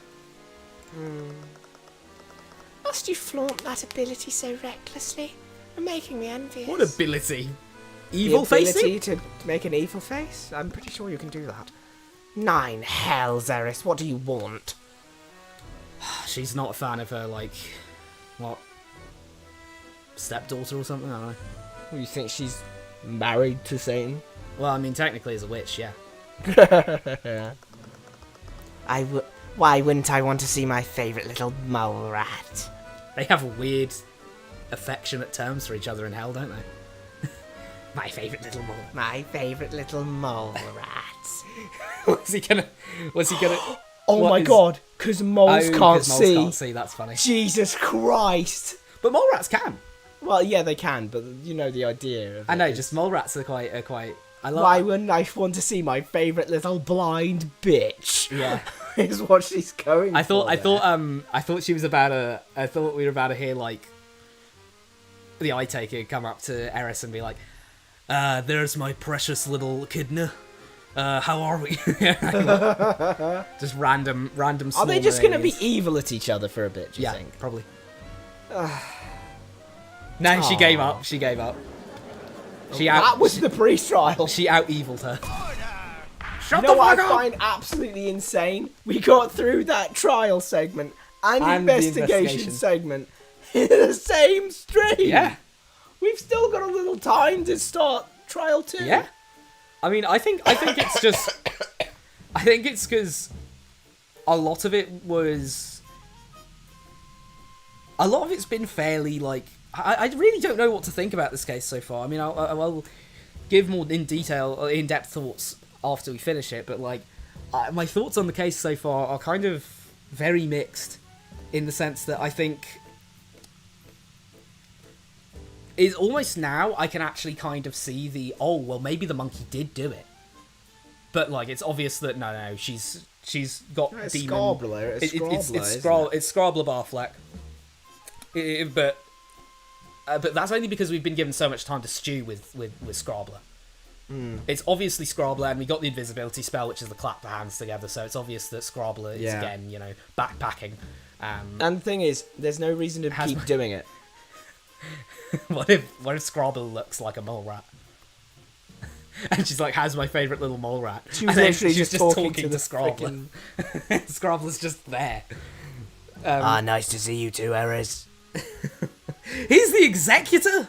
Must you flaunt that ability so recklessly? You're making me envious. What ability? Evil The ability facing? to make an evil face? I'm pretty sure you can do that. 9 hells, Eris. What do you want? She's not a fan of her, like, what? Stepdaughter or something? I don't know. You think she's married to Satan? Well, I mean, technically as a witch, yeah. Why wouldn't I want to see my favourite little mole rat? They have weird, affectionate terms for each other in hell, don't they? My favourite little mole. My favourite little mole rat. Was he gonna... Oh What my is- god, because moles, can't, 'cause moles see. can't see, that's funny. Jesus Christ. But mole rats can. Well, yeah, they can, but you know the idea of I know, it is- just mole rats are quite... I love... Why wouldn't I want to see my favourite little blind bitch? Yeah. Is what she's going I thought she was about to... I thought we were about to hear, like, the eye taker come up to Eris and be like, there's my precious little echidna. How are we? Just random small Are they just going to be names. evil at each other for a bit, do you Yeah, think? probably. No, she gave up. She gave up. That was the pre-trial. She out-eviled her. You know what I find absolutely insane? We got through that trial segment and And the investigation investigation. segment in the same stream. Yeah. We've still got a little time to start trial 2. Yeah. I mean, I think it's just... I think it's because a lot of it was... A lot of it's been fairly, like... I really don't know what to think about this case so far. I mean, I'll give more in-depth thoughts after we finish it, but, like, my thoughts on the case so far are kind of very mixed in the sense that I think... Is almost now I can actually kind of see the maybe the monkey did do it, but like it's obvious that no she's got It's demon. Scarbler. It's Scrabble Barfleck. But that's only because we've been given so much time to stew with Scrabler. It's obviously Scrabler, and we got the invisibility spell, which is the clap the hands together. So it's obvious that Scrabler is again, backpacking. And the thing is, there's no reason to keep doing it. What if Scrabble looks like a mole rat? And she's like, "How's my favourite little mole rat?" She was and then literally she's just talking to the Scrabble. Scrabble's just there. Nice to see you too, Eris. He's the executor.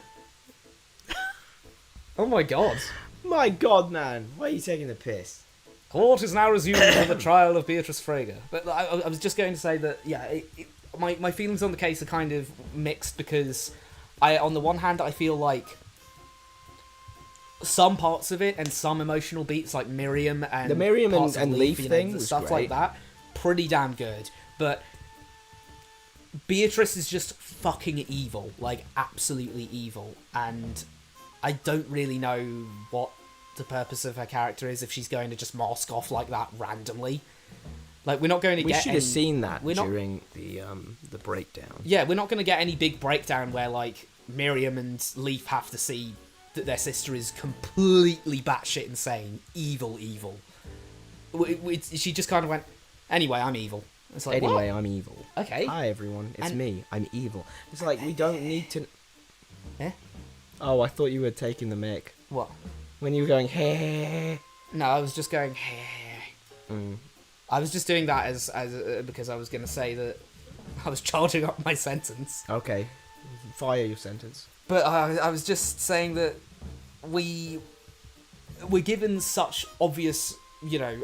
Oh my god! My god, man. Why are you taking the piss? Court is now resumed for the trial of Beatrice Frege. But I was just going to say that, my feelings on the case are kind of mixed because on the one hand, I feel like some parts of it and some emotional beats, like Miriam and The Miriam parts of and Leaf thing and was stuff great. like that, pretty damn good. But Beatrice is just fucking evil, like absolutely evil, and I don't really know what the purpose of her character is if she's going to just mask off like that randomly. Like, we're not going to We get should have seen that we're not- during the breakdown. Yeah, we're not going to get any big breakdown where, like, Miriam and Leaf have to see that their sister is completely batshit insane, evil. She just kind of went, anyway, I'm evil. It's like, Anyway, what? I'm evil. Okay. Hi, everyone. It's And- me. I'm evil. It's like, we don't need to... Eh? Oh, I thought you were taking the mic. What? When you were going, hey. No, I was just going. Mm. I was just doing that as because I was going to say that I was charging up my sentence. Okay. Fire your sentence. But I was just saying that we're given such obvious,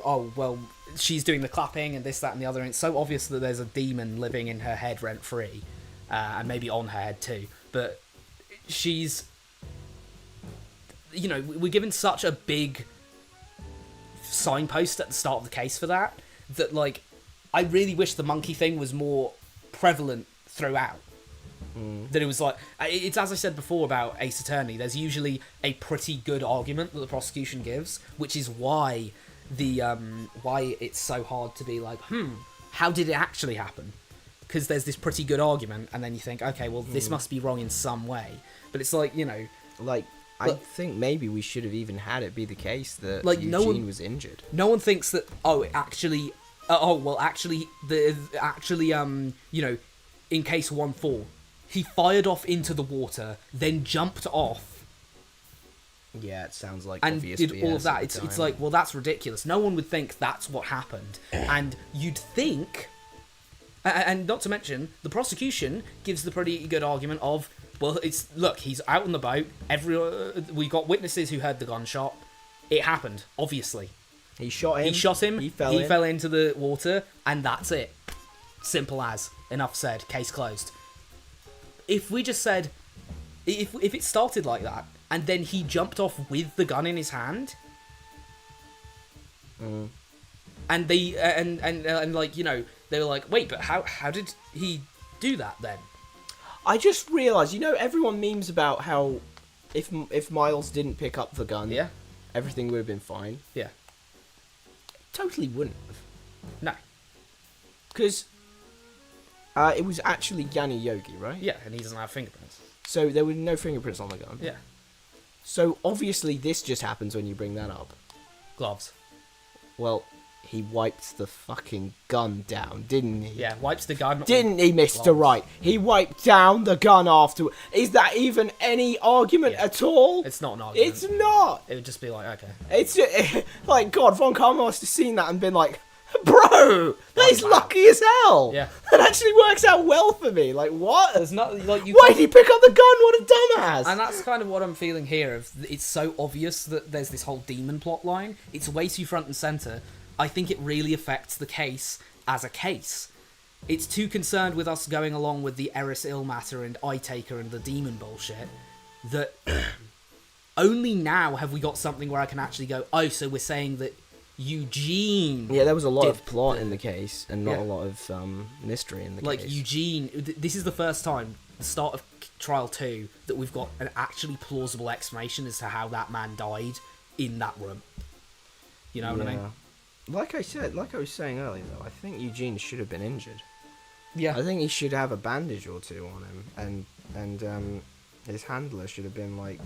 oh, well, she's doing the clapping and this, that, and the other, and it's so obvious that there's a demon living in her head rent-free, and maybe on her head too, but she's, we're given such a big signpost at the start of the case for that, like, I really wish the monkey thing was more prevalent throughout. That it was like, it's as I said before about Ace Attorney, there's usually a pretty good argument that the prosecution gives, which is why why it's so hard to be like, how did it actually happen? Because there's this pretty good argument, and then you think, okay, well, this must be wrong in some way. But it's like, Like, I think maybe we should have even had it be the case that like, Eugene was injured. No one thinks that, in case 1-4, he fired off into the water, then jumped off, Yeah, it sounds like and obvious did BS all of that. at the It's time. like, well, that's ridiculous. No one would think that's what happened. And you'd think, and not to mention, the prosecution gives the pretty good argument of, well, look, he's out on the boat. We got witnesses who heard the gunshot. It happened, obviously. He shot him. He He fell into the water, and that's it. Simple as. Enough said. Case closed. If we just said, if it started like that, and then he jumped off with the gun in his hand, and they and like, they were like, wait, but how did he do that then? I just realised, everyone memes about how if Miles didn't pick up the gun, Yeah. everything would have been fine. Yeah. Totally wouldn't have. No. Because it was actually Yanni Yogi, right? Yeah, and he doesn't have fingerprints. So there were no fingerprints on the gun. Yeah. So obviously this just happens when you bring that up. Gloves. Well, he wiped the fucking gun down, didn't he? Yeah, wipes the gun. Didn't he, Mr. Gloves. Right? He wiped down the gun after. Is that even any argument Yeah. at all? It's not an argument. It's not. It would just be like, okay. It's like, God, Von Karma must have seen that and been like, bro, that is wow. lucky as hell. Yeah. That actually works out well for me. Like, what? There's not like you. Why did he pick up the gun? What a dumbass. And that's kind of what I'm feeling here. It's so obvious that there's this whole demon plot line. It's way too front and center. I think it really affects the case as a case. It's too concerned with us going along with the Eris Ilmater and Eye Taker and the demon bullshit that only now have we got something where I can actually go, oh, so we're saying that Eugene. Yeah, there was a lot did of plot in the case and not Yeah. a lot of mystery in the Like case. Eugene, this is the first time, the start of Trial 2, that we've got an actually plausible explanation as to how that man died in that room. You know what I mean? Like I was saying earlier, though, I think Eugene should have been injured. Yeah. I think he should have a bandage or two on him, and his handler should have been like,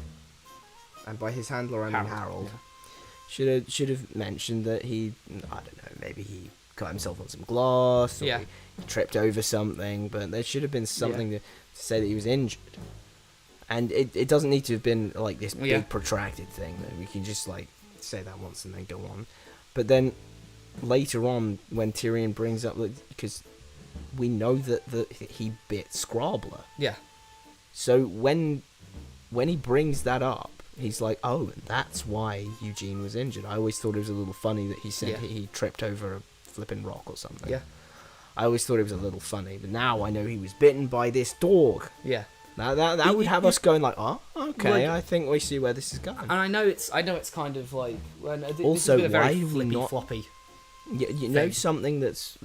and by his handler I mean Harold. Yeah. Should have mentioned that he, I don't know, maybe he cut himself on some glass, or Yeah. he tripped over something, but there should have been something to say that he was injured. And it doesn't need to have been like this big protracted thing. That we can just like say that once and then go on. But then later on, when Tyrion brings up, because we know that he bit Scrabler. Yeah. So when he brings that up, he's like, oh, that's why Eugene was injured. I always thought it was a little funny that he said he tripped over a flipping rock or something. Yeah. I always thought it was a little funny, but now I know he was bitten by this dog. Yeah. That would have us going like, oh, okay, Like- I think we see where this is going. And I know it's kind of like, Also, this has been a very why have we flippy not- floppy. You know thing. something that's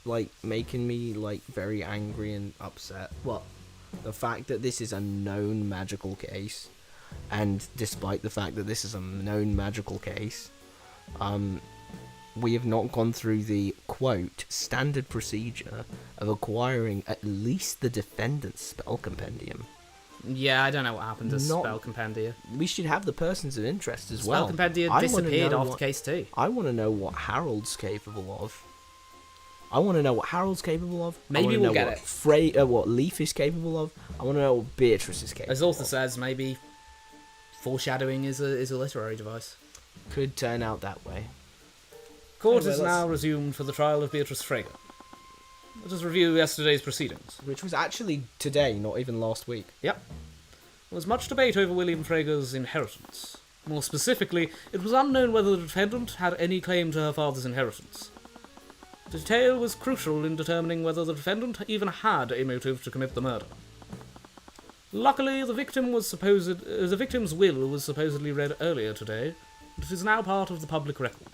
like making me like very angry and upset? What? The fact that this is a known magical case, and despite the fact that this is a known magical case, we have not gone through the, quote, standard procedure of acquiring at least the defendant's spell compendium. Yeah, I don't know what happened to Not- Spell Compendia. We should have the persons of interest as Spell well. Compendia I wanna disappeared know after what- case 2. I want to know what Harold's capable of. I want to know what Harold's capable of. Maybe I wanna we'll know get what what Leaf is capable of. I want to know what Beatrice is capable As Arthur of. says, maybe Foreshadowing is a literary device. Could turn out that way. Court Anyway, is now resumed for the trial of Beatrice Frege. Let us review yesterday's proceedings. Which was actually today, not even last week. Yep. There was much debate over William Frege's inheritance. More specifically, it was unknown whether the defendant had any claim to her father's inheritance. The detail was crucial in determining whether the defendant even had a motive to commit the murder. Luckily, the victim's will was supposedly read earlier today, but it is now part of the public record.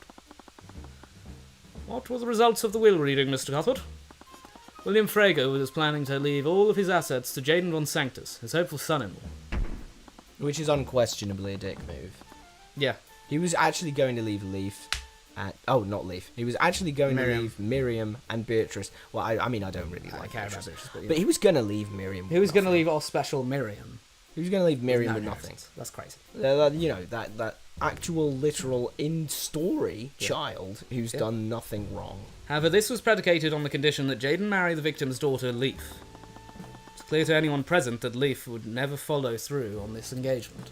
What were the results of the will reading, Mr. Cuthbert? William Frege was planning to leave all of his assets to Jaden von Sanctus, his hopeful son-in-law. Which is unquestionably a dick move. Yeah. He was actually going to leave Leaf and... Oh, not Leaf. He was actually going to leave Miriam and Beatrice. Well, I mean, I don't really like Beatrice. But he was going to leave Miriam with He was going to nothing. leave all special Miriam. He was going to leave Miriam No with inheritance. nothing. That's crazy. You know, that actual, literal, in-story child who's done nothing wrong. However, this was predicated on the condition that Jaden marry the victim's daughter, Leaf. It's clear to anyone present that Leaf would never follow through on this engagement.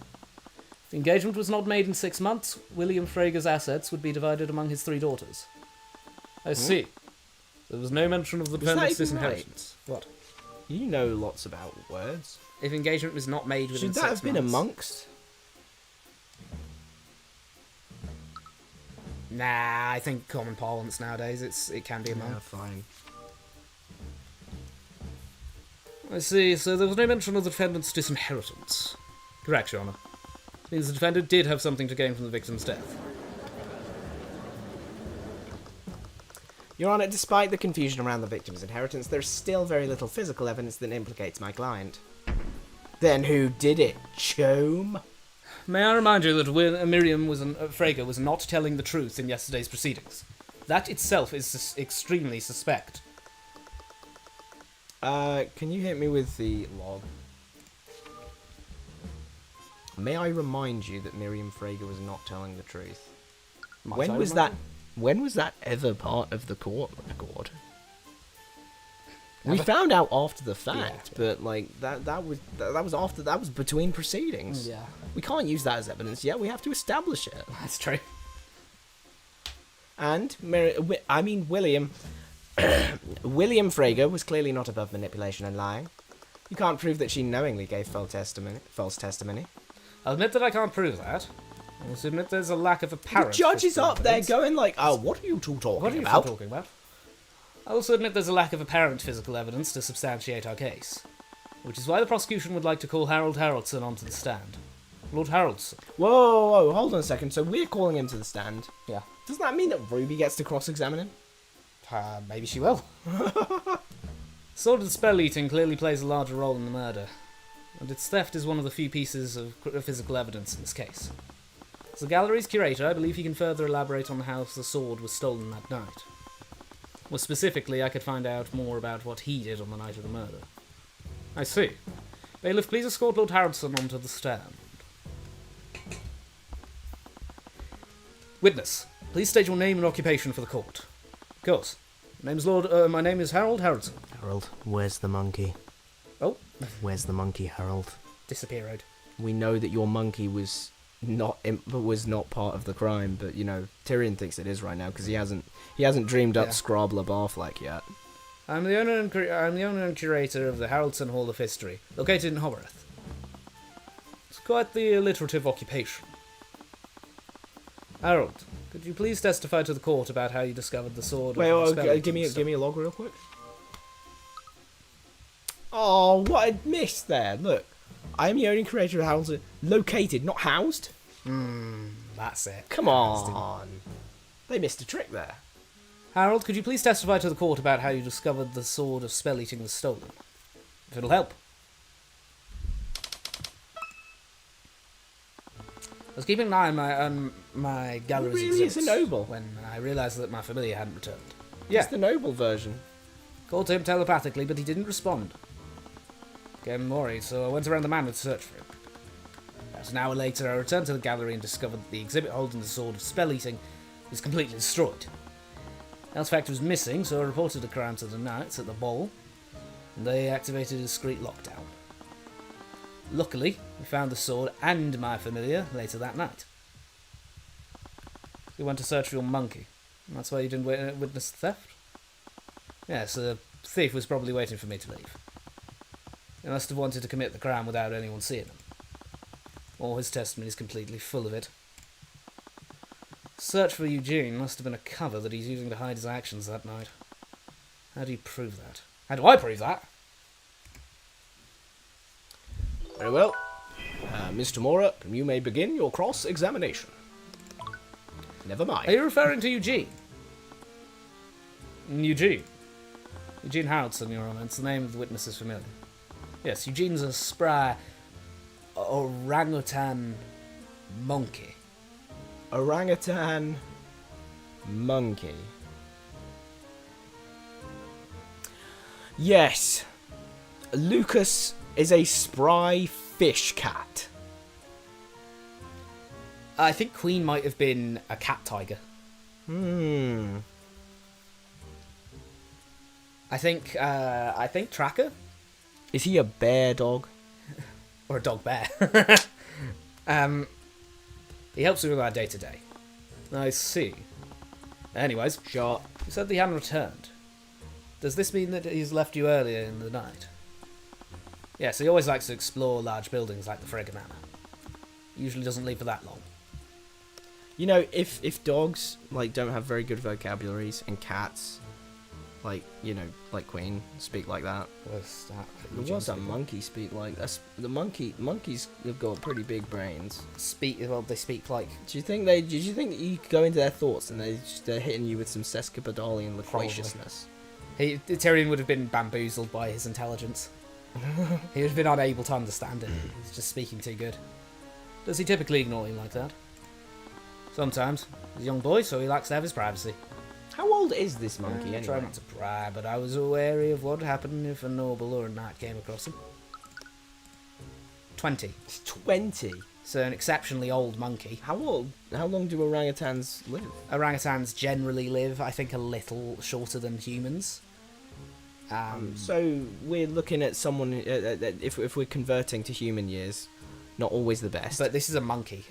If the engagement was not made in 6 months, William Frege's assets would be divided among his 3 daughters. I see. There was no mention of the Was that defendant's even disinheritance. What? You know lots about words. If engagement was not made within 6 Should that months... have been amongst? Nah, I think common parlance nowadays, it can be among. Yeah, fine. I see, so there was no mention of the defendant's disinheritance. Correct, Your Honour. This means the defendant did have something to gain from the victim's death. Your Honour, despite the confusion around the victim's inheritance, there's still very little physical evidence that implicates my client. Then who did it, Chome? May I remind you that Frege was not telling the truth in yesterday's proceedings. That itself is extremely suspect. Can you hit me with the log? May I remind you that Miriam Frege was not telling the truth? When was that ever part of the court record? We found out after the fact, but like that was between proceedings. Yeah. We can't use that as evidence yet. We have to establish it. That's true. And William William Frege was clearly not above manipulation and lying. You can't prove that she knowingly gave false testimony. I'll admit that I can't prove that. I'll also admit there's a lack of apparent... The judge is physical up there evidence. going like, oh, what are you two talking What are you about? talking about? I also admit there's a lack of apparent physical evidence to substantiate our case, which is why the prosecution would like to call Harold Haraldson onto the stand. Lord Haraldson. Whoa, hold on a second. So we're calling him to the stand. Yeah. Doesn't that mean that Ruby gets to cross-examine him? Maybe she will. Sword and spell eating clearly plays a larger role in the murder, and its theft is one of the few pieces of physical evidence in this case. As the gallery's curator, I believe he can further elaborate on how the sword was stolen that night. More specifically, I could find out more about what he did on the night of the murder. I see. Bailiff, please escort Lord Haraldson onto the stand. Witness, please state your name and occupation for the court. Of course. My name is Harold Haraldson. Harold, where's the monkey? Oh. Where's the monkey, Harold? Disappeared. We know that your monkey was not part of the crime, but you know Tyrion thinks it is right now because he hasn't dreamed up Scrabble Barfleck yet. I'm the owner and curator of the Haraldson Hall of History, located in Hobarth. It's quite the alliterative occupation. Harold, could you please testify to the court about how you discovered the sword? Give me a log real quick. Oh, what I missed there! Look, I am the owner and curator of Haraldson, located, not housed. That's it. Come on, they missed a trick there. Harold, could you please testify to the court about how you discovered the sword of spell eating was stolen? If it'll help. I was keeping an eye on my gallery's Really, it's exhibits a noble. when I realised that my familiar hadn't returned. It's the noble version. Called to him telepathically, but he didn't respond. Became worried, so I went around the manor to search for him. About an hour later, I returned to the gallery and discovered that the exhibit holding the sword of spell eating was completely destroyed. The artifact was missing, so I reported the crime to the knights at the ball, and they activated a discreet lockdown. Luckily, we found the sword and my familiar later that night. We went to search for your monkey. That's why you didn't witness the theft? Yes, the thief was probably waiting for me to leave. He must have wanted to commit the crime without anyone seeing him. All his testimony is completely full of it. Search for Eugene must have been a cover that he's using to hide his actions that night. How do you prove that? How do I prove that? Very well. Mr. Mora, you may begin your cross-examination. Never mind. Are you referring to Eugene? Eugene Haraldson, Your Honour. It's the name of the witness is familiar. Yes, Eugene's a spry orangutan monkey. Orangutan monkey. Yes. Lucas is a spry fish cat. I think Queen might have been a cat tiger. I think Tracker Is he a bear dog? or a dog bear. He helps me with our day to day. I see. Anyways, Sure. you said he hadn't returned. Does this mean that he's left you earlier in the night? Yes, he always likes to explore large buildings like the Frege Manor. Usually doesn't leave for that long. You know, if dogs like don't have very good vocabularies and cats, like like Queen, speak like that. What's that? What's a monkey speak like? Monkeys have got pretty big brains. They speak like... Did you think that you could go into their thoughts and they're hitting you with some sesquipedalian loquaciousness? Tyrion would have been bamboozled by his intelligence. He would have been unable to understand it. He's just speaking too good. Does he typically ignore you like that? Sometimes. He's a young boy, so he likes to have his privacy. How old is this monkey I anyway? try not to pry, but I was wary of what would happen if a noble or a knight came across him. 20. It's 20. So an exceptionally old monkey. How old? How long do orangutans live? Orangutans generally live, I think, a little shorter than humans. So we're looking at someone, if we're converting to human years, not always the best. But this is a monkey.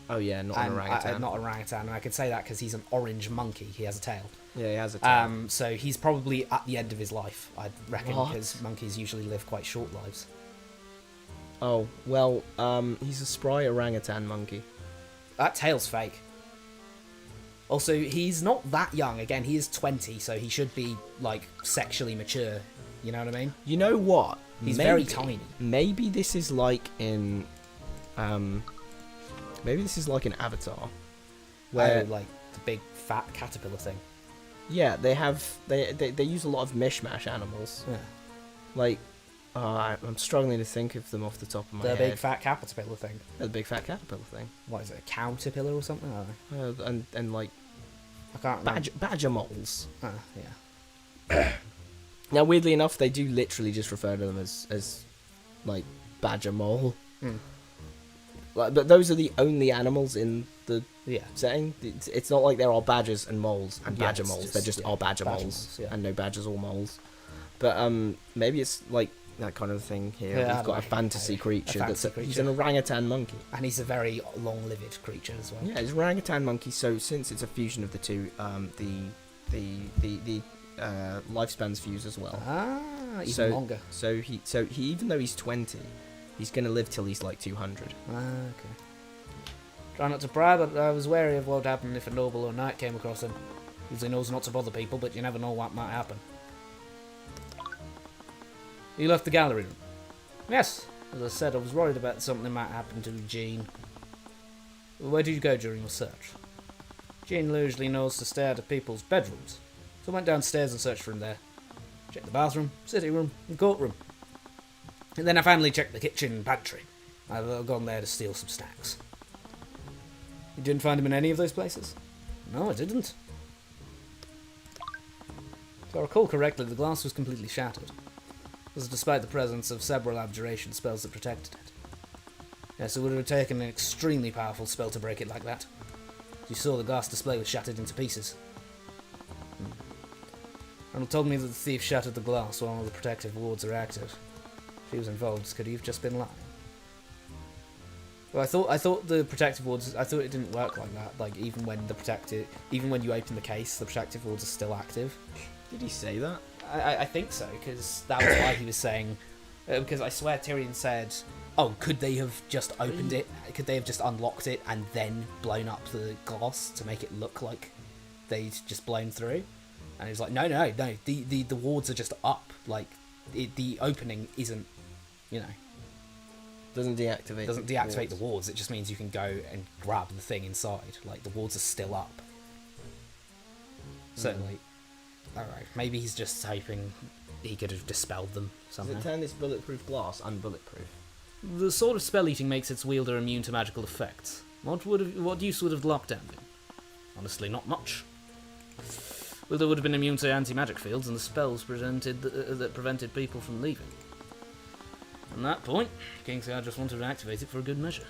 Oh yeah, not an orangutan. Not an orangutan, and I could say that because he's an orange monkey. He has a tail. Yeah, he has a tail. So he's probably at the end of his life, I reckon, What? because monkeys usually live quite short lives. Oh, well, he's a spry orangutan monkey. That tail's fake. Also, he's not that young. Again, he is 20, so he should be, like, sexually mature. You know what I mean? You know what? He's very tiny. Maybe this is like in, maybe this is like in Avatar, where like the big fat caterpillar thing. yeah, they use a lot of mishmash animals. Yeah. Like, I'm struggling to think of them off the top of my The head. big fat caterpillar thing. The big fat caterpillar thing. What is it? A caterpillar or something? I don't know. And like I can't remember. badger moles. Yeah. Now, weirdly enough, they do literally just refer to them as like badger mole. Like, but those are the only animals in the Yeah. setting. It's not like there are badgers and moles and Yeah, badger it's moles. just- There just yeah, are badger badger moles, moles, yeah. and no badgers or moles. But maybe it's like that kind of thing here. Yeah, I We've don't got a know. fantasy creature fantasy he's creature. an orangutan monkey. And he's a very long-lived creature as well. Yeah, it's an orangutan monkey. So since it's a fusion of the two, the lifespan's fused as well. Even longer. So he even though he's 20, he's gonna live till he's like 200. Okay. Try not to pry, but I was wary of what would happen if a noble or knight came across him. Usually knows not to bother people, but you never know what might happen. You left the gallery room? Yes. As I said, I was worried about something might happen to Eugene. Where did you go during your search? Eugene usually knows to stare at people's bedrooms, so I went downstairs and searched for him there. Checked the bathroom, sitting room, and courtroom. And then I finally checked the kitchen and pantry. I've gone there to steal some snacks. You didn't find him in any of those places? No, I didn't. If I recall correctly, the glass was completely shattered. This is despite the presence of several abjuration spells that protected it. Yes, it would have taken an extremely powerful spell to break it like that. As you saw, the glass display was shattered into pieces. Ronald told me that the thief shattered the glass while all the protective wards are active. If he was involved, could he have just been lying? Well, I thought the protective wards. I thought it didn't work like that. Like even when you open the case, the protective wards are still active. Did he say that? I think so, because that was why he was saying. Because I swear Tyrion said, "Oh, could they have just opened it? Could they have just unlocked it and then blown up the glass to make it look like they'd just blown through?" And he was like, "No. The wards are just up. Like the opening isn't, you know." Doesn't deactivate The wards. It just means you can go and grab the thing inside. Like the wards are still up. So like, alright, maybe he's just hoping he could have dispelled them somehow. Does it turn this bulletproof glass unbulletproof? The sword of spell eating makes its wielder immune to magical effects. What use would have lockdown been? Honestly, not much. Wielder would have been immune to anti-magic fields and the spells that prevented people from leaving. From that point, Kingsguard just wanted to activate it for a good measure.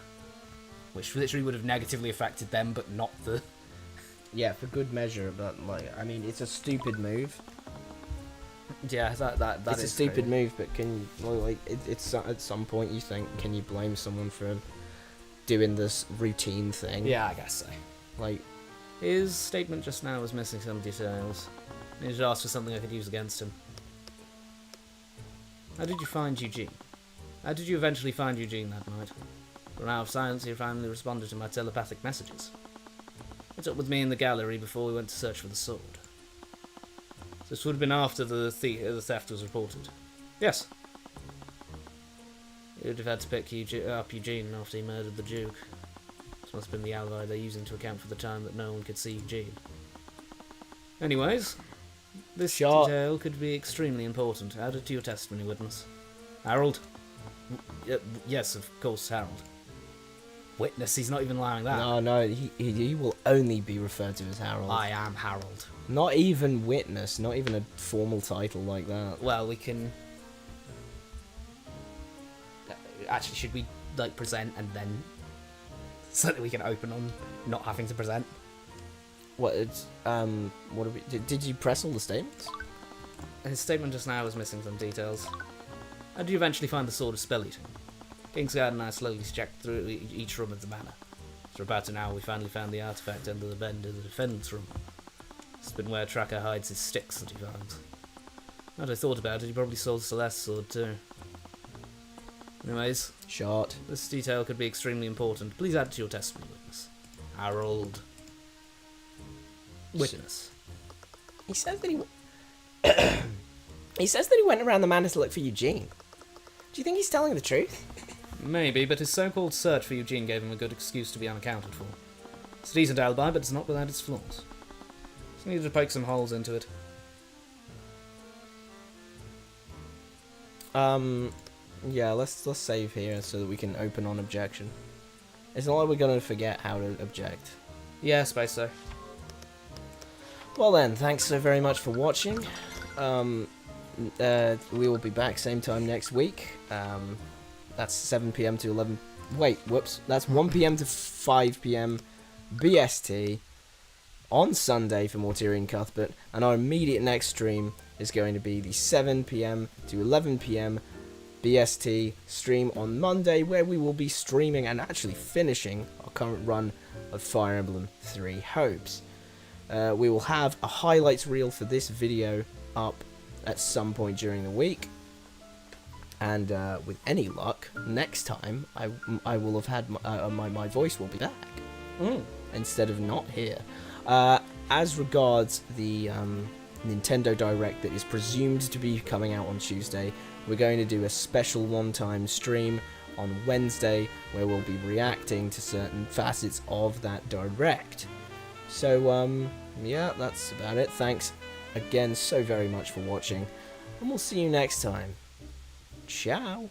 Which literally would have negatively affected them, but not the... Yeah, for good measure, but, like, I mean, it's a stupid move. Yeah, that it's is a stupid crazy. move, but can, well, like, it's at some point you think, can you blame someone for doing this routine thing? Yeah, I guess so. Like... His statement just now was missing some details. He just asked for something I could use against him. How did you find Eugene? How did you eventually find Eugene that night? For an hour of silence, he finally responded to my telepathic messages. He took with me in the gallery before we went to search for the sword. This would have been after the theft was reported. Yes. He would have had to pick up Eugene after he murdered the Duke. This must have been the alibi they're using to account for the time that no one could see Eugene. Anyways, this detail could be extremely important. Add it to your testimony, witness. Harold? Yes, of course, Harold. Witness, he's not even allowing that. No, he will only be referred to as Harold. I am Harold. Not even witness, not even a formal title like that. Well, we can... Actually, should we, like, present and then... So that we can open on not having to present? What, it's, what are we... Did you press all the statements? His statement just now was missing some details. How did you eventually find the sword of spell eating? Kingsguard and I slowly checked through each room of the manor. For about an hour we finally found the artifact under the bed in the defendant's room. It's been where Tracker hides his sticks that he finds. Now that I thought about it, he probably sold Celeste's sword too. Anyways, Short. this detail could be extremely important. Please add to your testimony, witness. Harold. Witness. He says that he says that he went around the manor to look for Eugene. Do you think he's telling the truth? Maybe, but his so-called search for Eugene gave him a good excuse to be unaccounted for. It's a decent alibi, but it's not without its flaws. Just needed to poke some holes into it. Yeah, let's save here so that we can open on objection. It's not like we're gonna forget how to object. Yeah, I suppose so. Well then, thanks so very much for watching. We will be back same time next week. That's 7 PM to 11... Wait, whoops. That's 1 PM to 5 PM BST on Sunday for more Tyrion Cuthbert. And our immediate next stream is going to be the 7 PM to 11 PM BST stream on Monday, where we will be streaming and actually finishing our current run of Fire Emblem 3 Hopes. We will have a highlights reel for this video up at some point during the week, and with any luck, next time I will have had my voice will be back instead of not here. As regards the Nintendo Direct that is presumed to be coming out on Tuesday, we're going to do a special one-time stream on Wednesday where we'll be reacting to certain facets of that Direct. So yeah, that's about it. Thanks again so very much for watching, and we'll see you next time. Ciao.